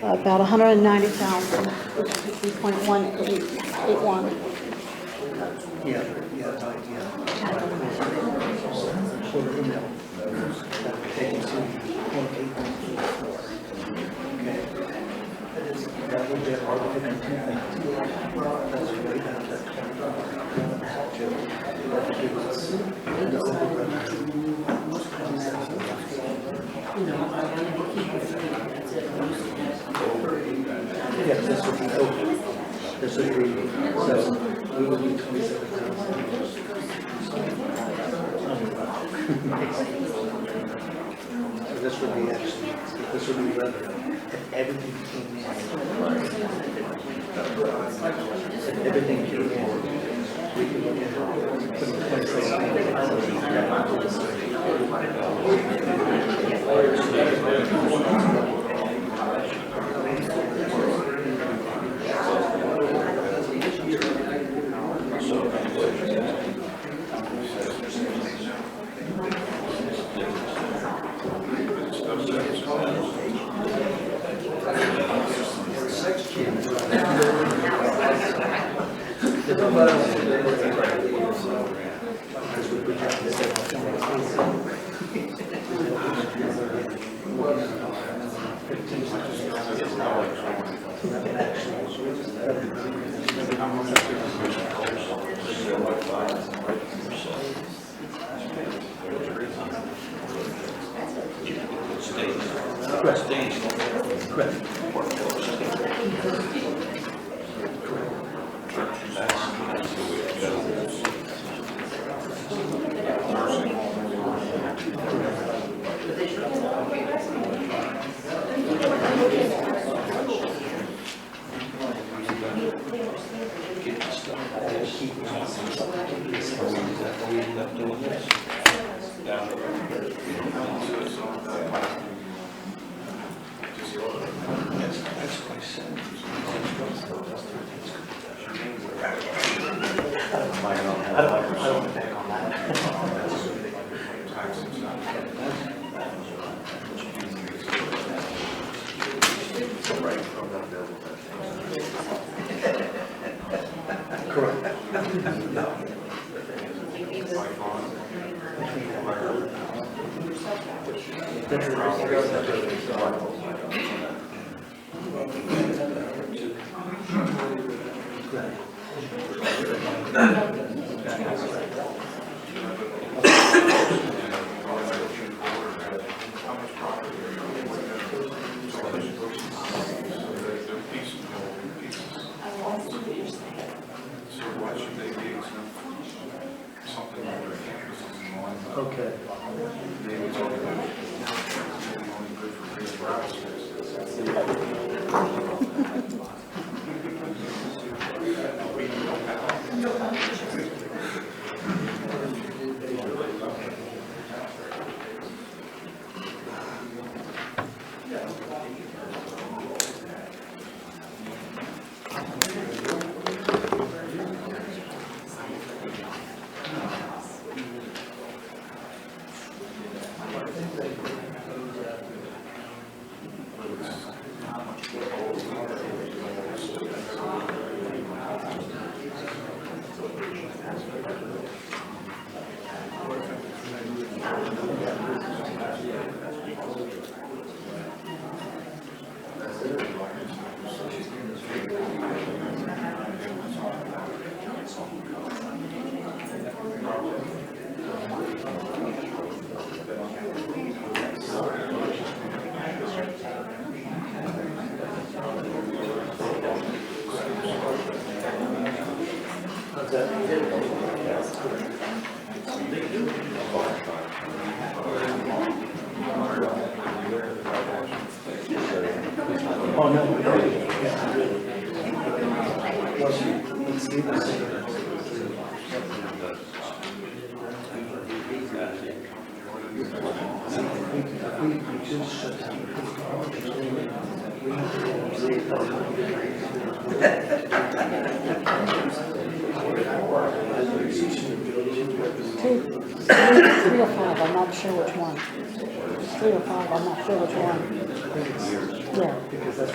About 190,000, which is 3.1881. Yeah. Quarter of a mil. That would take us to 0.8144. Okay. That would be our 52,000. That's way down to that 25. That would give us yes, this would be open. This would be, so we would be 27,000. So this would be actually, this would be revenue. If everything came in. If everything came in, we could look at putting 27,000. Okay. Oh, no. Three or five, I'm not sure which one. 3 or 5, I'm not sure which one. Yeah. Because that's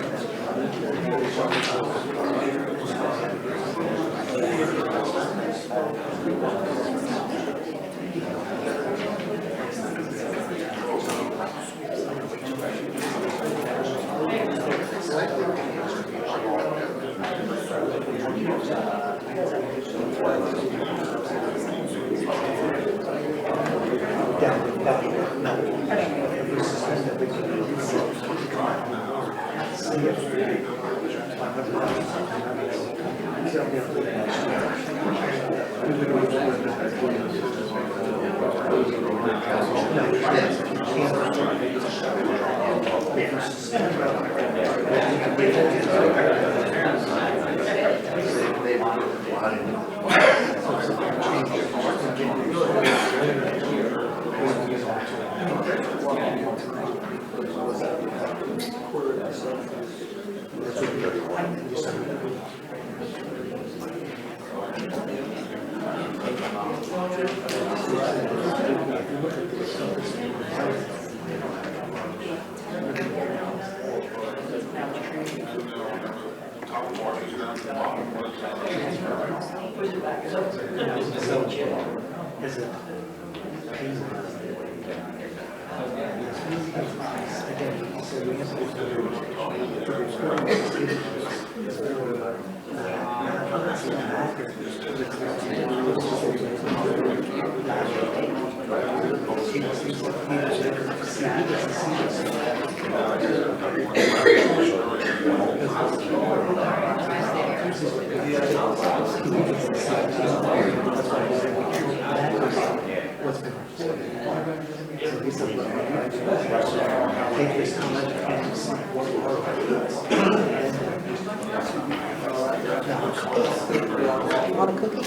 Want a cookie?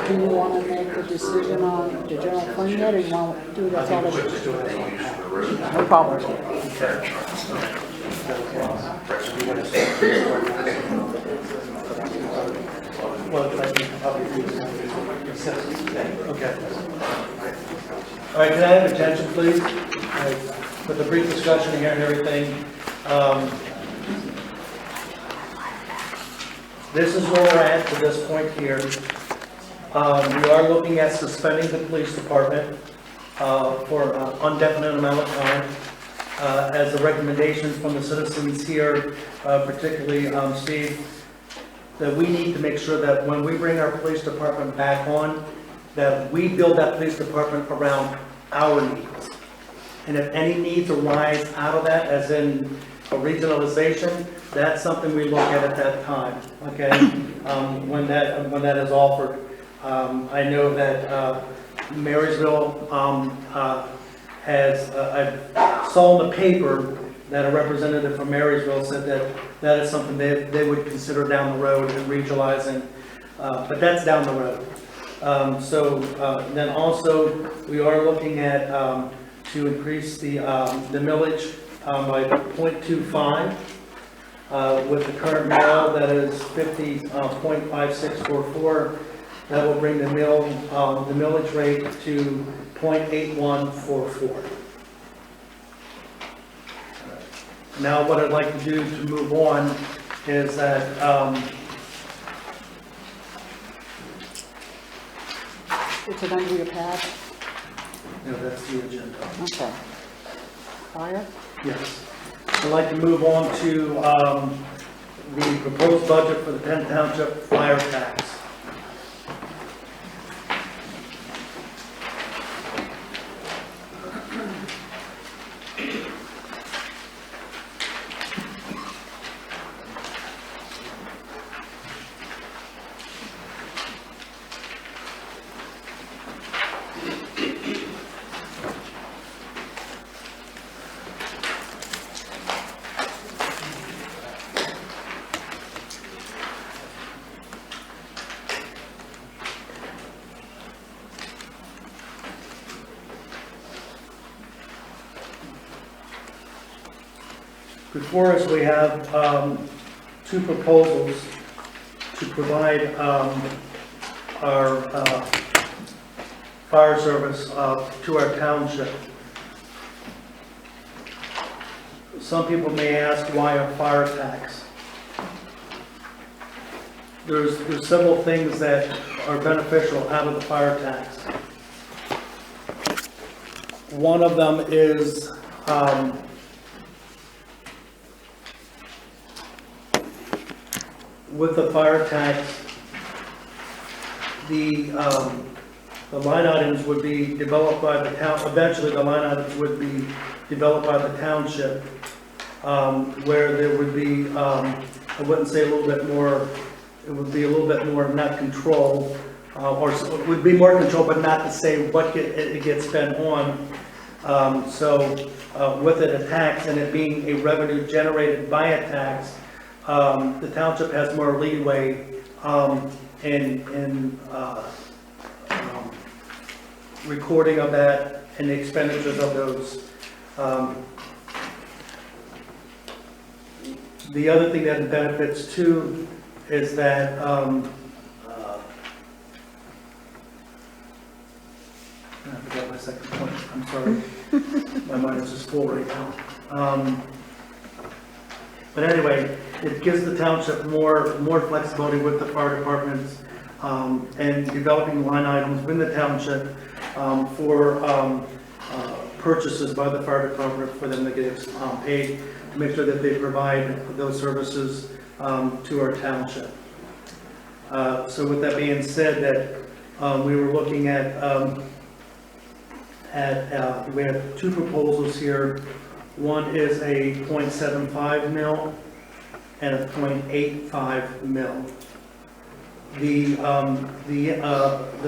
Do you want to make a decision on the general fund yet, or you want to do that all of it? No problem. Okay. All right, can I have attention, please? With the brief discussion here and everything. This is where we're at to this point here. We are looking at suspending the police department for an indefinite amount of time. As a recommendation from the citizens here, particularly Steve, that we need to make sure that when we bring our police department back on, that we build that police department around our needs. And if any needs arise out of that, as in a regionalization, that's something we look at that time, okay? When that is offered. I know that Marysville has, I saw in the paper that a representative from Marysville said that that is something they would consider down the road in regionalizing, but that's down the road. Then also, we are looking at to increase the millage by 0.25. With the current mill that is 50.5644, that will bring the millage rate to 0.8144. Now, what I'd like to do to move on is that It's it under your pad? that's the agenda. Okay. Fire? Yes. I'd like to move on to the proposed budget for the Penn Township fire tax. Before us, we have two proposals to to provide our fire service to our township. Some people may ask, why a fire tax? There's several things that are beneficial out of the fire tax. One of them is with the fire tax, the line items would be developed by the town. Eventually, the line items would be developed by the township, where there would be, I wouldn't say a little bit more. It would be a little bit more not control, or it would be more control, but not to say what it gets spent on. With it a tax and it being a revenue generated by a tax, the township has more leeway in recording of that and the expenditures of those. The other thing that it benefits too is that I forgot my second point. I'm sorry. My mind is just full right now. But anyway, it gives the township more flexibility with the fire departments and developing line items within the township for purchases by the fire department for them to get paid to make sure that they provide those services to our township. So with that being said, that we were looking at we have two proposals here. One is a 0.75 mil and a 0.85 mil. The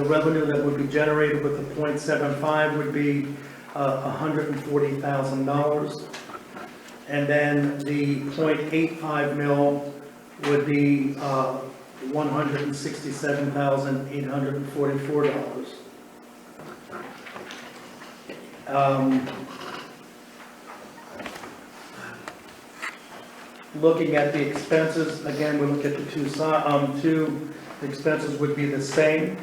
revenue that would be generated with the 0.75 would be $140,000, and then the 0.85 mil would be $167,844. Looking at the expenses, again, we look at the two expenses would be the same.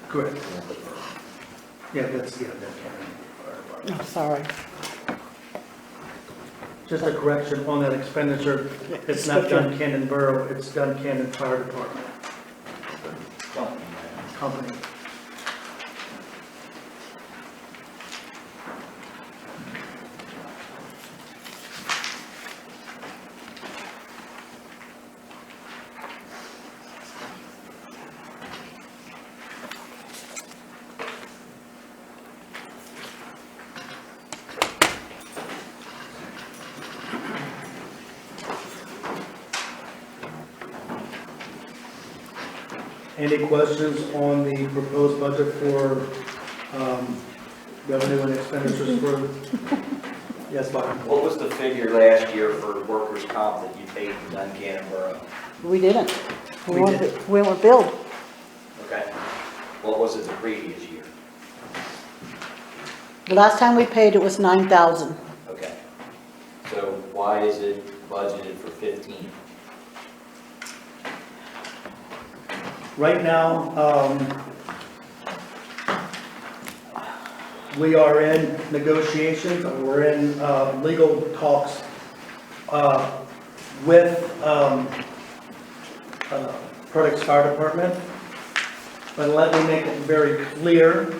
Correct. Yeah, that's. Oh, sorry. Just a correction on that expenditure. It's not Duncannon Borough, it's Duncannon Fire Department. Company. Any questions on the proposed budget for revenue and expenditures for? Yes, Bob. What was the figure last year for workers' comp that you paid in Duncannon Borough? We didn't. We did. We weren't billed. Okay. What was it the previous year? The last time we paid, it was $9,000. Okay. So why is it budgeted for 15? Right now, we are in negotiations, we're in legal talks with Products Fire Department. But let me make it very clear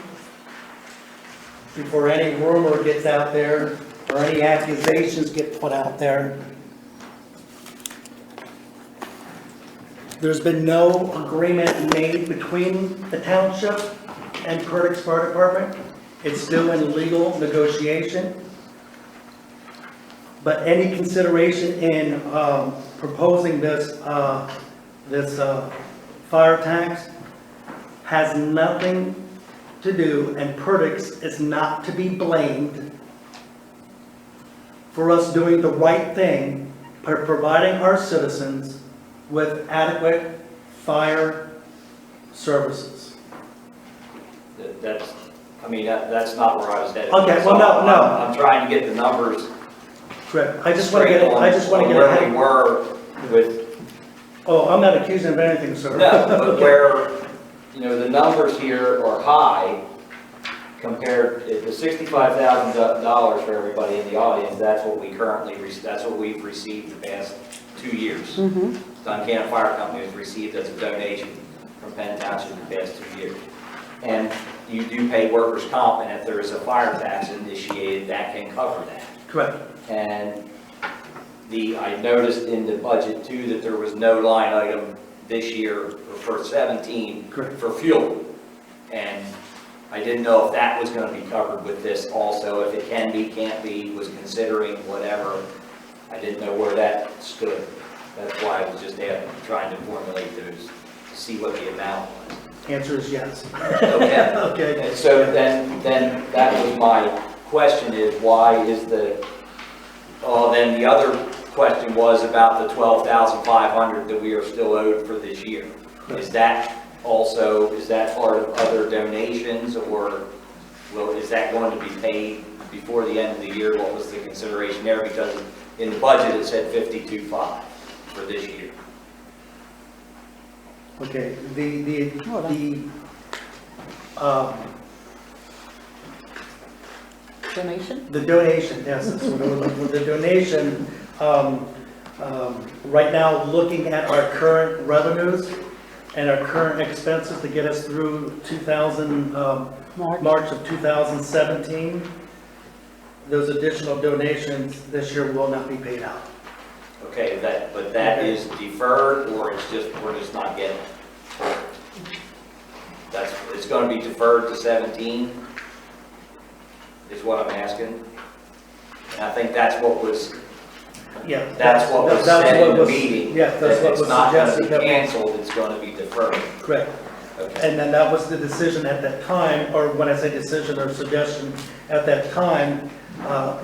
before any rumor gets out there or any accusations get put out there. There's been no agreement made between the township and Products Fire Department. It's still in legal negotiation. But any consideration in proposing this fire tax has nothing to do, and Products is not to be blamed for us doing the right thing providing our citizens with adequate fire services. That's, I mean, that's not where I was headed. Okay, well, So no. I'm trying to get the numbers Correct. I just want to get, straight I just want to on get where we ahead. were with, Oh, I'm not accusing of anything, sir. no, but where, you know, the numbers here are high compared, the $65,000 for everybody in the audience, that's what we currently, that's what we've received the past 2 years. Duncannon Fire Company has received as a donation from Penn Twp the past 2 years. And you do pay workers' comp, and if there is a fire tax initiated, that can cover that. Correct. And I noticed in the budget too that there was no line item this year for 17 Correct. for fuel. And I didn't know if that was going to be covered with this also, if it can be, can't be, was considering whatever. I didn't know where that stood. That's why I was just trying to formulate those, to see what the amount was. Answer is yes. Okay. Okay. And so then that was my question is why is then the other question was about the $12,500 that we are still owed for this year. Is that part of other donations, or is that going to be paid before the end of the year? What was the consideration there? Because in the budget it said $52,500 for this year. Okay, Donation? the donation, yes, that's what we're looking for. The donation, right now, looking at our current revenues and our current expenses to get us through March of 2017, those additional donations this year will not be paid out. Okay, but that is deferred, or we're just not getting it? It's going to be deferred to 17, is what I'm asking. And I think that's what was, Yeah. that's what was said in the meeting. Yeah, that's what was It's not going to suggested. be canceled, it's going to be deferred. Correct. Okay. And then that was the decision at that time, or when I say decision or suggestion, at that time,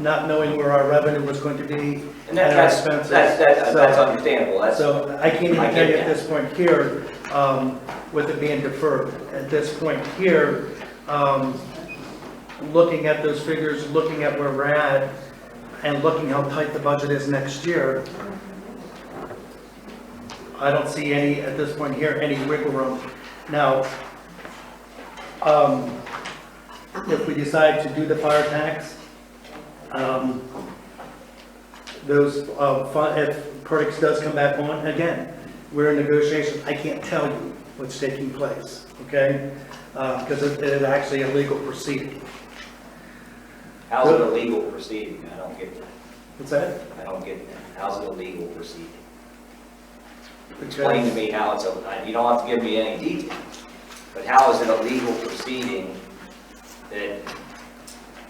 not knowing where our revenue was going to be And and our that's expenses. that's understandable. So I can't even I tell get you at that. this point here, with it being deferred. At this point here, looking at those figures, looking at where we're at, and looking how tight the budget is next year, I don't see any, at this point here, any wiggle room. Now, if we decide to do the fire tax, if Perdix does come back on, again, we're in negotiations. I can't tell you what's taking place, okay? Because it is actually a legal proceeding. How's it a legal proceeding? I don't get that. What's that? I don't get that. How's it a legal proceeding? Explain to me how you don't have to give me any details, but how is it a legal proceeding that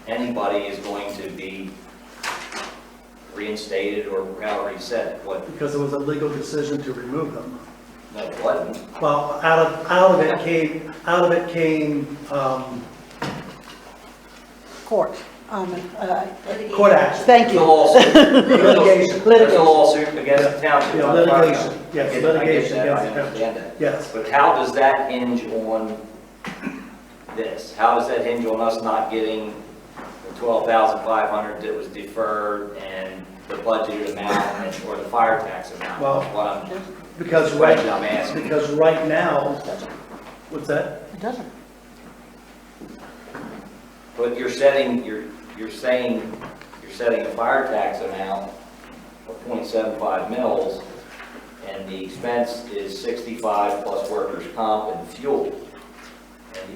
anybody is going to be reinstated, or however you said it? What? Because it was a legal decision to remove them. No, it wasn't. Well, out of it came Court. court action. Thank The you. lawsuit. Litigation. There's a lawsuit against the township. Yeah, on fire litigation. company. Yes, I get litigation that. I against the understand that. Yes. But how does that hinge on this? How does that hinge on us not getting the $12,500 that was deferred and the budgeted amount, or the fire tax amount? Well, That's what I'm, Because the right, question I'm asking. because right now, what's that? It doesn't. But you're saying a fire tax amount of 0.75 mils, and the expense is 65 plus workers' comp and fuel,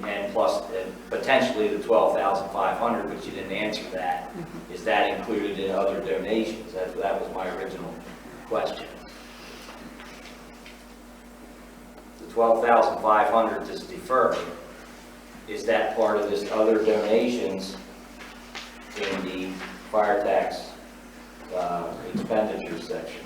and plus potentially the 12,500, but you didn't answer that. Is that included in other donations? That was my original question. The 12,500 is deferred. Is that part of this other donations in the fire tax expenditure section?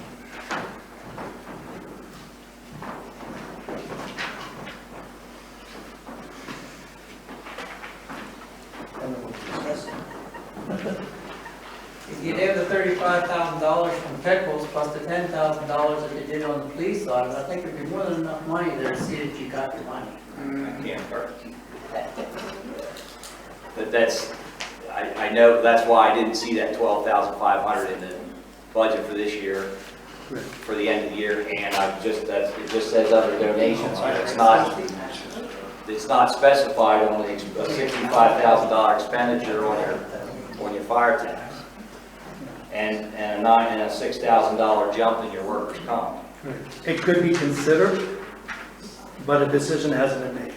If you have the $35,000 from pickles, plus the $10,000 that they did on the police side, I think it'd be more than enough money there to see that you got your money. I can't hurt. But that's, I know, that's why I didn't see that 12,500 in the budget for this year, for the end of the year, and it just says other donations, it's not specified on a $65,000 expenditure on your fire tax, and a $6,000 jump in your workers' comp. It could be considered, but a decision hasn't been made.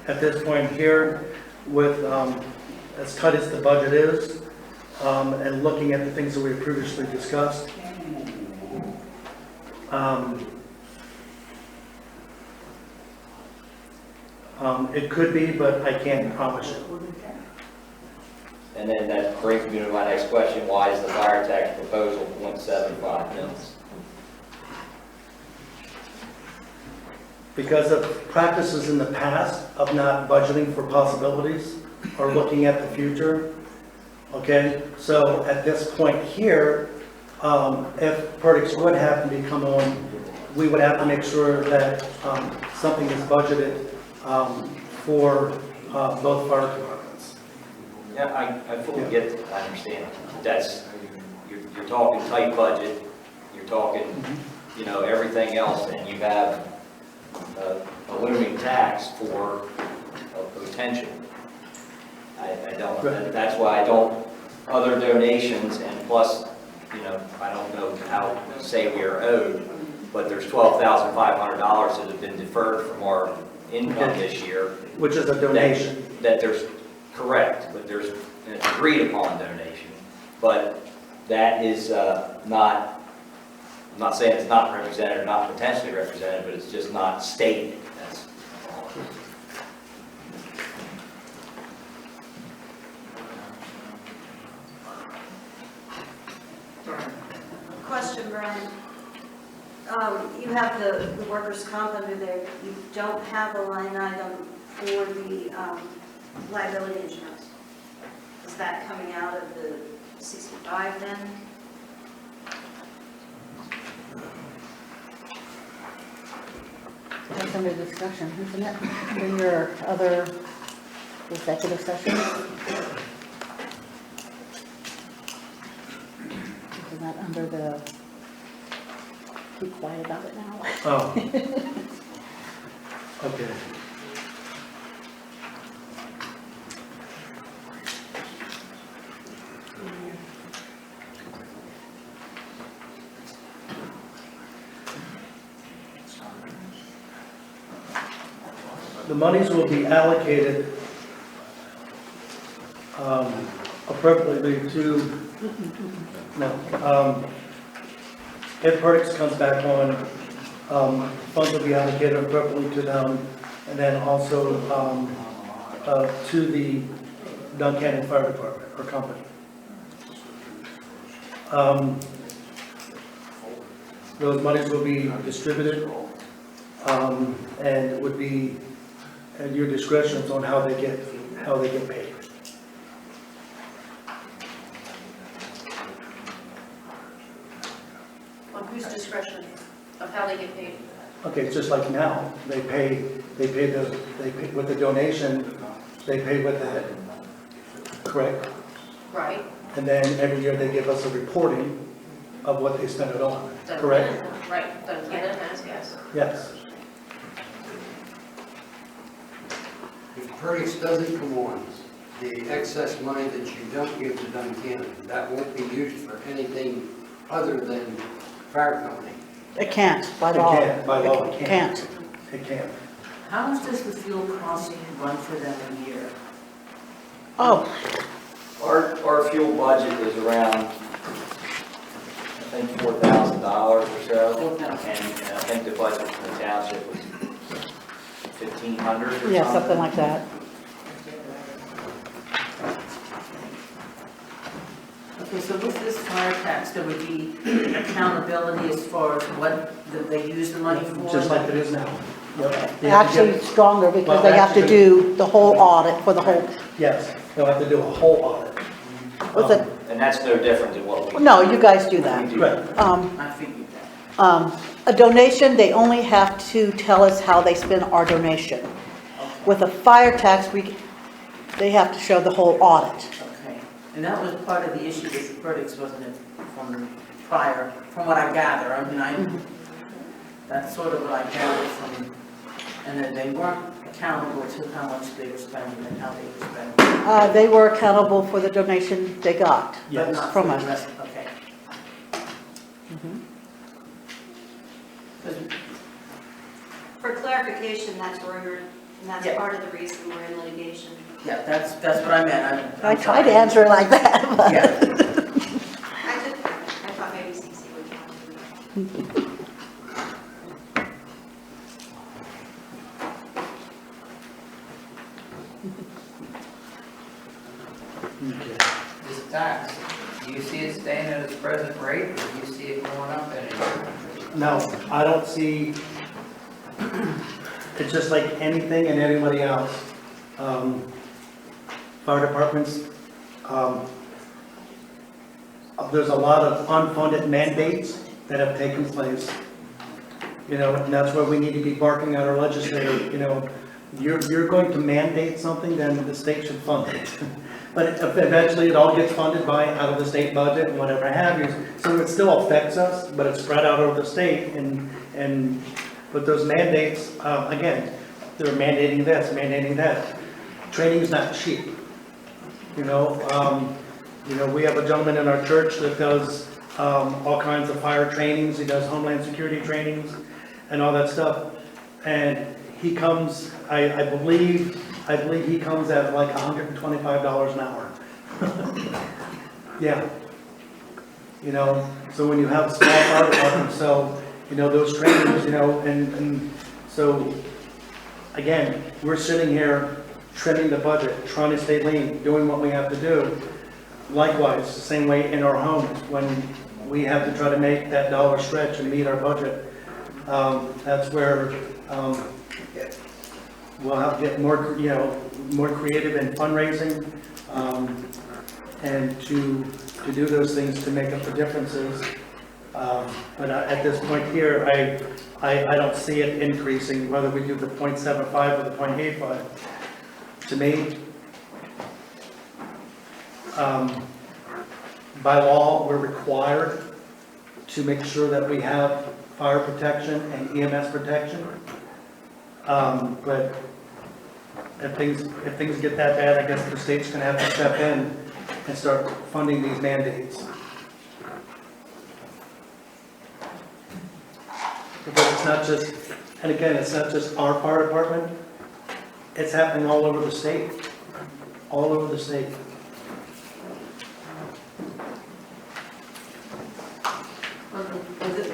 At this point here, with as tight as the budget is, and looking at the things that we have previously discussed, it could be, but I can't promise it. And then that brings me to my next question, why is the fire tax proposal 0.75 mils? Because of practices in the past of not budgeting for possibilities or looking at the future. Okay, so at this point here, if Perdix would happen to come on, we would have to make sure that something is budgeted for both fire departments. Yeah, I fully get it, I understand. You're talking tight budget, you're talking, everything else, and you have a looming tax for a potential. I don't, that's why I don't, other donations, and plus, I don't know how to say we are owed, but there's $12,500 that have been deferred from our income this year. Which is a donation. That there's, correct, but there's an agreed upon donation. But that is not, I'm not saying it's not represented or not potentially represented, but it's just not stated. That's all. Question, Brian. You have the workers' comp under there. You don't have a line item for the liability insurance. Is that coming out of the 65 then? That's under discussion, isn't it? In your other executive sessions? Isn't that under the, keep quiet about it now? Oh. Okay. The monies will be allocated appropriately to, if Perdix comes back on, funds will be allocated appropriately to them, and then also to the Duncannon Fire Department or company. Those monies will be distributed, and it would be at your discretion on how they get paid. On whose discretion of how they get paid? Okay, it's just like now, they pay with the donation, they pay with that, correct? Right. And then every year they give us a reporting of what they spent it on, correct? Right, Duncannon has, yes. Yes. If Perdix doesn't come on, the excess money that you don't give to Duncannon, that won't be used for anything other than fire company. It can't, by It law. can't, by law, it can't. Can't. It can't. How much does the fuel cost run for them a year? Oh, Our fuel budget is around, I think, $4,000 or so. And I think the budget for the township was $1,500 or something. yeah, something like that. Okay, so with this fire tax, there would be accountability as far as what they use the money for? Just like it is now. Yep. Actually stronger because they have to do the whole audit for the whole, Yes, they'll have to do a whole audit. was it, And And that's no different than what we. No, you guys do that. We do. Right. I figured that. A donation, they only have to tell us how they spend our donation. With a fire tax, they have to show the whole audit. Okay, and that was part of the issue with the verdicts, wasn't it, from prior, from what I gather, I mean, that's sort of what I gathered from, and that they weren't accountable to how much they were spending and how they were spending. They were accountable for the donation they got But not from for the us. rest, okay. For clarification, that's where and that's Yeah. part of the reason we're in litigation. Yeah, that's what I meant. I tried to answer it like that, but. Yeah. I thought maybe CC would want to. This tax, do you see it staying at its present rate, or do you see it going up any? No, I don't see, it's just like anything and anybody else. Fire departments, there's a lot of unfunded mandates that have taken place. You know, and that's where we need to be barking at our legislator, you know, you're going to mandate something, then the state should fund it. But eventually it all gets funded out of the state budget and whatever have you. So it still affects us, but it's spread out over the state and with those mandates, again, they're mandating this, mandating that. Training's not cheap. You know, we have a gentleman in our church that does all kinds of fire trainings. He does homeland security trainings and all that stuff. And he comes, I believe he comes at like $125 an hour. Yeah. You know, so when you have a small fire department, so, you know, those trainings, you know, and so, again, we're sitting here trimming the budget, trying to stay lean, doing what we have to do. Likewise, the same way in our homes, when we have to try to make that dollar stretch and meet our budget, that's where we'll have to get more, you know, more creative in fundraising, and to do those things to make up the differences. But at this point here, I don't see it increasing, whether we do the 0.75 or the 0.85. To me, by law, we're required to make sure that we have fire protection and EMS protection. But if things get that bad, I guess the state's gonna have to step in and start funding these mandates. But it's not just, and again, it's not just our fire department, it's happening all over the state, all over the state.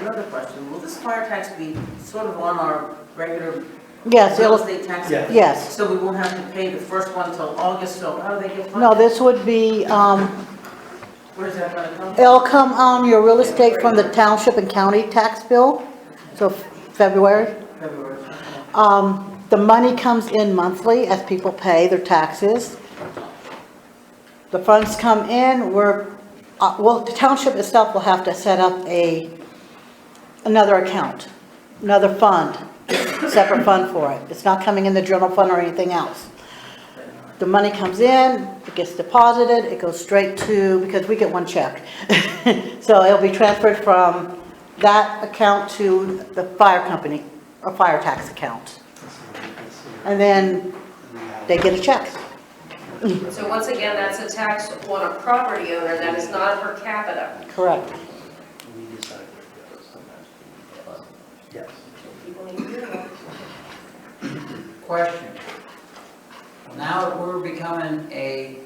Another question, will this fire tax be sort of on our regular Yes, real it'll, estate tax? Yeah. yes. So we won't have to pay the first one until August, so how do they get funded? No, this would be, Where's that gonna come from? it'll come on your real estate from the township and county tax bill, so February. February, okay. The money comes in monthly as people pay their taxes. The funds come in, well, the township itself will have to set up another account, another fund, separate fund for it. It's not coming in the general fund or anything else. The money comes in, it gets deposited, it goes straight to, because we get one check. So it'll be transferred from that account to the fire company, or fire tax account. And then they get a check. So once again, that's a tax on a property owner, that is not per capita. Correct. Yes. People need to do that. Question. Now that we're becoming a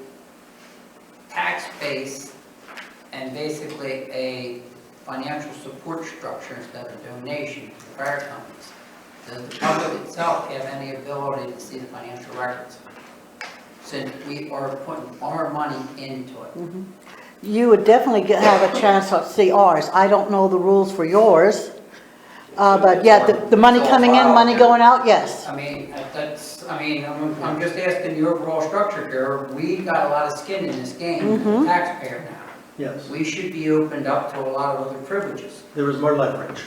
tax base and basically a financial support structure instead of donation to fire companies, does the public itself have any ability to see the financial records? Since we are putting our money into it. You would definitely have a chance to see ours. I don't know the rules for yours. But yeah, the money coming in, money going out, yes. I mean, I'm just asking the overall structure here. We got a lot of skin in this game, as a taxpayer now. Yes, we should be opened up to a lot of other privileges, there is more leverage.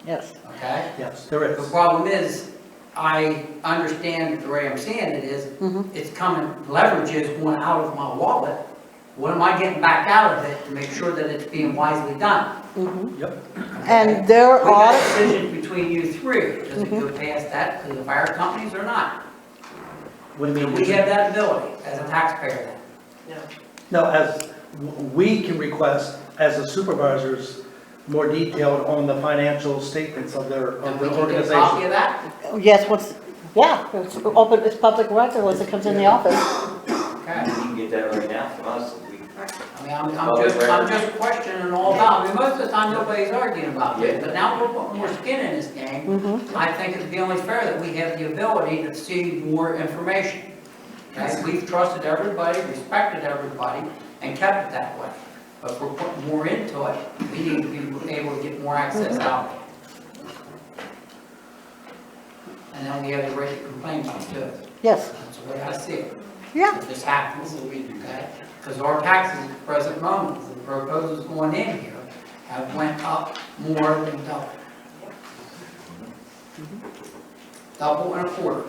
Yes. okay? Yes, there The is. problem is, I understand the way I'm seeing it is, Mhm. it's coming, leverage is going out of my wallet. What am I getting back out of it to make sure that it's being wisely done? Mhm. Yep. And there We got are, decisions between you three. Does it go past that to the fire companies or not? What do you Do mean? we have that ability as a taxpayer then? No, as, we can request, as the supervisors, more detailed on the financial statements of their, of And we the can get a copy organization. of that? yes, yeah, it's open, it's public record once it comes in the office. Okay. You can get that right now from us. I mean, I'm just questioning all about, I mean, most of the time, nobody's arguing about it, but now we're putting more skin in this game. Mhm. I think it'd be only fair that we have the ability to see more information. Okay, we've trusted everybody, respected everybody, and kept it that way. But if we're putting more into it, we need to be able to get more access out. And then we have the right to complain about it too. Yes, That's the way I see it. yeah. If this happens, okay? Because our taxes at the present moment, the proposals going in here, have went up more than double. Double and a quarter.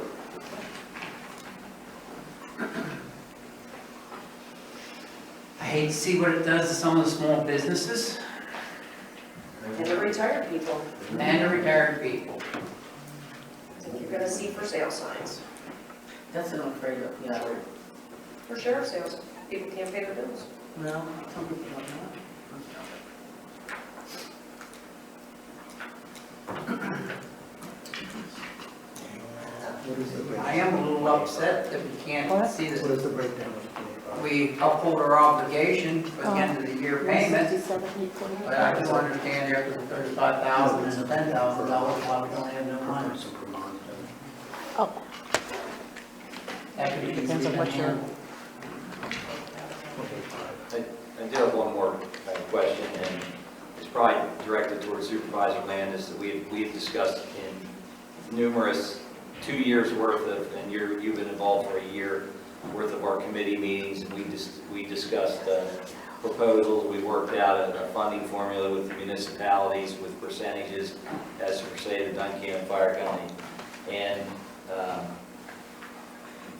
I hate to see what it does to some of the small businesses And the retired people, and the retired people. I think you're gonna see for sale signs, That's what I'm afraid of, yeah. for sheriff sales, people can't pay their bills. Well, some people don't know. I am a little upset that we can't see What that is the breakdown? we uphold our obligation for the end of the year payment. But I can understand after the $35,000 and the $10,000, why we don't have no money. Oh, That could be depends on what you're, I do have one more question, and it's probably directed towards Supervisor Landis, that we've discussed in numerous 2 years worth of, and you've been involved for a year worth of our committee meetings, and we discussed proposals. We worked out a funding formula with the municipalities with percentages as per se the Duncan Fire Company. And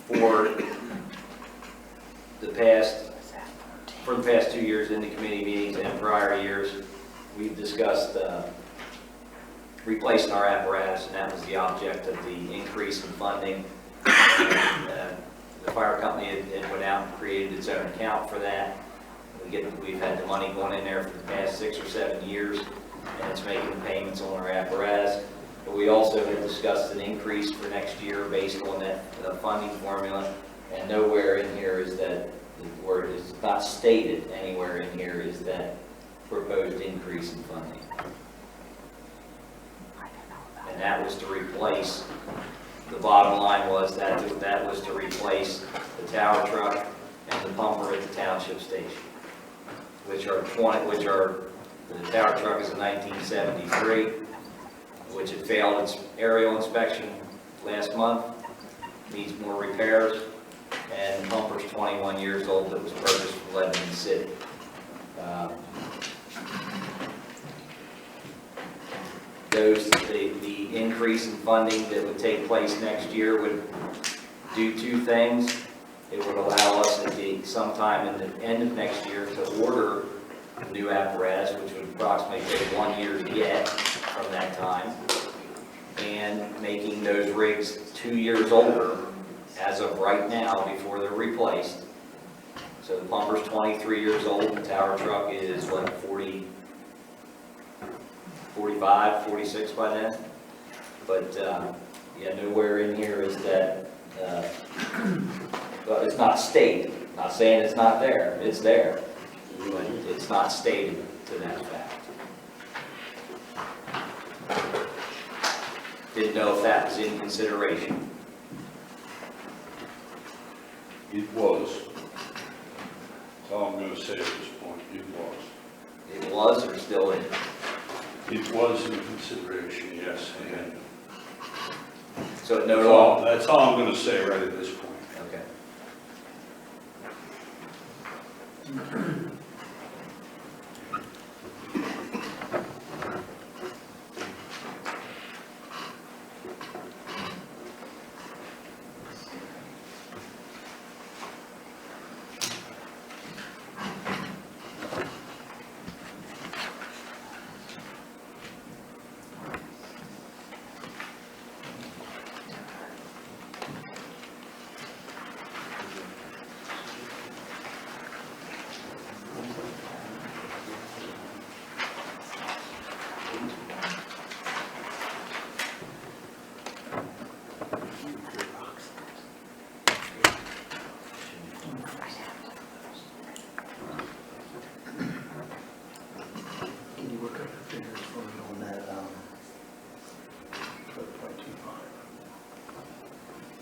for the past 2 years in the committee meetings and prior years, we've discussed replacing our apparatus, and that was the object of the increase in funding. And, the fire company had went out and created its own account for that. We've had the money going in there for the past 6 or 7 years, and it's making payments on our apparatus. But we also had discussed an increase for next year based on that funding formula, and nowhere in here is that, or it's not stated anywhere in here is that proposed increase in funding. And that was to replace, the bottom line was that was to replace the tower truck and the pumper at the township station, the tower truck is a 1973, which had failed its aerial inspection last month, needs more repairs, and the pumper's 21 years old, that was purchased from Lebanon City. The increase in funding that would take place next year would do two things. It would allow us at sometime in the end of next year to order a new apparatus, which would approximately take 1 year to get from that time, and making those rigs 2 years older as of right now before they're replaced. So the pumper's 23 years old, the tower truck is what, 45, 46 by then. But yeah, nowhere in here is that, but it's not stated. Not saying it's not there, it's there, but it's not stated to that fact. Didn't know if that was in consideration. It was. That's all I'm going to say at this point. It was. It was or still is? It was in consideration, yes. And so no longer. That's all I'm going to say right at this point. Okay.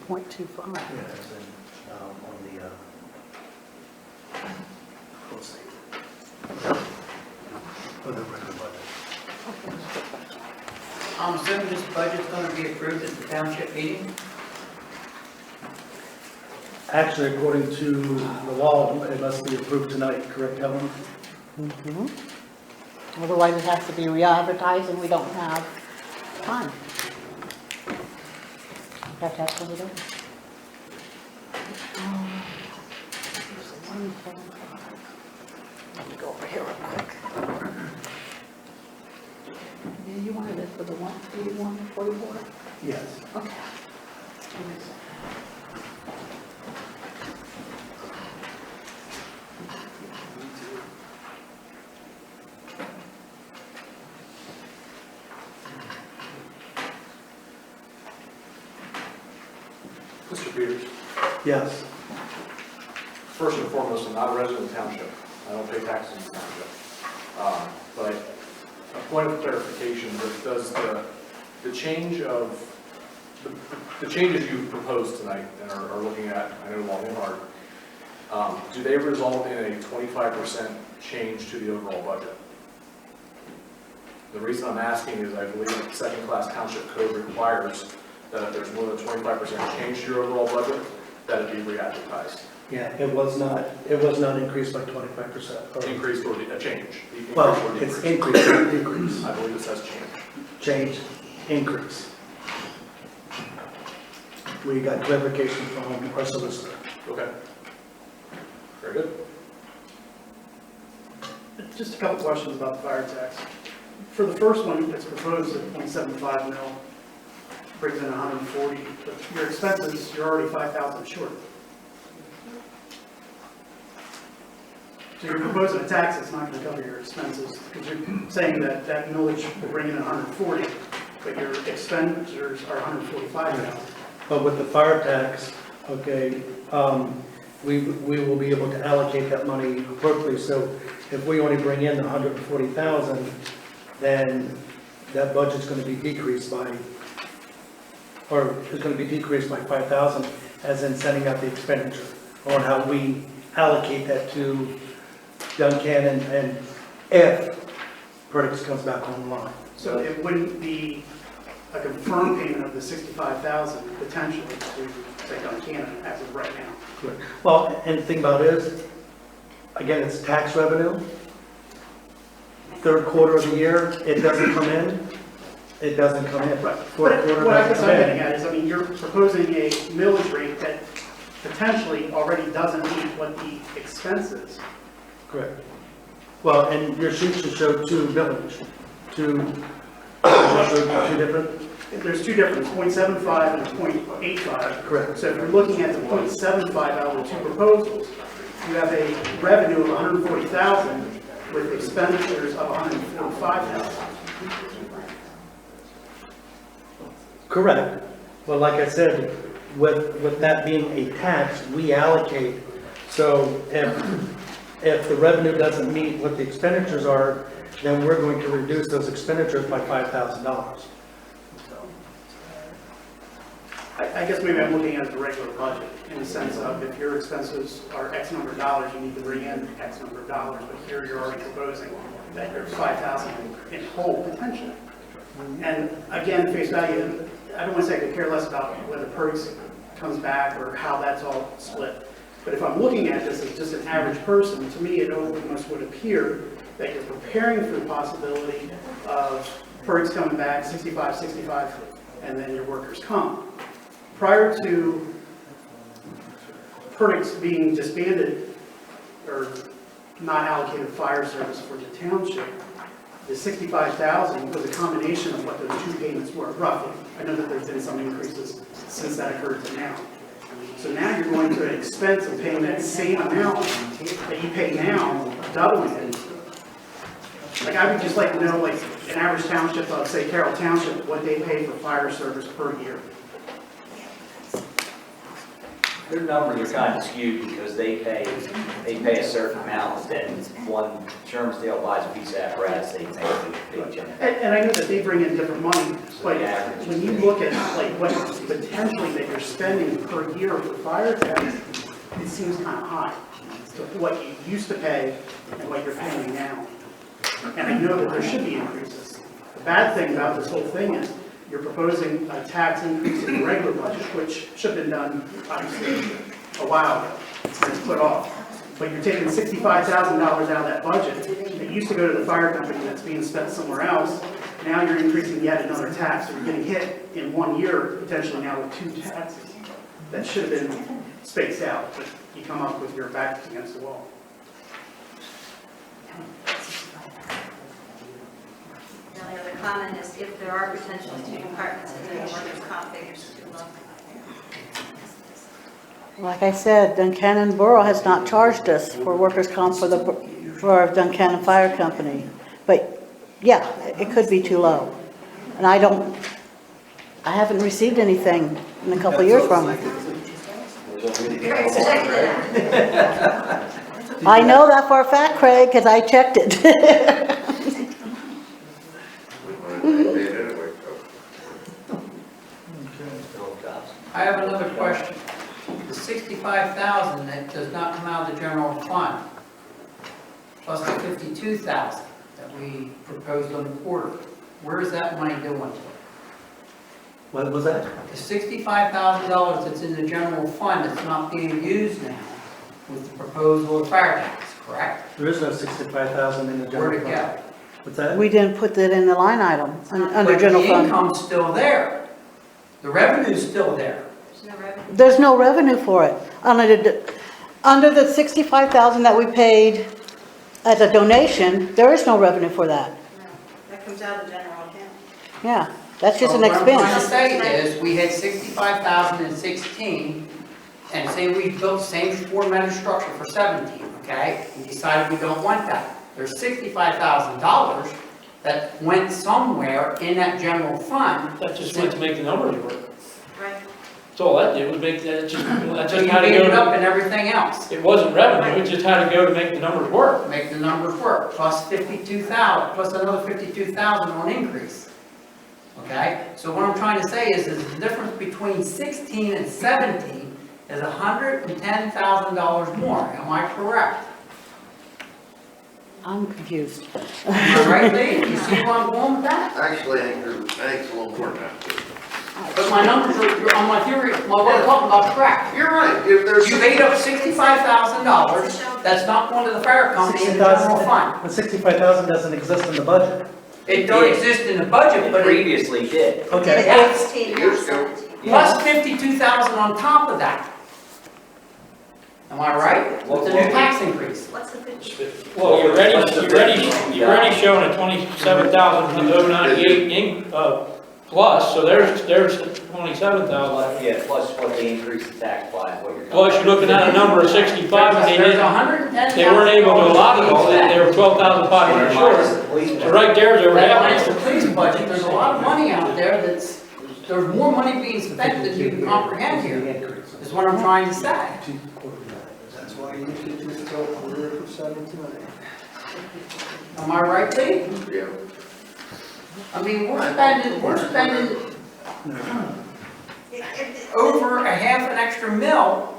0.25. Yeah, as in, on the, let's see. Oh, the regular budget. I'm assuming this budget's gonna be approved at the township meeting? Actually, according to the law, it must be approved tonight, correct, Helen? Mhm. Otherwise, it has to be re-advertised, and we don't have time. We have to have somebody there. Let me go over here real quick. Yeah, you wanted it for the 14144? Yes. Okay. Mr. Peters, Yes. first and foremost, I'm not a resident of the township. I don't pay taxes in the township. But a point of clarification, does the change of, the changes you proposed tonight and are looking at, I know long and hard, do they result in a 25% change to the overall budget? The reason I'm asking is I believe the second-class township code requires that if there's more than 25% change to your overall budget, that it be re-advertised. Yeah, it was not increased by 25%. Increased or a change? The Well, increase or it's decrease? increase, not decrease. I believe it says change. Change, increase. We got clarification from our solicitor. Okay. Very good. Just a couple questions about the fire tax. For the first one, it's proposed at 0.75 mil, brings in 140, but your expenses, you're already 5,000 short. So you're proposing a tax that's not going to cover your expenses, because you're saying that that millage will bring in 140, but your expenditures are 145 now. But with the fire tax, okay, we will be able to allocate that money appropriately. So if we only bring in 140,000, then that budget's going to be decreased by, or is going to be decreased by 5,000, as in sending out the expenditure, on how we allocate that to Duncan and if Perdix comes back online. So it wouldn't be a confirmed payment of the 65,000 potentially to take on Canada as of right now. Correct. Well, and the thing about it is, again, it's tax revenue. Third quarter of the year, it doesn't come in. It doesn't come in. Right. Fourth But quarter what I guess doesn't I'm come getting in. at is, I mean, you're proposing a millage rate that potentially already doesn't meet what the expense is. Correct. Well, and your sheet should show two millage, two different. There's two differences, 0.75 and 0.85. Correct. So if you're looking at the 0.75 out of the two proposals, you have a revenue of 140,000 with expenditures of 145,000. Correct. Well, like I said, with that being a tax, we allocate. So if the revenue doesn't meet what the expenditures are, then we're going to reduce those expenditures by $5,000. I guess maybe I'm looking at the regular budget in the sense of if your expenses are X number of dollars, you need to bring in X number of dollars, but here you're already proposing that there's 5,000 in whole potential. And again, face value, I don't want to say I could care less about whether Perdix comes back or how that's all split. But if I'm looking at this as just an average person, to me it almost would appear that you're preparing for the possibility of Perdix coming back, 65, and then your workers' comp. Prior to Perdix being disbanded or not allocated fire service for the township, the 65,000 was a combination of what those two payments were, roughly. I know that there's been some increases since that occurred to now. So now you're going to an expense of paying that same amount that you pay now, doubling it. Like, I would just like to know, like, an average township, let's say Carroll Township, what they pay for fire service per year. Their numbers are kind of skewed because they pay a certain amount, then one Shermansdale buys a piece of apparatus, they pay a big chunk. And I know that they bring in different money, but when you look at like what potentially that you're spending per year for fire tax, it seems kind of high to what you used to pay and what you're paying now. And I know that there should be increases. The bad thing about this whole thing is you're proposing a tax increase in the regular budget, which should have been done, obviously, a while ago, and it's put off. But you're taking $65,000 out of that budget that used to go to the fire company that's being spent somewhere else. Now you're increasing yet another tax, so you're getting hit in 1 year, potentially now with 2 taxes. That should have been spaced out, but you come up with your back against the wall. The only other comment is if there are potentially 2 departments and then the workers' comp figures too low. Like I said, Duncannon Borough has not charged us for workers' comp for Duncannon Fire Company. But yeah, it could be too low. And I haven't received anything in a couple of years from it. I know that for a fact, Craig, because I checked it. I have another question. The $65,000 that does not come out of the general fund, plus the $52,000 that we proposed on the quarter, where is that money going to? What was that? The $65,000 that's in the general fund that's not being used now with the proposal of fire tax, correct? There is no 65,000 in the general Where'd it fund. go? What's that? We didn't put that in the line item under But general the fund. income's still there. The revenue's still there. There's no revenue for it. Under the $65,000 that we paid as a donation, there is no revenue for that. That comes out of the general account. Yeah, that's just an What I'm trying to expense. say is, we had $65,016, and say we built the same four-meter structure for 17, okay? We decided we don't want that. There's $65,000 that went somewhere in that general fund. That just went to make the numbers work. Right. That's all that did was make that, So just you had to made go it up to, and everything else. it wasn't revenue, it just had to go to make the numbers work. Make the numbers work, plus 52,000, plus another 52,000 on increase. Okay? So what I'm trying to say is the difference between 16 and 17 is $110,000 more. Am I correct? I'm confused. Am I right, Lee? You see where I'm going with that? Actually, I think it's a little more than that. But my numbers are, on my theory, what I'm talking about is correct. You're right, if there's. You made up $65,000, that's not going to the fire company in the general fund. But 65,000 doesn't exist in the budget. It don't exist in the budget, but it Previously did. Okay. Yes. 16, not Years ago. 17. Plus 52,000 on top of that. Am I right? With the new tax increase. What's the 50? Well, you're already showing a 27,098 plus, so there's 27,000. Yeah, plus what they increased the tax by, what you're. Plus, you're looking at a number of 65, and There's $110,000. they weren't able to allot it all, they were 12,500 short. So right there's over Minus half. the police budget, there's a lot of money out there there's more money being spent than you can comprehend here, is what I'm trying to say. That's why you need to just go for 17. Am I right, Lee? Yeah. I mean, we're spending over a half an extra mil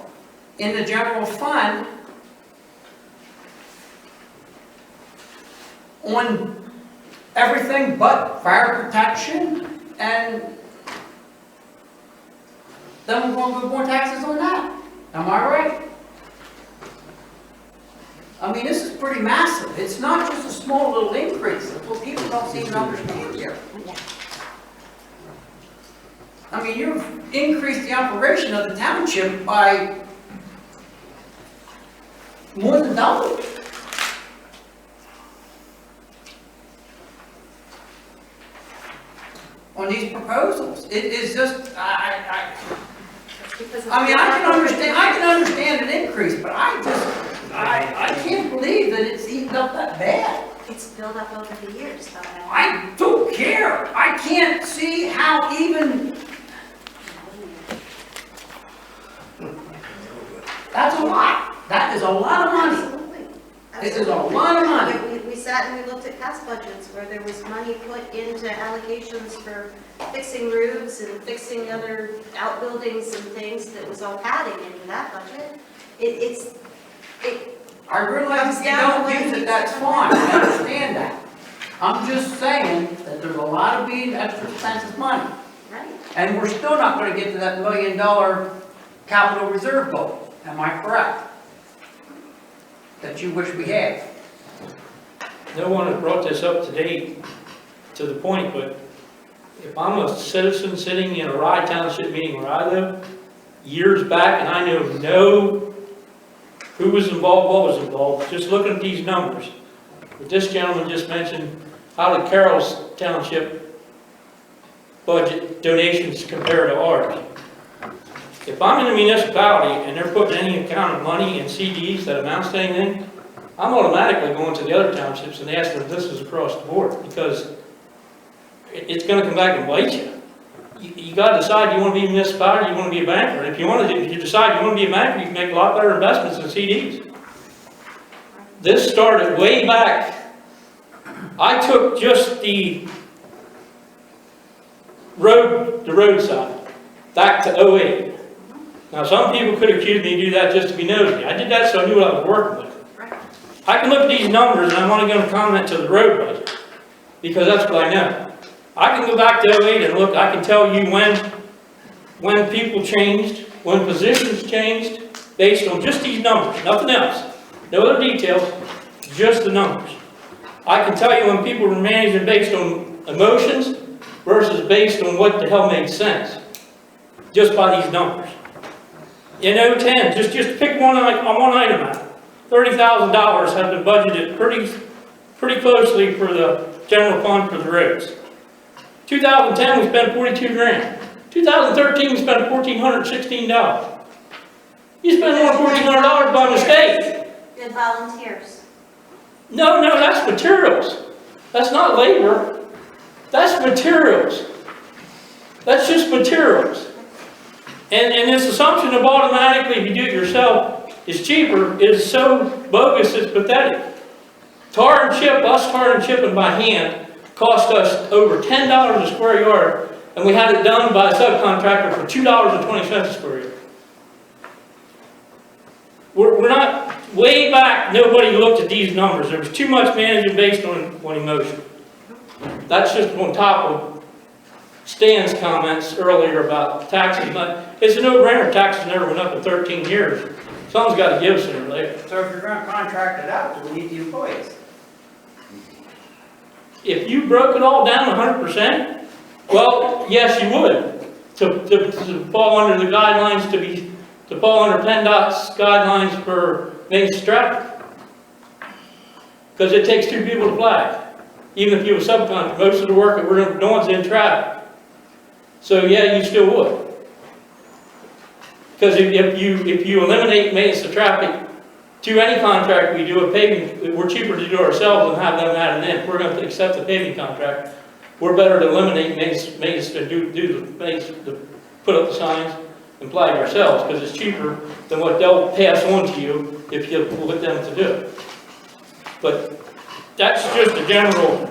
in the general fund on everything but fire protection, and then we're going to put more taxes on that. Am I right? I mean, this is pretty massive. It's not just a small little increase. That's what people don't seem to understand here. I mean, you've increased the operation of the township by more than double. On these proposals. It is just, I mean, I can understand an increase, but I can't believe that it's eaten up that bad. It's built up over the years, though. I don't care. I can't see how even is a lot of money. Absolutely. This is a lot of money. We sat and we looked at past budgets where there was money put into allocations for fixing roofs and fixing other outbuildings and things that was all padding into that budget. I realize if you don't use it, that's fine, I understand that. I'm just saying that there's a lot of being extra expensive money. Right. And we're still not gonna get to that $1 million capital reserve goal, am I correct? That you wish we had. No one has brought this up to date to the point, but if I'm a citizen sitting in a Rye Township meeting where I live, years back, and I know who was involved, what was involved, just looking at these numbers. But this gentleman just mentioned, how did Carroll's Township budget donations compare to ours? If I'm in a municipality and they're putting any amount of money in CDs that amounts to anything, I'm automatically going to the other townships and asking if this is across the board, because it's going to come back and bite you. You got to decide you want to be a municipality or you want to be a banker. And if you decide you want to be a banker, you can make a lot better investments in CDs. This started way back. I took just the roadside back to 2008. Now, some people could accuse me to do that just to be nosy. I did that so I knew what I was working with. I can look at these numbers, and I'm only going to comment to the road budget, because that's what I know. I can go back to 2008 and look, I can tell you when people changed, when positions changed, based on just these numbers, nothing else. No other details, just the numbers. I can tell you when people were managing based on emotions versus based on what the hell made sense, just by these numbers. In 2010, just pick one item out. $30,000 has been budgeted pretty closely for the general fund for the roads. 2010, we spent 42 grand. 2013, we spent $1,416. You spent more than $1,400 by mistake. Good volunteers. No, that's materials. That's not labor. That's materials. That's just materials. And this assumption of automatically, if you do it yourself, is cheaper, is so bogus, it's pathetic. Tar and chip, us tar and chipping by hand, cost us over $10 a square yard, and we had it done by a subcontractor for $2.20 a square yard. We're not, way back, nobody looked at these numbers. There was too much management based on emotion. That's just on top of Stan's comments earlier about taxes. It's a no-brainer, taxes never went up in 13 years. Someone's got to give sooner or later. So if you're going to contract it out, do we need the employees? If you broke it all down 100%, well, yes, you would. To fall under the guidelines, to fall under Penn Dot's guidelines for maintenance traffic. Because it takes 2 people to flag. Even if you have a subcontractor, most of the work, no one's in traffic. So yeah, you still would. Because if you eliminate maintenance of traffic to any contract we do, a paving, we're cheaper to do ourselves than have them added in. If we're going to accept the paving contract, we're better to eliminate maintenance to do the maintenance, to put up the signs and flag ourselves, because it's cheaper than what they'll pass on to you if you let them to do it. But that's just a general,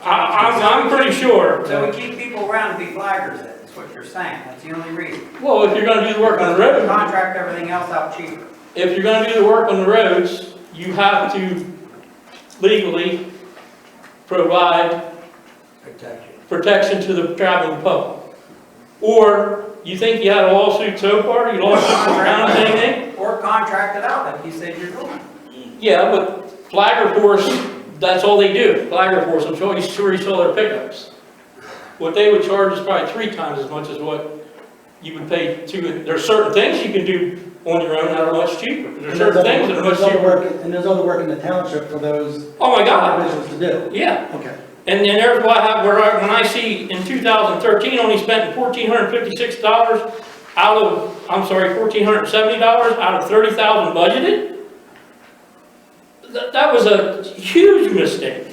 I'm pretty sure. So we keep people around to be flaggers, that's what you're saying, that's the only reason. Well, if you're going to do the work on the road, contract everything else out cheaper. if you're going to do the work on the roads, you have to legally provide protection to the traveling public. Or you think you had a lawsuit so far, you lost around anything? Or contract it out, like you said you're doing. Yeah, but Flagger Force, that's all they do. Flagger Force, I'm sure you saw their pickups. What they would charge is probably 3 times as much as what you would pay to. There's certain things you can do on your own that are much cheaper. There's certain things that are much cheaper. And there's other work in the township for those Oh my God. individuals to do. Yeah. Okay. And there's what happened, when I see in 2013 only spent $1,456 out of, $1,470 out of $30,000 budgeted. That was a huge mistake.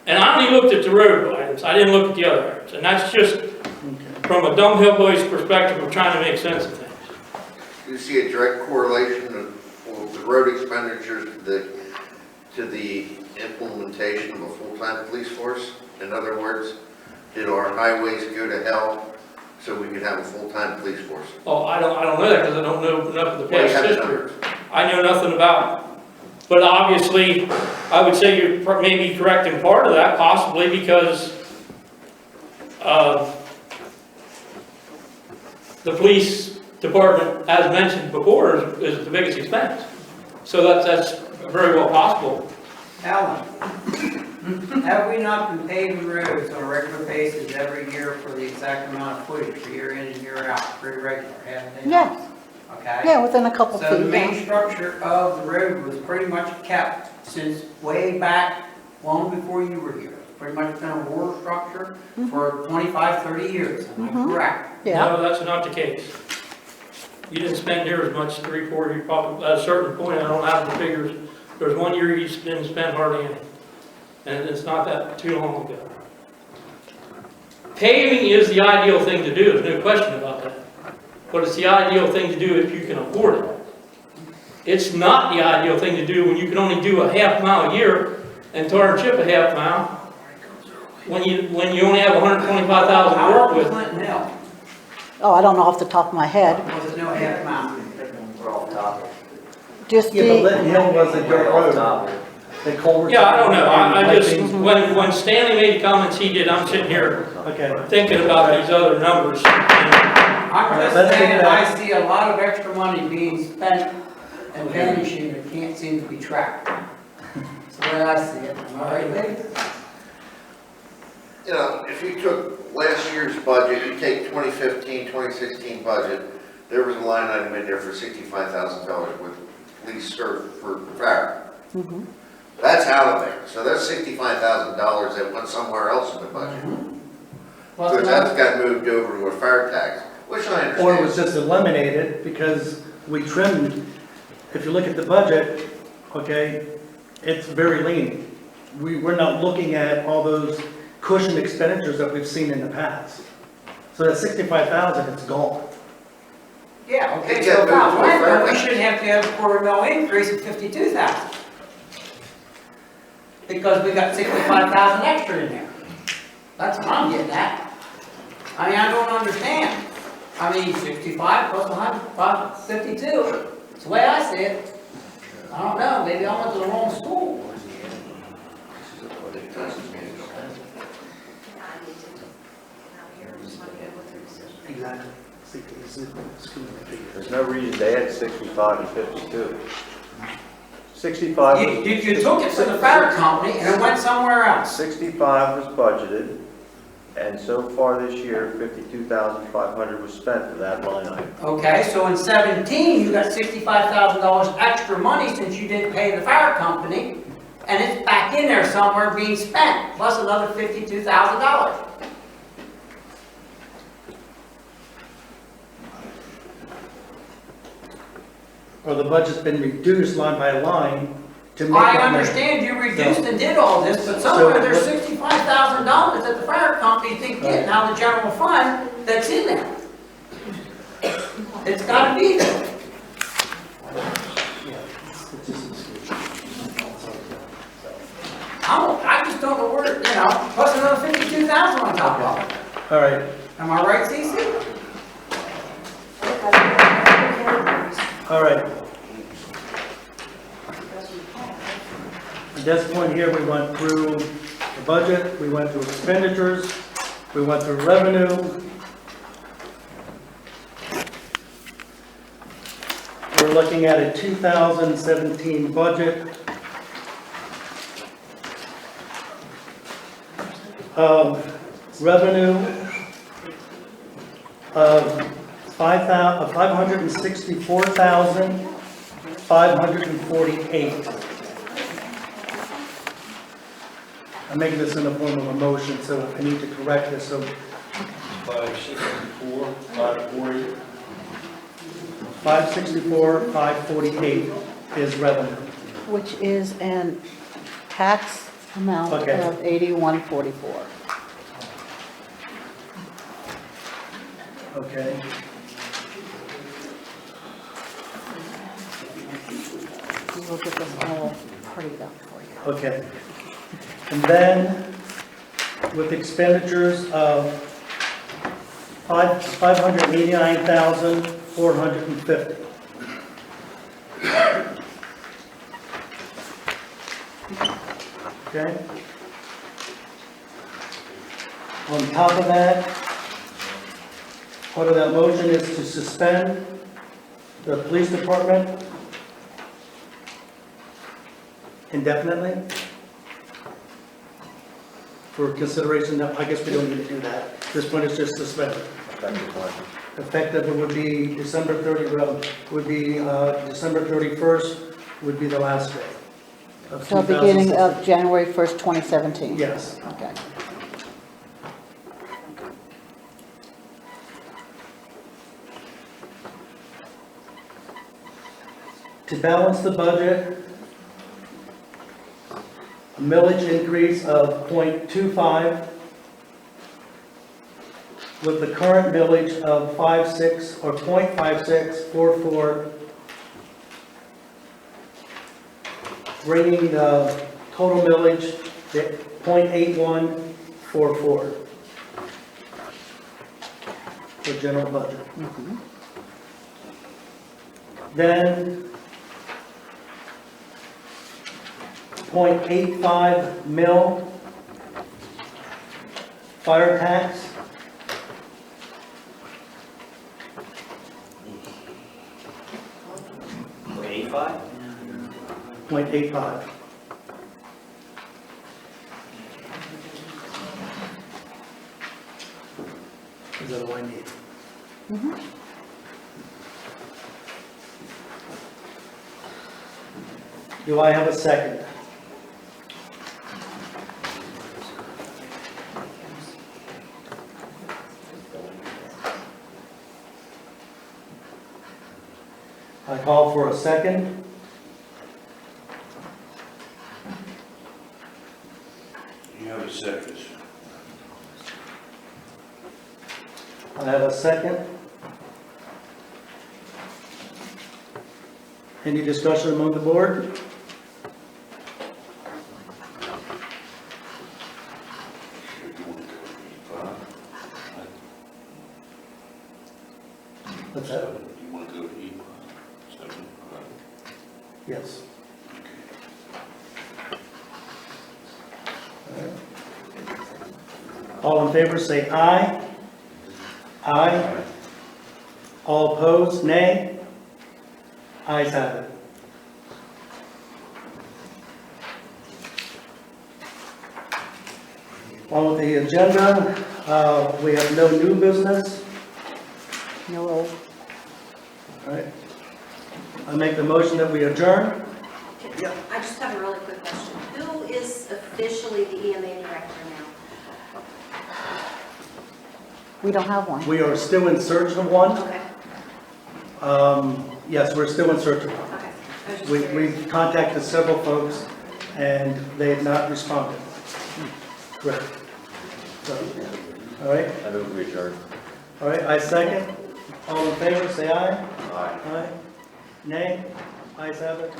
And I only looked at the road items. I didn't look at the other items. And that's just from a dumb hillbilly's perspective of trying to make sense of things. do you see a direct correlation of the road expenditures to the implementation of a full-time police force? In other words, did our highways go to hell so we could have a full-time police force? Oh, I don't know that because I don't know enough of the Well, you past have the history. numbers. I know nothing about, but obviously, I would say you're maybe correct in part of that, possibly because the police department, as mentioned before, is the biggest expense. So that's very well possible. Alan, have we not been paving roads on a regular basis every year for the exact amount of footage for year in and year out, pretty regular, haven't they? Yeah. Okay? Yeah, within a couple So the feet, main yeah. structure of the road was pretty much kept since way back, long before you were here. Pretty much been a war structure for 25, 30 years, am I correct? Yeah. No, that's not the case. You didn't spend near as much, 3-4, you probably, at a certain point, I don't have the figures. There's one year you didn't spend hardly any. And it's not that too long ago. Paving is the ideal thing to do, there's no question about that. But it's the ideal thing to do if you can afford it. It's not the ideal thing to do when you can only do a half mile a year and tar and chip a half mile when you only have 125,000 to work with. Clinton Hill, Oh, I don't know off the top of my head. was it no half mile? We're off topic. Just Yeah, but the, Linton Hill was a dirt We're off road. topic. The culvert. Yeah, I don't know, I just, Piping. when Stanley made the comments he did, I'm sitting here Okay. thinking about these other numbers. I'm just Let's saying, take that. I see a lot of extra money being spent and vanishing that can't seem to be tracked. That's the way I see it, am I right, Dave? You know, if you took last year's budget, you take 2015, 2016 budget, there was a line item in there for $65,000 with police for fire. That's out of there, so that's $65,000 that went somewhere else in the budget. Because that's got moved over to a fire tax, which I understand. Or it was just eliminated because we trimmed, if you look at the budget, okay, it's very lean. We're not looking at all those cushion expenditures that we've seen in the past. So that 65,000, it's gone. Yeah, okay, It so got moved to a then fire we tax. shouldn't have to have a $250,000 increase of 52,000. Because we got 65,000 extra in there. That's what I'm getting at. I mean, I don't understand. I mean, 65 plus 52, it's the way I see it. I don't know, maybe I went to the wrong school. Exactly. There's no reason to add 65 and 52. 65 was... You took it from the fire company and it went somewhere else. 65 was budgeted, and so far this year, 52,500 was spent for that line item. Okay, so in 17, you got $65,000 extra money since you didn't pay the fire company, and it's back in there somewhere being spent, plus another $52,000. Or the budget's been reduced line by line to make. I it understand you reduced and did all this, but somewhere there's $65,000 that the fire company didn't get out of the general fund that's in there. It's gotta be there. I just don't know where, plus another $52,000 on top of it. All right, Am I right, Cece? all right. At this point here, we went through the budget, we went through expenditures, we went through revenue. We're looking at a 2017 budget of revenue of $564,548. I'm making this in the form of a motion, so I need to correct this, so 564, 540. 564,548 is revenue. which is an tax amount Okay. of $81.44. Okay. We will get this all prettied up for you. Okay. And then with expenditures of $589,450. Okay? On top of that, part of that motion is to suspend the police department indefinitely for consideration. I guess we don't need to do that. This point is just suspended. Effective, it would be December 31st would be the last day of So beginning 2016. of January 1st, 2017? Yes. Okay. To balance the budget, a millage increase of 0.25 with the current millage of 5.6 or 0.5644, bringing the total millage to 0.8144 for general budget. Then 0.85 mil fire tax. Okay, 85? 0.85. Is that all I need? Do I have a second? I call for a second. You have a second. I have a second. Any discussion among the board? What's that? You want to go to E? Yes. All in favor say aye. Aye. All opposed, nay. Ayes have it. On with the agenda, we have no new business. No old. All right. I make the motion that we adjourn. I just have a really quick question. Who is officially the EMA director now? We don't have one. We are still in search of one. Okay, Yes, we're still in search of one. okay. I was just We've curious. contacted several folks, and they have not responded. Correct. So, all right, I move we adjourn. all right, I second. All in favor, say aye. Aye. Aye. Nay? Ayes have it.